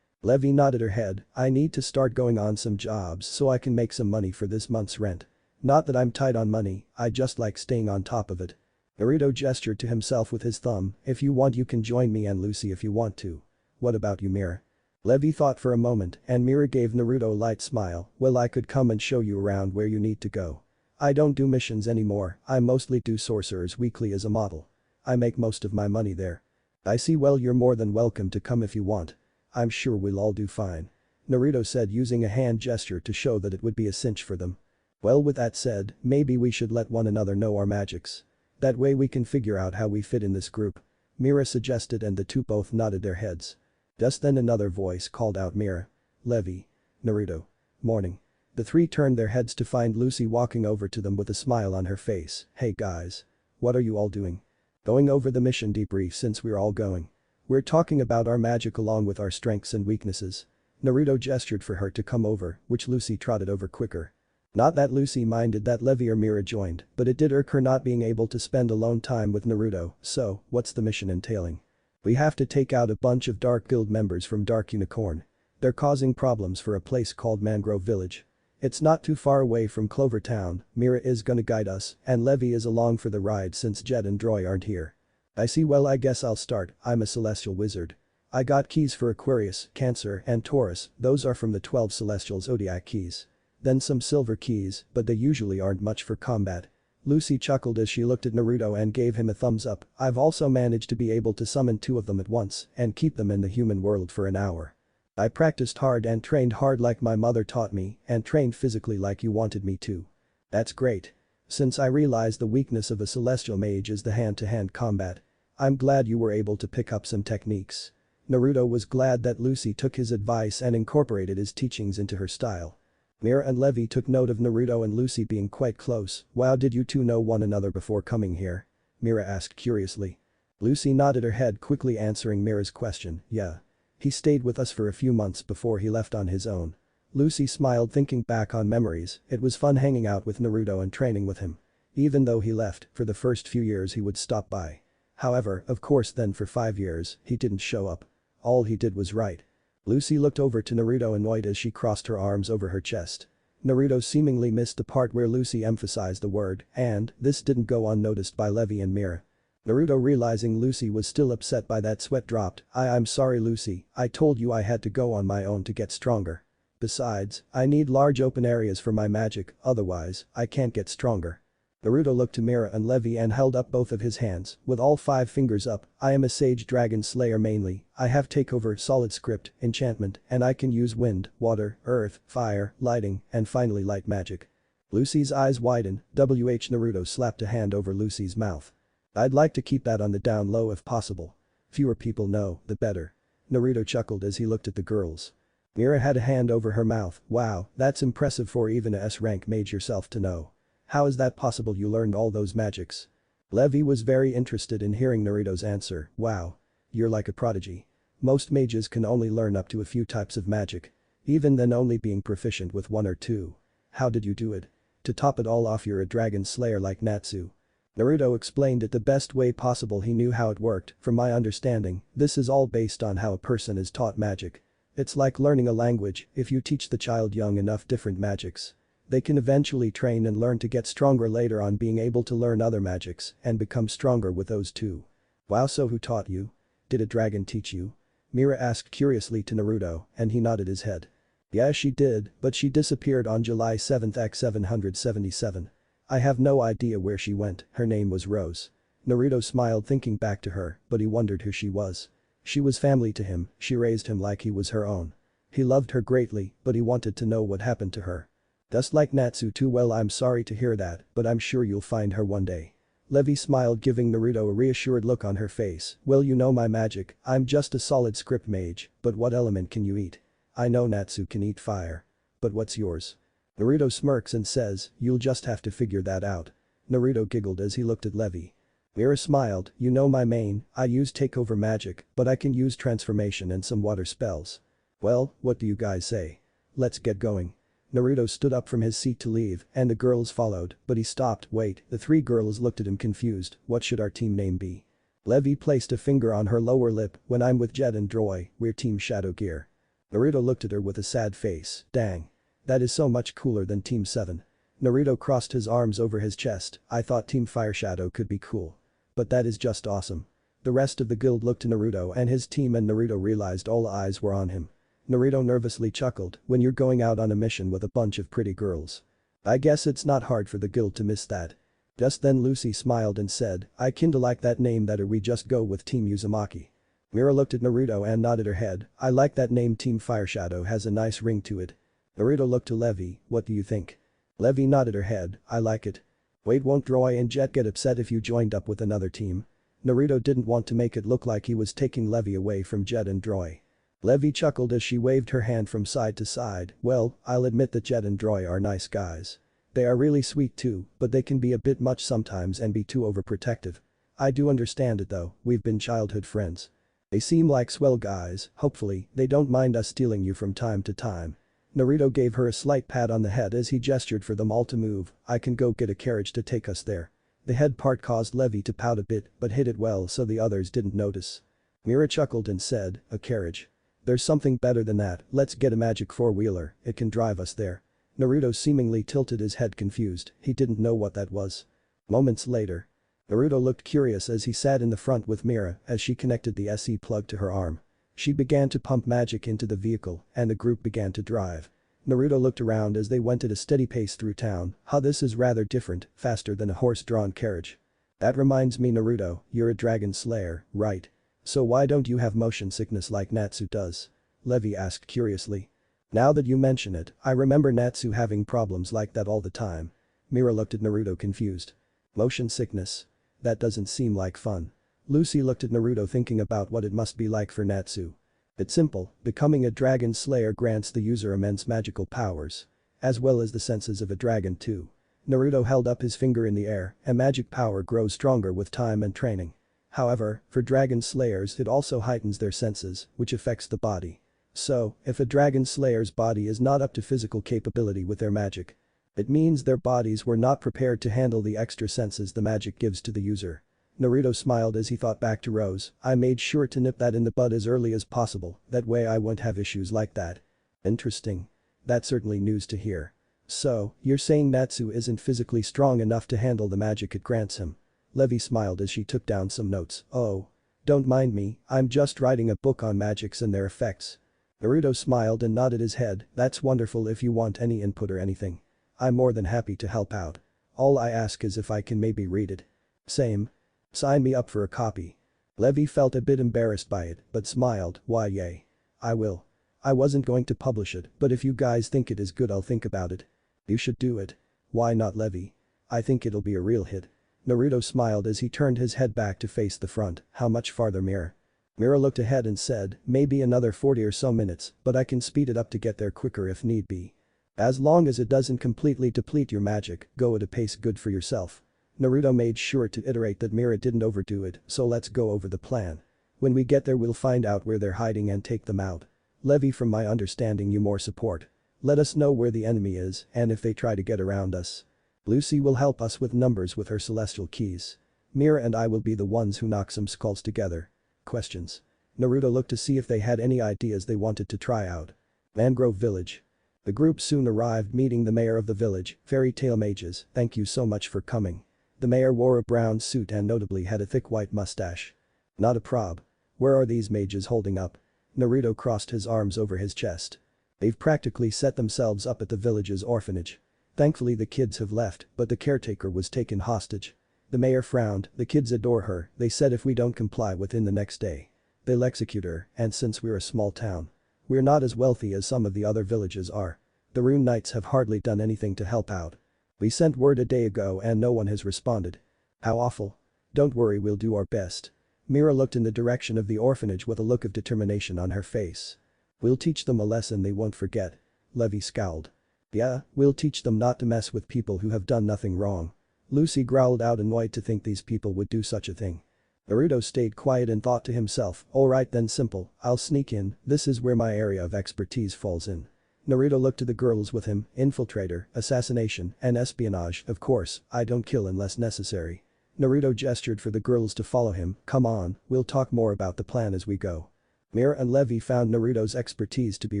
Levi nodded her head. I need to start going on some jobs so I can make some money for this month's rent. Not that I'm tight on money, I just like staying on top of it. Naruto gestured to himself with his thumb. If you want you can join me and Lucy if you want to. What about you, Mera? Levi thought for a moment and Mera gave Naruto a light smile. Well, I could come and show you around where you need to go. I don't do missions anymore, I mostly do Sorcerer's Weekly as a model. I make most of my money there. I see. Well, you're more than welcome to come if you want. I'm sure we'll all do fine. Naruto said using a hand gesture to show that it would be a cinch for them. Well, with that said, maybe we should let one another know our magics. That way we can figure out how we fit in this group. Mera suggested and the two both nodded their heads. Just then another voice called out Mera. Levi. Naruto. Morning. The three turned their heads to find Lucy walking over to them with a smile on her face. Hey guys. What are you all doing? Going over the mission debrief since we're all going. We're talking about our magic along with our strengths and weaknesses. Naruto gestured for her to come over, which Lucy trotted over quicker. Not that Lucy minded that Levi or Mera joined, but it did irk her not being able to spend alone time with Naruto. So, what's the mission entailing? We have to take out a bunch of Dark Guild members from Dark Unicorn. They're causing problems for a place called Mangrove Village. It's not too far away from Clover Town. Mera is gonna guide us, and Levi is along for the ride since Jet and Droy aren't here. I see. Well, I guess I'll start. I'm a celestial wizard. I got keys for Aquarius, Cancer, and Taurus. Those are from the 12 celestial zodiac keys. Then some silver keys, but they usually aren't much for combat. Lucy chuckled as she looked at Naruto and gave him a thumbs up. I've also managed to be able to summon 2 of them at once and keep them in the human world for an hour. I practiced hard and trained hard like my mother taught me and trained physically like you wanted me to. That's great. Since I realized the weakness of a celestial mage is the hand-to-hand combat. I'm glad you were able to pick up some techniques. Naruto was glad that Lucy took his advice and incorporated his teachings into her style. Mera and Levi took note of Naruto and Lucy being quite close. Wow, did you two know one another before coming here? Mera asked curiously. Lucy nodded her head, quickly answering Mera's question. Yeah. He stayed with us for a few months before he left on his own. Lucy smiled, thinking back on memories. It was fun hanging out with Naruto and training with him. Even though he left, for the first few years he would stop by. However, of course then for 5 years, he didn't show up. All he did was write. Lucy looked over to Naruto annoyed as she crossed her arms over her chest. Naruto seemingly missed the part where Lucy emphasized the word, and this didn't go unnoticed by Levi and Mera. Naruto, realizing Lucy was still upset by that, sweat dropped. I'm sorry Lucy, I told you I had to go on my own to get stronger. Besides, I need large open areas for my magic, otherwise, I can't get stronger. Naruto looked to Mera and Levi and held up both of his hands, with all 5 fingers up. I am a sage dragon slayer mainly. I have takeover, solid script, enchantment, and I can use wind, water, earth, fire, lighting, and finally light magic. Lucy's eyes widened. Naruto slapped a hand over Lucy's mouth. I'd like to keep that on the down low if possible. Fewer people know, the better. Naruto chuckled as he looked at the girls. Mera had a hand over her mouth. Wow, that's impressive for even a S-rank mage yourself to know. How is that possible you learned all those magics? Levi was very interested in hearing Naruto's answer. Wow. You're like a prodigy. Most mages can only learn up to a few types of magic. Even then only being proficient with 1 or 2. How did you do it? To top it all off, you're a dragon slayer like Natsu. Naruto explained it the best way possible he knew how it worked. From my understanding, this is all based on how a person is taught magic. It's like learning a language. If you teach the child young enough different magics, they can eventually train and learn to get stronger later on, being able to learn other magics and become stronger with those too. Wow, so who taught you? Did a dragon teach you? Mera asked curiously to Naruto, and he nodded his head. Yeah, she did, but she disappeared on July 7th x 777. I have no idea where she went. Her name was Rose. Naruto smiled, thinking back to her, but he wondered who she was. She was family to him, she raised him like he was her own. He loved her greatly, but he wanted to know what happened to her. Just like Natsu too. Well, I'm sorry to hear that, but I'm sure you'll find her one day. Levi smiled, giving Naruto a reassured look on her face. Well, you know my magic, I'm just a solid script mage, but what element can you eat? I know Natsu can eat fire. But what's yours? Naruto smirks and says, you'll just have to figure that out. Naruto giggled as he looked at Levi. Mera smiled, you know my main, I use takeover magic, but I can use transformation and some water spells. Well, what do you guys say? Let's get going. Naruto stood up from his seat to leave, and the girls followed, but he stopped. Wait, the 3 girls looked at him confused. What should our team name be? Levi placed a finger on her lower lip. When I'm with Jet and Droy, we're Team Shadow Gear. Naruto looked at her with a sad face. Dang. That is so much cooler than Team 7. Naruto crossed his arms over his chest. I thought Team Fire Shadow could be cool. But that is just awesome. The rest of the guild looked to Naruto and his team and Naruto realized all eyes were on him. Naruto nervously chuckled, when you're going out on a mission with a bunch of pretty girls. I guess it's not hard for the guild to miss that. Just then Lucy smiled and said, I kinda like that name that, or we just go with Team Uzumaki. Mera looked at Naruto and nodded her head. I like that name. Team Fire Shadow has a nice ring to it. Naruto looked to Levi, what do you think? Levi nodded her head, I like it. Wait, won't Roy and Jet get upset if you joined up with another team? Naruto didn't want to make it look like he was taking Levi away from Jet and Roy. Levi chuckled as she waved her hand from side to side. Well, I'll admit that Jet and Roy are nice guys. They are really sweet too, but they can be a bit much sometimes and be too overprotective. I do understand it though, we've been childhood friends. They seem like swell guys, hopefully, they don't mind us stealing you from time to time. Naruto gave her a slight pat on the head as he gestured for them all to move. I can go get a carriage to take us there. The head part caused Levi to pout a bit but hid it well so the others didn't notice. Mera chuckled and said, a carriage. There's something better than that, let's get a magic four-wheeler, it can drive us there. Naruto seemingly tilted his head confused, he didn't know what that was. Moments later. Naruto looked curious as he sat in the front with Mera as she connected the SE plug to her arm. She began to pump magic into the vehicle and the group began to drive. Naruto looked around as they went at a steady pace through town. This is rather different, faster than a horse-drawn carriage. That reminds me, Naruto, you're a dragon slayer, right? So why don't you have motion sickness like Natsu does? Levi asked curiously. Now that you mention it, I remember Natsu having problems like that all the time. Mera looked at Naruto confused. Motion sickness? That doesn't seem like fun. Lucy looked at Naruto thinking about what it must be like for Natsu. It's simple, becoming a dragon slayer grants the user immense magical powers. As well as the senses of a dragon too. Naruto held up his finger in the air, and magic power grows stronger with time and training. However, for dragon slayers it also heightens their senses, which affects the body. So, if a dragon slayer's body is not up to physical capability with their magic, it means their bodies were not prepared to handle the extra senses the magic gives to the user. Naruto smiled as he thought back to Rose, I made sure to nip that in the bud as early as possible, that way I won't have issues like that. Interesting. That's certainly news to hear. So, you're saying Natsu isn't physically strong enough to handle the magic it grants him? Levi smiled as she took down some notes. Oh. Don't mind me, I'm just writing a book on magics and their effects. Naruto smiled and nodded his head, that's wonderful. If you want any input or anything, I'm more than happy to help out. All I ask is if I can maybe read it. Same. Sign me up for a copy. Levi felt a bit embarrassed by it, but smiled, why yay. I will. I wasn't going to publish it, but if you guys think it is good I'll think about it. You should do it. Why not, Levi? I think it'll be a real hit. Naruto smiled as he turned his head back to face the front. How much farther, Mera? Mera looked ahead and said, maybe another 40 or so minutes, but I can speed it up to get there quicker if need be. As long as it doesn't completely deplete your magic, go at a pace good for yourself. Naruto made sure to iterate that Mera didn't overdo it, so let's go over the plan. When we get there we'll find out where they're hiding and take them out. Levi, from my understanding you more support. Let us know where the enemy is and if they try to get around us. Lucy will help us with numbers with her celestial keys. Mera and I will be the ones who knock some skulls together. Questions? Naruto looked to see if they had any ideas they wanted to try out. Mangrove Village. The group soon arrived, meeting the mayor of the village. Fairy Tale Mages, thank you so much for coming. The mayor wore a brown suit and notably had a thick white mustache. Not a prob. Where are these mages holding up? Naruto crossed his arms over his chest. They've practically set themselves up at the village's orphanage. Thankfully the kids have left, but the caretaker was taken hostage. The mayor frowned, the kids adore her, they said if we don't comply within the next day, they'll execute her, and since we're a small town, we're not as wealthy as some of the other villages are. The Rune Knights have hardly done anything to help out. We sent word a day ago and no one has responded. How awful. Don't worry, we'll do our best. Mera looked in the direction of the orphanage with a look of determination on her face. We'll teach them a lesson they won't forget. Levi scowled. Yeah, we'll teach them not to mess with people who have done nothing wrong. Lucy growled out, annoyed to think these people would do such a thing. Naruto stayed quiet and thought to himself, alright then, simple, I'll sneak in, this is where my area of expertise falls in. Naruto looked to the girls with him, infiltrator, assassination, and espionage, of course, I don't kill unless necessary. Naruto gestured for the girls to follow him, come on, we'll talk more about the plan as we go. Mera and Levi found Naruto's expertise to be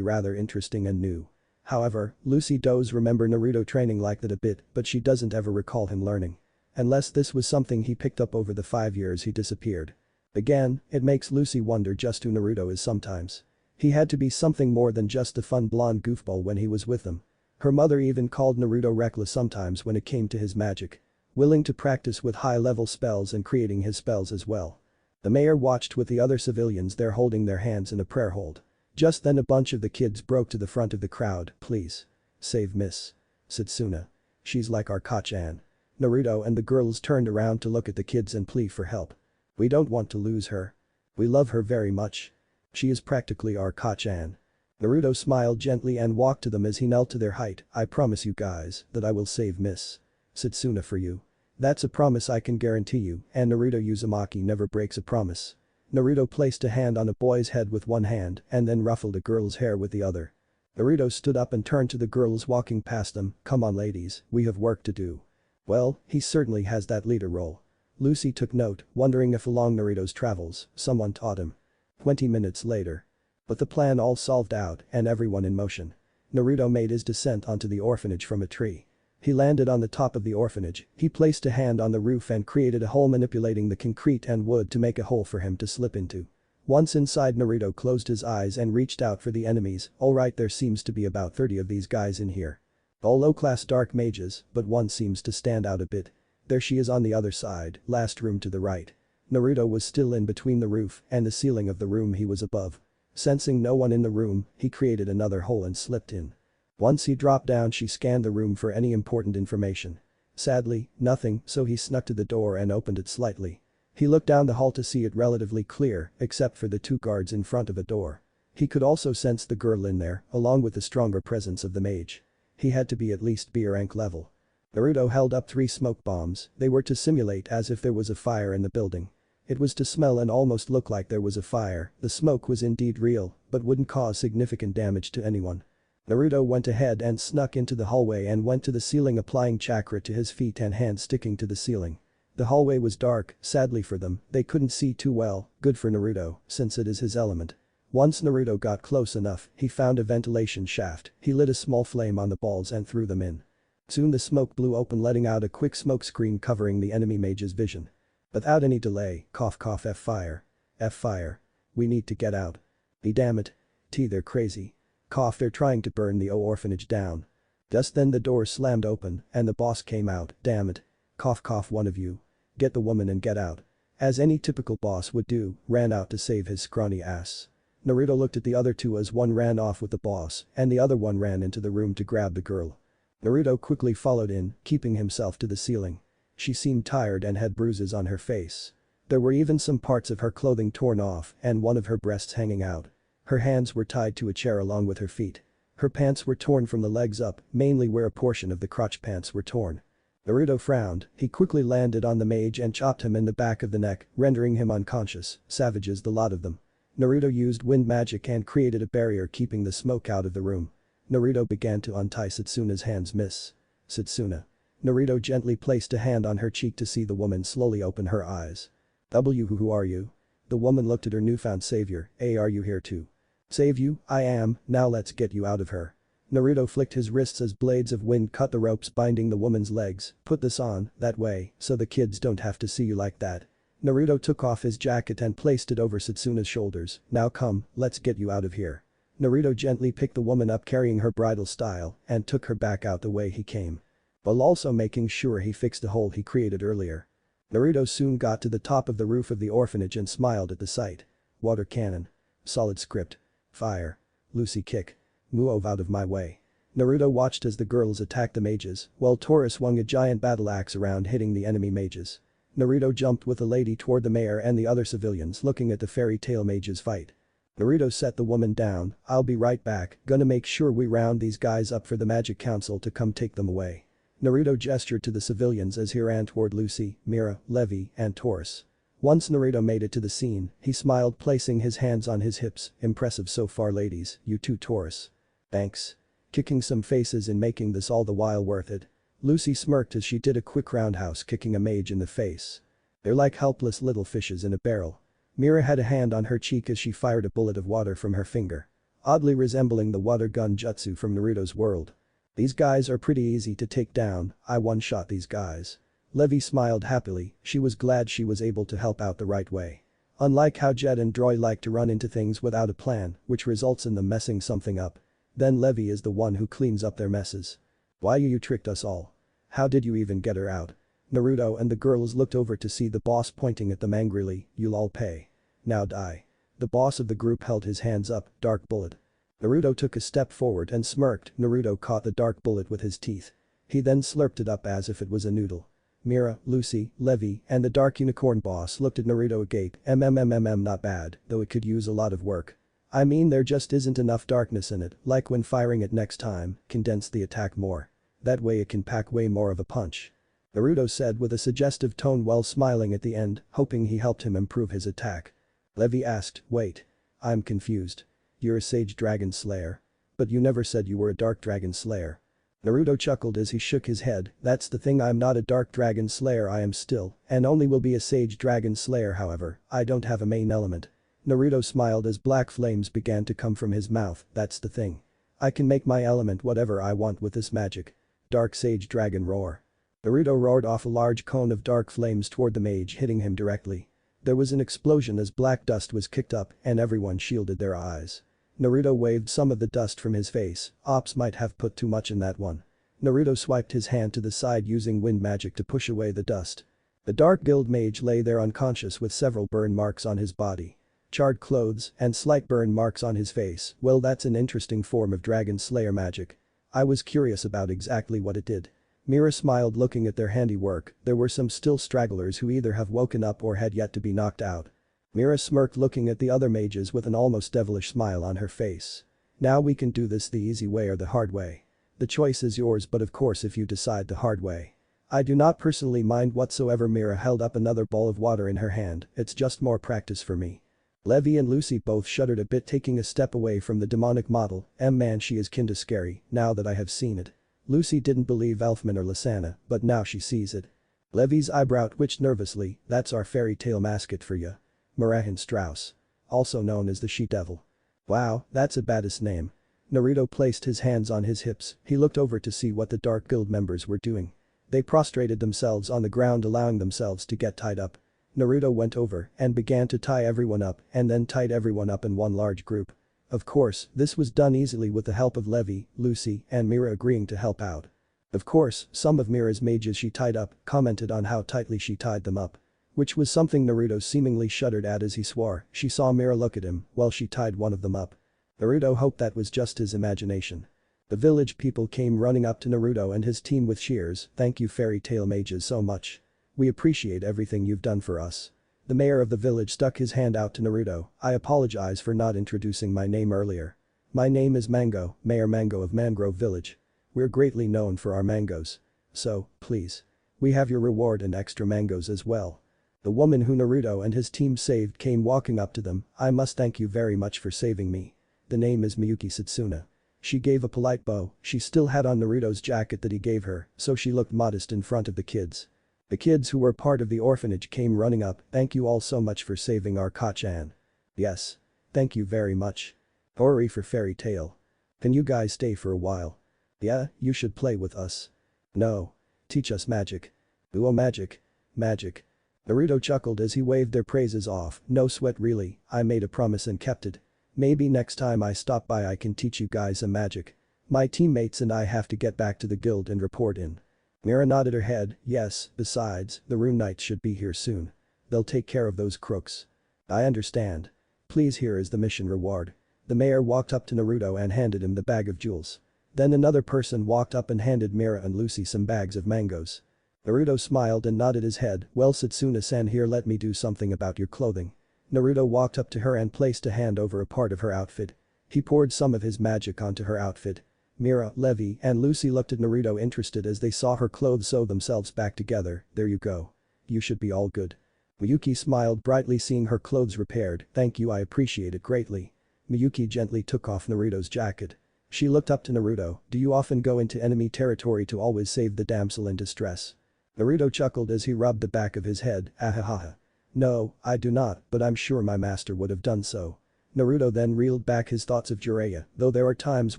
rather interesting and new. However, Lucy does remember Naruto training like that a bit, but she doesn't ever recall him learning. Unless this was something he picked up over the 5 years he disappeared. Again, it makes Lucy wonder just who Naruto is sometimes. He had to be something more than just a fun blonde goofball when he was with them. Her mother even called Naruto reckless sometimes when it came to his magic. Willing to practice with high-level spells and creating his spells as well. The mayor watched with the other civilians there holding their hands in a prayer hold. Just then a bunch of the kids broke to the front of the crowd. "Please. Save Miss Setsuna. She's like our Kachan." Naruto and the girls turned around to look at the kids and plead for help. "We don't want to lose her. We love her very much. She is practically our Kachan." Naruto smiled gently and walked to them as he knelt to their height. "I promise you guys that I will save Miss Setsuna for you. That's a promise I can guarantee you," and Naruto Uzumaki never breaks a promise. Naruto placed a hand on a boy's head with one hand and then ruffled a girl's hair with the other. Naruto stood up and turned to the girls walking past them. "Come on ladies, we have work to do." Well, he certainly has that leader role. Lucy took note, wondering if along Naruto's travels, someone taught him. 20 minutes later. But the plan all solved out and everyone in motion. Naruto made his descent onto the orphanage from a tree. He landed on the top of the orphanage, he placed a hand on the roof and created a hole manipulating the concrete and wood to make a hole for him to slip into. Once inside Naruto closed his eyes and reached out for the enemies. Alright, there seems to be about 30 of these guys in here. All low-class dark mages, but one seems to stand out a bit. There she is on the other side, last room to the right. Naruto was still in between the roof and the ceiling of the room he was above. Sensing no one in the room, he created another hole and slipped in. Once he dropped down, she scanned the room for any important information. Sadly, nothing, so he snuck to the door and opened it slightly. He looked down the hall to see it relatively clear, except for the 2 guards in front of a door. He could also sense the girl in there, along with the stronger presence of the mage. He had to be at least B rank level. Naruto held up 3 smoke bombs. They were to simulate as if there was a fire in the building. It was to smell and almost look like there was a fire. The smoke was indeed real, but wouldn't cause significant damage to anyone. Naruto went ahead and snuck into the hallway and went to the ceiling, applying chakra to his feet and hands sticking to the ceiling. The hallway was dark, sadly for them, they couldn't see too well, good for Naruto, since it is his element. Once Naruto got close enough, he found a ventilation shaft, he lit a small flame on the balls and threw them in. Soon the smoke blew open, letting out a quick smoke screen covering the enemy mage's vision. Without any delay, cough cough, F fire. F fire. We need to get out. Be damn it. T, they're crazy. Cough, they're trying to burn the orphanage down. Just then the door slammed open and the boss came out. Damn it. Cough cough, one of you. Get the woman and get out. As any typical boss would do, ran out to save his scrawny ass. Naruto looked at the other 2 as one ran off with the boss and the other one ran into the room to grab the girl. Naruto quickly followed in, keeping himself to the ceiling. She seemed tired and had bruises on her face. There were even some parts of her clothing torn off and one of her breasts hanging out. Her hands were tied to a chair along with her feet. Her pants were torn from the legs up, mainly where a portion of the crotch pants were torn. Naruto frowned, he quickly landed on the mage and chopped him in the back of the neck, rendering him unconscious. Savages, the lot of them. Naruto used wind magic and created a barrier keeping the smoke out of the room. Naruto began to untie Setsuna's hands. Miss Setsuna. Naruto gently placed a hand on her cheek to see the woman slowly open her eyes. Who are you? The woman looked at her newfound savior. Hey, are you here too? Save you? I am, now let's get you out of her. Naruto flicked his wrists as blades of wind cut the ropes binding the woman's legs. Put this on, that way, so the kids don't have to see you like that. Naruto took off his jacket and placed it over Setsuna's shoulders. Now come, let's get you out of here. Naruto gently picked the woman up carrying her bridal style and took her back out the way he came. While also making sure he fixed the hole he created earlier. Naruto soon got to the top of the roof of the orphanage and smiled at the sight. Water cannon. Solid script. Fire. Lucy kick. Move out of my way. Naruto watched as the girls attacked the mages while Tora swung a giant battle axe around hitting the enemy mages. Naruto jumped with the lady toward the mayor and the other civilians looking at the fairy tale mages fight. Naruto set the woman down. I'll be right back, gonna make sure we round these guys up for the magic council to come take them away. Naruto gestured to the civilians as he ran toward Lucy, Mera, Levi, and Taurus. Once Naruto made it to the scene, he smiled placing his hands on his hips. Impressive so far ladies, you too Taurus. Thanks. Kicking some faces and making this all the while worth it. Lucy smirked as she did a quick roundhouse kicking a mage in the face. They're like helpless little fishes in a barrel. Mera had a hand on her cheek as she fired a bullet of water from her finger. Oddly resembling the water gun jutsu from Naruto's world. These guys are pretty easy to take down, I one-shot these guys. Levi smiled happily, she was glad she was able to help out the right way. Unlike how Jet and Droy like to run into things without a plan, which results in them messing something up. Then Levi is the one who cleans up their messes. Why you tricked us all? How did you even get her out? Naruto and the girls looked over to see the boss pointing at them angrily, you'll all pay. Now die. The boss of the group held his hands up, dark bullet. Naruto took a step forward and smirked, Naruto caught the dark bullet with his teeth. He then slurped it up as if it was a noodle. Mera, Lucy, Levi, and the dark unicorn boss looked at Naruto agape, not bad, though it could use a lot of work. I mean there just isn't enough darkness in it, like when firing it next time, condense the attack more. That way it can pack way more of a punch. Naruto said with a suggestive tone while smiling at the end, hoping he helped him improve his attack. Levi asked, wait. I'm confused. You're a sage dragon slayer. But you never said you were a dark dragon slayer. Naruto chuckled as he shook his head, that's the thing, I'm not a dark dragon slayer, I am still, and only will be a sage dragon slayer, however, I don't have a main element. Naruto smiled as black flames began to come from his mouth, that's the thing. I can make my element whatever I want with this magic. Dark Sage Dragon Roar. Naruto roared off a large cone of dark flames toward the mage, hitting him directly. There was an explosion as black dust was kicked up and everyone shielded their eyes. Naruto waved some of the dust from his face, Ops might have put too much in that one. Naruto swiped his hand to the side using wind magic to push away the dust. The Dark Guild mage lay there unconscious with several burn marks on his body. Charred clothes and slight burn marks on his face, well that's an interesting form of Dragon Slayer magic. I was curious about exactly what it did. Mera smiled looking at their handiwork, there were some still stragglers who either have woken up or had yet to be knocked out. Mera smirked looking at the other mages with an almost devilish smile on her face. Now we can do this the easy way or the hard way. The choice is yours, but of course if you decide the hard way. I do not personally mind whatsoever. Mera held up another bowl of water in her hand, it's just more practice for me. Levi and Lucy both shuddered a bit, taking a step away from the demonic model, man she is kinda scary, now that I have seen it. Lucy didn't believe Elfman or Lysana, but now she sees it. Levi's eyebrow twitched nervously, that's our fairy tale mascot for ya. Merahin Strauss. Also known as the She-Devil. Wow, that's a badass name. Naruto placed his hands on his hips, he looked over to see what the Dark Guild members were doing. They prostrated themselves on the ground, allowing themselves to get tied up. Naruto went over and began to tie everyone up and then tied everyone up in one large group. Of course, this was done easily with the help of Levi, Lucy, and Mera agreeing to help out. Of course, some of Mera's mages she tied up commented on how tightly she tied them up. Which was something Naruto seemingly shuddered at as he swore she saw Mera look at him while she tied one of them up. Naruto hoped that was just his imagination. The village people came running up to Naruto and his team with cheers, thank you fairy tale mages so much. We appreciate everything you've done for us. The mayor of the village stuck his hand out to Naruto, I apologize for not introducing my name earlier. My name is Mango, Mayor Mango of Mangrove Village. We're greatly known for our mangoes. So, please. We have your reward and extra mangoes as well. The woman who Naruto and his team saved came walking up to them, I must thank you very much for saving me. The name is Miyuki Satsuna. She gave a polite bow, she still had on Naruto's jacket that he gave her, so she looked modest in front of the kids. The kids who were part of the orphanage came running up, thank you all so much for saving our Ka-chan. Yes. Thank you very much. Ori for fairy tale. Can you guys stay for a while? Yeah, you should play with us. No. Teach us magic. Ooh, magic. Magic. Naruto chuckled as he waved their praises off, no sweat really, I made a promise and kept it. Maybe next time I stop by I can teach you guys some magic. My teammates and I have to get back to the guild and report in. Mera nodded her head, yes, besides, the Rune Knights should be here soon. They'll take care of those crooks. I understand. Please, here is the mission reward. The mayor walked up to Naruto and handed him the bag of jewels. Then another person walked up and handed Mera and Lucy some bags of mangoes. Naruto smiled and nodded his head, well Satsuna-san, here let me do something about your clothing. Naruto walked up to her and placed a hand over a part of her outfit. He poured some of his magic onto her outfit. Mera, Levi, and Lucy looked at Naruto interested as they saw her clothes sew themselves back together, there you go. You should be all good. Miyuki smiled brightly seeing her clothes repaired, thank you, I appreciate it greatly. Miyuki gently took off Naruto's jacket. She looked up to Naruto, do you often go into enemy territory to always save the damsel in distress? Naruto chuckled as he rubbed the back of his head, ahahaha. No, I do not, but I'm sure my master would have done so. Naruto then reeled back his thoughts of Jiraiya, though there are times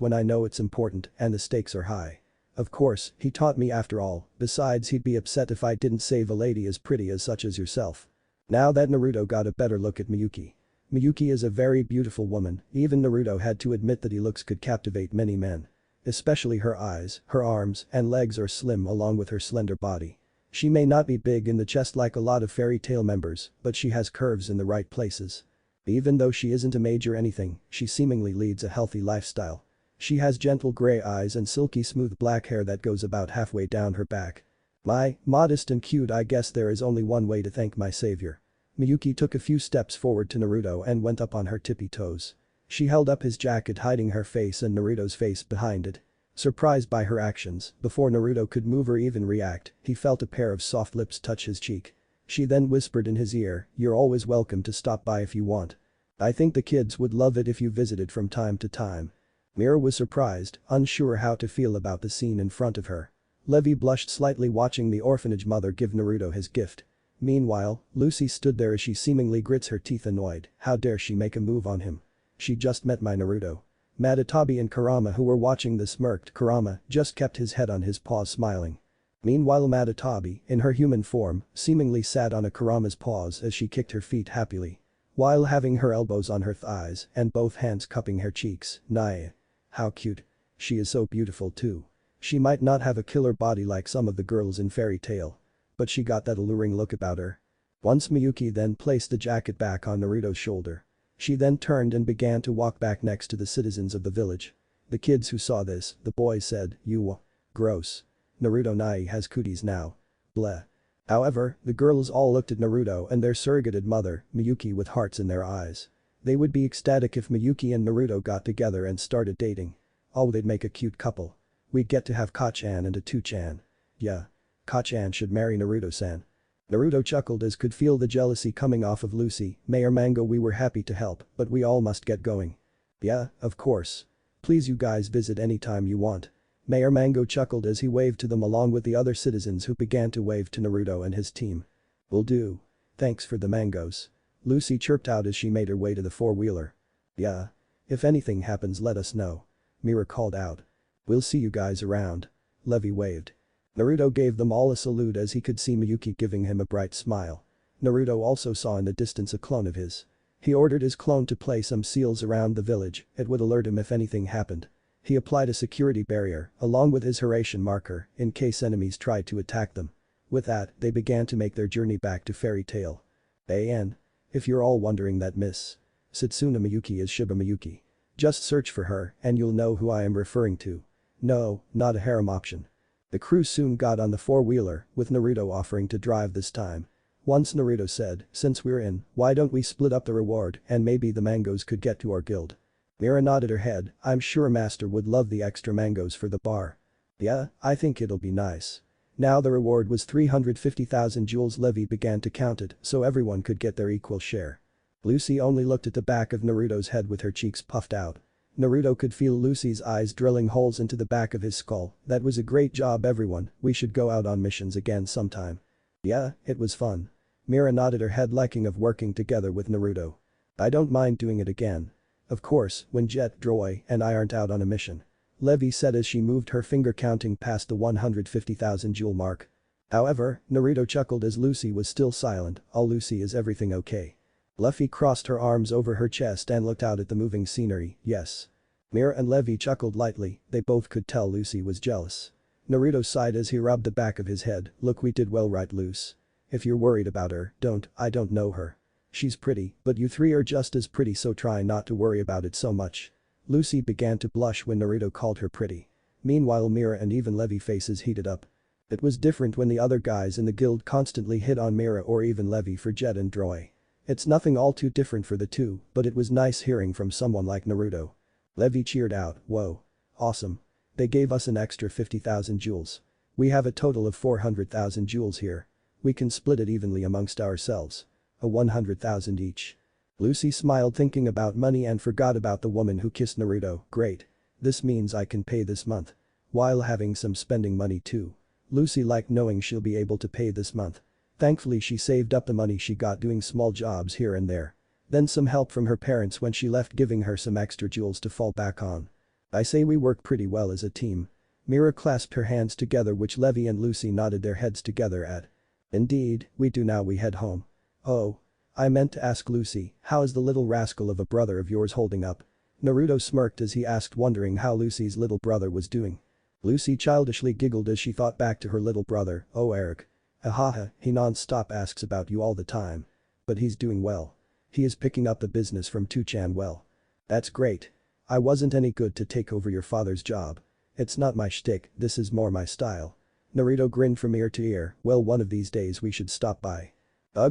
when I know it's important and the stakes are high. Of course, he taught me after all, besides he'd be upset if I didn't save a lady as pretty as such as yourself. Now that Naruto got a better look at Miyuki. Miyuki is a very beautiful woman, even Naruto had to admit that her looks could captivate many men. Especially her eyes, her arms and legs are slim along with her slender body. She may not be big in the chest like a lot of fairy tale members, but she has curves in the right places. Even though she isn't a mage or anything, she seemingly leads a healthy lifestyle. She has gentle gray eyes and silky smooth black hair that goes about halfway down her back. Modest and cute. I guess there is only one way to thank my savior. Miyuki took a few steps forward to Naruto and went up on her tippy toes. She held up his jacket hiding her face and Naruto's face behind it. Surprised by her actions, before Naruto could move or even react, he felt a pair of soft lips touch his cheek. She then whispered in his ear, "You're always welcome to stop by if you want. I think the kids would love it if you visited from time to time." Mera was surprised, unsure how to feel about the scene in front of her. Levi blushed slightly watching the orphanage mother give Naruto his gift. Meanwhile, Lucy stood there as she seemingly grits her teeth annoyed. How dare she make a move on him? She just met my Naruto. Matatabi and Kurama who were watching this smirked. Kurama just kept his head on his paws smiling. Meanwhile Matatabi, in her human form, seemingly sat on a Kurama's paws as she kicked her feet happily. While having her elbows on her thighs and both hands cupping her cheeks. Naya. How cute. She is so beautiful too. She might not have a killer body like some of the girls in fairy tale. But she got that alluring look about her. Once Miyuki then placed the jacket back on Naruto's shoulder. She then turned and began to walk back next to the citizens of the village. The kids who saw this, the boys said, "You. Gross. Naruto Nai has cooties now. Bleh." However, the girls all looked at Naruto and their surrogated mother, Miyuki with hearts in their eyes. They would be ecstatic if Miyuki and Naruto got together and started dating. Oh, they'd make a cute couple. We'd get to have Ka-chan and a 2-chan. Yeah. Ka-chan should marry Naruto-san. Naruto chuckled as could feel the jealousy coming off of Lucy. "Mayor Mango, we were happy to help, but we all must get going." "Yeah, of course. Please you guys visit anytime you want." Mayor Mango chuckled as he waved to them along with the other citizens who began to wave to Naruto and his team. "Will do. Thanks for the mangoes." Lucy chirped out as she made her way to the four-wheeler. "Yeah. If anything happens let us know." Mera called out. "We'll see you guys around." Levi waved. Naruto gave them all a salute as he could see Miyuki giving him a bright smile. Naruto also saw in the distance a clone of his. He ordered his clone to place some seals around the village, it would alert him if anything happened. He applied a security barrier, along with his Hiraishin marker, in case enemies tried to attack them. With that, they began to make their journey back to Fairy Tail. AN. If you're all wondering that Miss Setsuna Miyuki is Shiba Miyuki. Just search for her and you'll know who I am referring to. No, not a harem option. The crew soon got on the four-wheeler, with Naruto offering to drive this time. Once Naruto said, "Since we're in, why don't we split up the reward and maybe the mangoes could get to our guild." Mera nodded her head. "I'm sure Master would love the extra mangoes for the bar." "Yeah, I think it'll be nice." Now the reward was 350,000 jewels. Levi began to count it so everyone could get their equal share. Lucy only looked at the back of Naruto's head with her cheeks puffed out. Naruto could feel Lucy's eyes drilling holes into the back of his skull. "That was a great job everyone, we should go out on missions again sometime." "Yeah, it was fun." Mera nodded her head, liking of working together with Naruto. "I don't mind doing it again. Of course, when Jet, Droy, and I aren't out on a mission." Levi said as she moved her finger counting past the 150,000 jewel mark. However, Naruto chuckled as Lucy was still silent. "Oh Lucy, is everything okay?" Luffy crossed her arms over her chest and looked out at the moving scenery. "Yes." Mera and Levi chuckled lightly, they both could tell Lucy was jealous. Naruto sighed as he rubbed the back of his head. "Look, we did well, right Luce? If you're worried about her, I don't know her. She's pretty, but you three are just as pretty, so try not to worry about it so much." Lucy began to blush when Naruto called her pretty. Meanwhile Mera and even Levi faces heated up. It was different when the other guys in the guild constantly hit on Mera or even Levi for Jet and Droy. It's nothing all too different for the two, but it was nice hearing from someone like Naruto. Levi cheered out, "Whoa. Awesome. They gave us an extra 50,000 jewels. We have a total of 400,000 jewels here. We can split it evenly amongst ourselves. A 100,000 each." Lucy smiled thinking about money and forgot about the woman who kissed Naruto. "Great. This means I can pay this month. While having some spending money too." Lucy liked knowing she'll be able to pay this month. Thankfully she saved up the money she got doing small jobs here and there. Then some help from her parents when she left, giving her some extra jewels to fall back on. I say we work pretty well as a team. Mera clasped her hands together, which Levi and Lucy nodded their heads together at. Indeed, we do. Now we head home. Oh. I meant to ask Lucy, how is the little rascal of a brother of yours holding up? Naruto smirked as he asked, wondering how Lucy's little brother was doing. Lucy childishly giggled as she thought back to her little brother. Oh, Eric. Ahaha, he non-stop asks about you all the time. But he's doing well. He is picking up the business from 2chan well. That's great. I wasn't any good to take over your father's job. It's not my shtick, this is more my style. Naruto grinned from ear to ear. Well, one of these days we should stop by.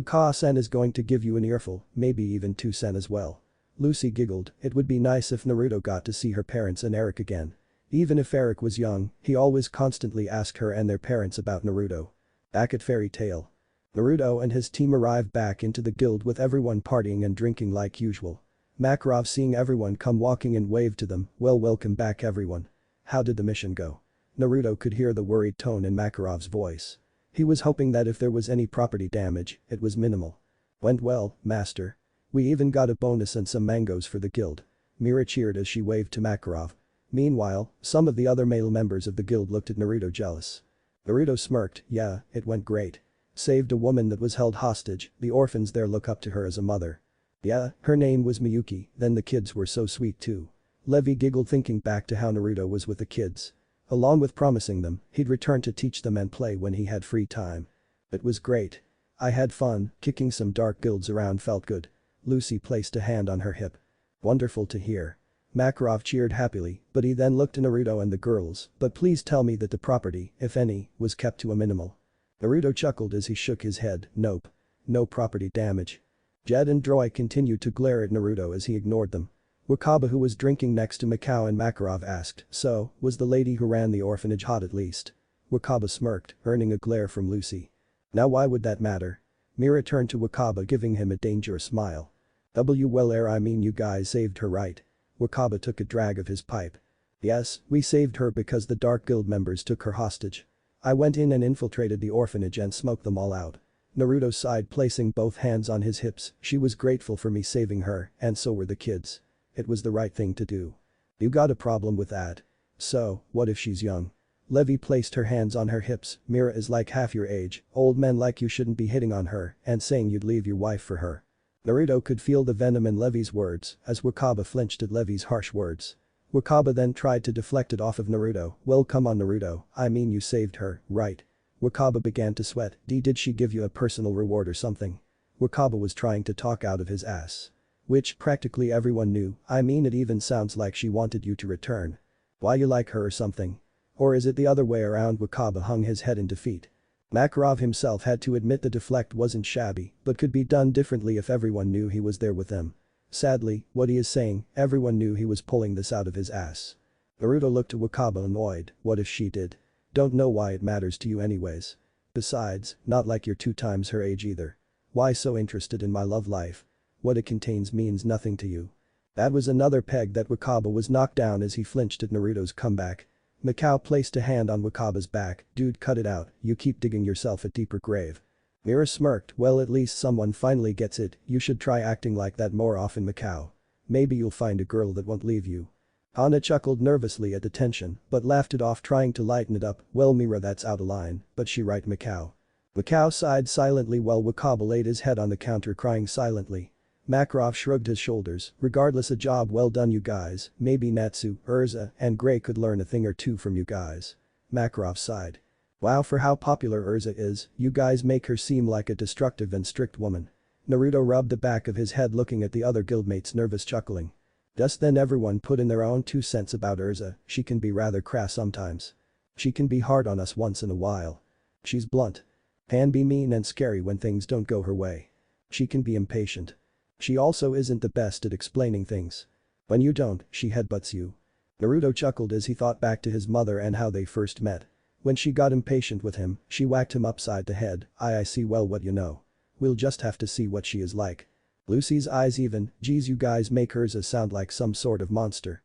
Ka-sen is going to give you an earful, maybe even 2 sen as well. Lucy giggled. It would be nice if Naruto got to see her parents and Eric again. Even if Eric was young, he always constantly asked her and their parents about Naruto. Back at Fairy Tail. Naruto and his team arrived back into the guild with everyone partying and drinking like usual. Makarov, seeing everyone come walking in, waved to them. Well, welcome back everyone. How did the mission go? Naruto could hear the worried tone in Makarov's voice. He was hoping that if there was any property damage, it was minimal. Went well, master. We even got a bonus and some mangoes for the guild. Mera cheered as she waved to Makarov. Meanwhile, some of the other male members of the guild looked at Naruto jealous. Naruto smirked. Yeah, it went great. Saved a woman that was held hostage, the orphans there look up to her as a mother. Yeah, her name was Miyuki, then the kids were so sweet too. Levi giggled, thinking back to how Naruto was with the kids. Along with promising them, he'd return to teach them and play when he had free time. It was great. I had fun, kicking some dark guilds around felt good. Lucy placed a hand on her hip. Wonderful to hear. Makarov cheered happily, but he then looked to Naruto and the girls. But please tell me that the property, if any, was kept to a minimal. Naruto chuckled as he shook his head. Nope. No property damage. Jed and Droy continued to glare at Naruto as he ignored them. Wakaba, who was drinking next to Mikao and Makarov, asked, so, was the lady who ran the orphanage hot at least? Wakaba smirked, earning a glare from Lucy. Now why would that matter? Mera turned to Wakaba, giving him a dangerous smile. Well, I mean you guys saved her, right? Wakaba took a drag of his pipe. Yes, we saved her because the Dark Guild members took her hostage. I went in and infiltrated the orphanage and smoked them all out. Naruto sighed, placing both hands on his hips. She was grateful for me saving her, and so were the kids. It was the right thing to do. You got a problem with that? So, what if she's young? Levi placed her hands on her hips. Mera is like half your age, old men like you shouldn't be hitting on her and saying you'd leave your wife for her. Naruto could feel the venom in Levi's words as Wakaba flinched at Levi's harsh words. Wakaba then tried to deflect it off of Naruto. Well, come on Naruto, I mean you saved her, right? Wakaba began to sweat. Did she give you a personal reward or something? Wakaba was trying to talk out of his ass. Which practically everyone knew. I mean, it even sounds like she wanted you to return. Why, you like her or something? Or is it the other way around? Wakaba hung his head in defeat. Makarov himself had to admit the deflect wasn't shabby but could be done differently if everyone knew he was there with them. Sadly, what he is saying, everyone knew he was pulling this out of his ass. Naruto looked at Wakaba annoyed. What if she did? Don't know why it matters to you anyways. Besides, not like you're 2 times her age either. Why so interested in my love life? What it contains means nothing to you. That was another peg that Wakaba was knocked down as he flinched at Naruto's comeback. Mikao placed a hand on Wakaba's back. Dude, cut it out, you keep digging yourself a deeper grave. Mera smirked. Well, at least someone finally gets it, you should try acting like that more often, Mikao. Maybe you'll find a girl that won't leave you. Hana chuckled nervously at the tension but laughed it off, trying to lighten it up. Well, Mera, that's out of line, but she right, Mikao. Mikao sighed silently while Wakaba laid his head on the counter, crying silently. Makarov shrugged his shoulders. Regardless, a job well done, you guys. Maybe Natsu, Erza, and Gray could learn a thing or two from you guys. Makarov sighed. Wow, for how popular Erza is, you guys make her seem like a destructive and strict woman. Naruto rubbed the back of his head, looking at the other guildmates, nervous, chuckling. Just then everyone put in their own 2 cents about Erza. She can be rather crass sometimes. She can be hard on us once in a while. She's blunt. Can be mean and scary when things don't go her way. She can be impatient. She also isn't the best at explaining things. When you don't, she headbutts you. Naruto chuckled as he thought back to his mother and how they first met. When she got impatient with him, she whacked him upside the head. I see, well, what you know. We'll just have to see what she is like. Lucy's eyes even. Geez, you guys make Erza sound like some sort of monster.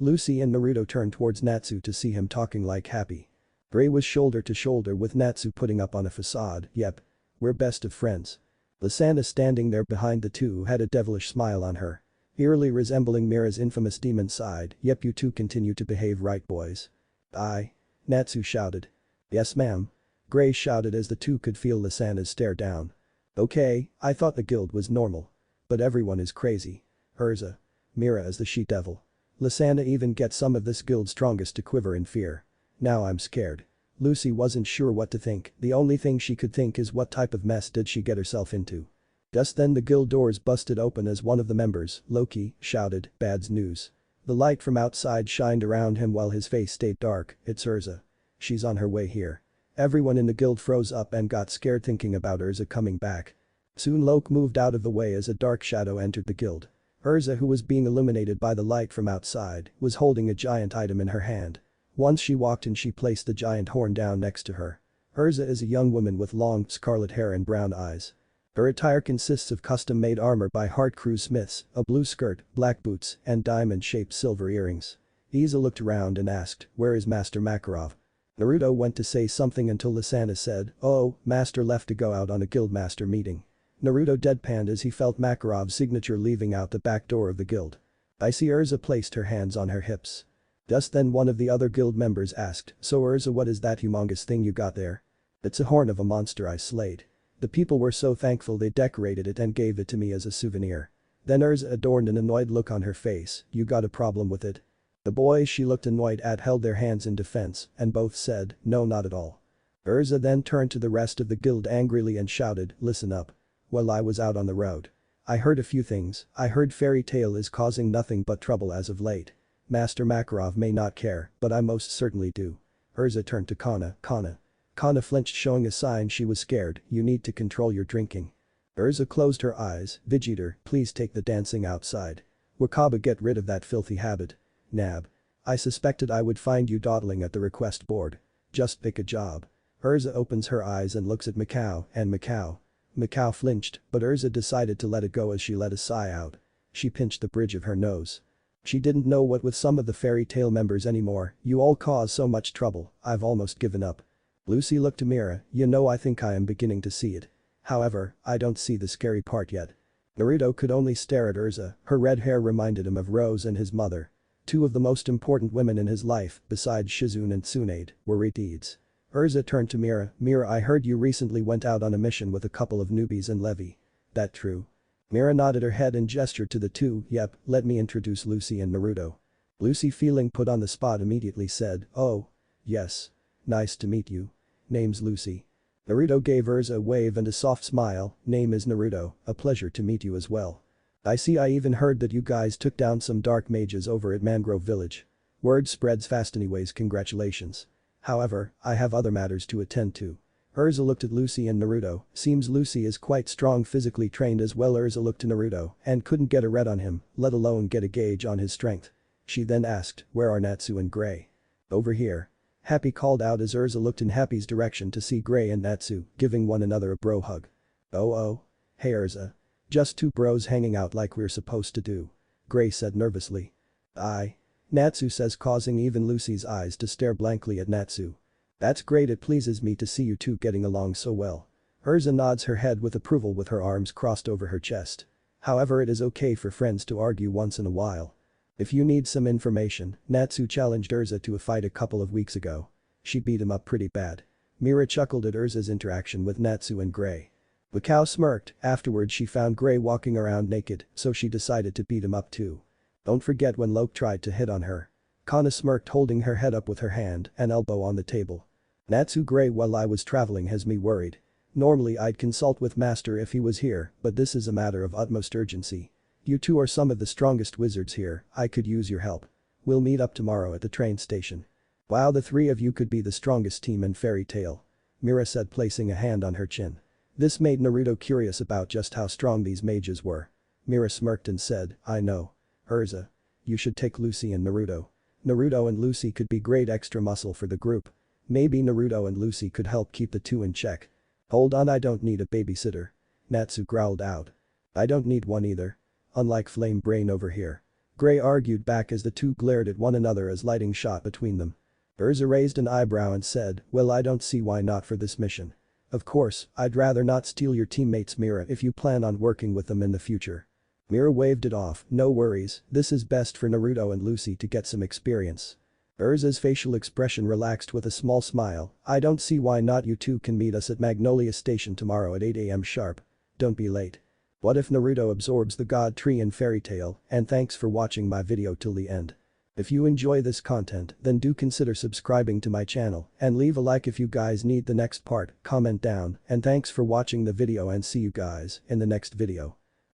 Lucy and Naruto turned towards Natsu to see him talking like Happy. Gray was shoulder to shoulder with Natsu, putting up on a facade. Yep. We're best of friends. Lysana, standing there behind the two, had a devilish smile on her. Eerily resembling Mera's infamous demon side. Yep, you two continue to behave right, boys. Aye. Natsu shouted. Yes ma'am. Gray shouted as the two could feel Lysana's stare down. Okay, I thought the guild was normal. But everyone is crazy. Erza. Mera as the she-devil. Lysana even gets some of this guild's strongest to quiver in fear. Now I'm scared. Lucy wasn't sure what to think, the only thing she could think is what type of mess did she get herself into. Just then the guild doors busted open as one of the members, Loki, shouted, "Bad news." The light from outside shined around him while his face stayed dark. It's Erza. She's on her way here. Everyone in the guild froze up and got scared thinking about Erza coming back. Soon Loki moved out of the way as a dark shadow entered the guild. Erza, who was being illuminated by the light from outside, was holding a giant item in her hand. Once she walked in, she placed the giant horn down next to her. Erza is a young woman with long, scarlet hair and brown eyes. Her attire consists of custom-made armor by Heart Crew smiths, a blue skirt, black boots, and diamond-shaped silver earrings. Erza looked around and asked, "Where is Master Makarov?" Naruto went to say something until Lysana said, "Oh, Master left to go out on a guildmaster meeting." Naruto deadpanned as he felt Makarov's signature leaving out the back door of the guild. I see. Erza placed her hands on her hips. Just then one of the other guild members asked, "So Erza, what is that humongous thing you got there?" "It's a horn of a monster I slayed. The people were so thankful they decorated it and gave it to me as a souvenir." Then Erza adorned an annoyed look on her face. "You got a problem with it?" The boys she looked annoyed at held their hands in defense, and both said, "No, not at all." Erza then turned to the rest of the guild angrily and shouted, "Listen up. While I was out on the road, I heard a few things. I heard Fairy Tail is causing nothing but trouble as of late. Master Makarov may not care, but I most certainly do." Erza turned to Kana. Kana flinched, showing a sign she was scared. "You need to control your drinking." Erza closed her eyes. "Vegeta, please take the dancing outside. Wakaba, get rid of that filthy habit. Nab. I suspected I would find you dawdling at the request board. Just pick a job." Erza opens her eyes and looks at Mikau, and Mikau. Mikau flinched, but Erza decided to let it go as she let a sigh out. She pinched the bridge of her nose. She didn't know what with some of the Fairy Tail members anymore. "You all cause so much trouble, I've almost given up." Lucy looked to Mera. "You know, I think I am beginning to see it. However, I don't see the scary part yet." Naruto could only stare at Erza. Her red hair reminded him of Rose and his mother. Two of the most important women in his life, besides Shizune and Tsunade, were deeds. Erza turned to Mera. "Mera, I heard you recently went out on a mission with a couple of newbies and Levi. That true?" Mera nodded her head and gestured to the two. "Yep, let me introduce Lucy and Naruto." Lucy, feeling put on the spot, immediately said, "Oh. Yes. Nice to meet you. Name's Lucy." Naruto gave Erza a wave and a soft smile. "Name is Naruto, a pleasure to meet you as well. I see. I even heard that you guys took down some dark mages over at Mangrove Village. Word spreads fast anyways, congratulations. However, I have other matters to attend to." Erza looked at Lucy and Naruto. Seems Lucy is quite strong, physically trained as well. Erza looked to Naruto and couldn't get a read on him, let alone get a gauge on his strength. She then asked, "Where are Natsu and Gray?" "Over here." Happy called out as Erza looked in Happy's direction to see Gray and Natsu giving one another a bro hug. Oh. Hey Erza. Just two bros hanging out like we're supposed to do," Gray said nervously. "Aye." Natsu says, causing even Lucy's eyes to stare blankly at Natsu. "That's great, it pleases me to see you two getting along so well." Erza nods her head with approval with her arms crossed over her chest. "However, it is okay for friends to argue once in a while. If you need some information, Natsu challenged Erza to a fight a couple of weeks ago. She beat him up pretty bad." Mera chuckled at Erza's interaction with Natsu and Gray. Wakao smirked. Afterwards she found Gray walking around naked, so she decided to beat him up too. "Don't forget when Loke tried to hit on her." Kana smirked, holding her head up with her hand and elbow on the table. "Natsu Gray, while I was traveling, has me worried. Normally I'd consult with Master if he was here, but this is a matter of utmost urgency. You two are some of the strongest wizards here, I could use your help. We'll meet up tomorrow at the train station." "Wow, the three of you could be the strongest team in Fairy Tail," Mera said, placing a hand on her chin. This made Naruto curious about just how strong these mages were. Mera smirked and said, "I know. Erza. You should take Lucy and Naruto. Naruto and Lucy could be great extra muscle for the group. Maybe Naruto and Lucy could help keep the two in check." "Hold on, I don't need a babysitter," Natsu growled out. "I don't need one either. Unlike Flame Brain over here." Gray argued back as the two glared at one another as lighting shot between them. Erza raised an eyebrow and said, well, I don't see why not for this mission. Of course, I'd rather not steal your teammates Mera if you plan on working with them in the future. Mera waved it off, no worries, this is best for Naruto and Lucy to get some experience. Erza's facial expression relaxed with a small smile, I don't see why not, you two can meet us at Magnolia Station tomorrow at 8 AM sharp. Don't be late. What if Naruto absorbs the god tree in Fairy Tail, and thanks for watching my video till the end. If you enjoy this content then do consider subscribing to my channel and leave a like if you guys need the next part, comment down, and thanks for watching the video and see you guys in the next video.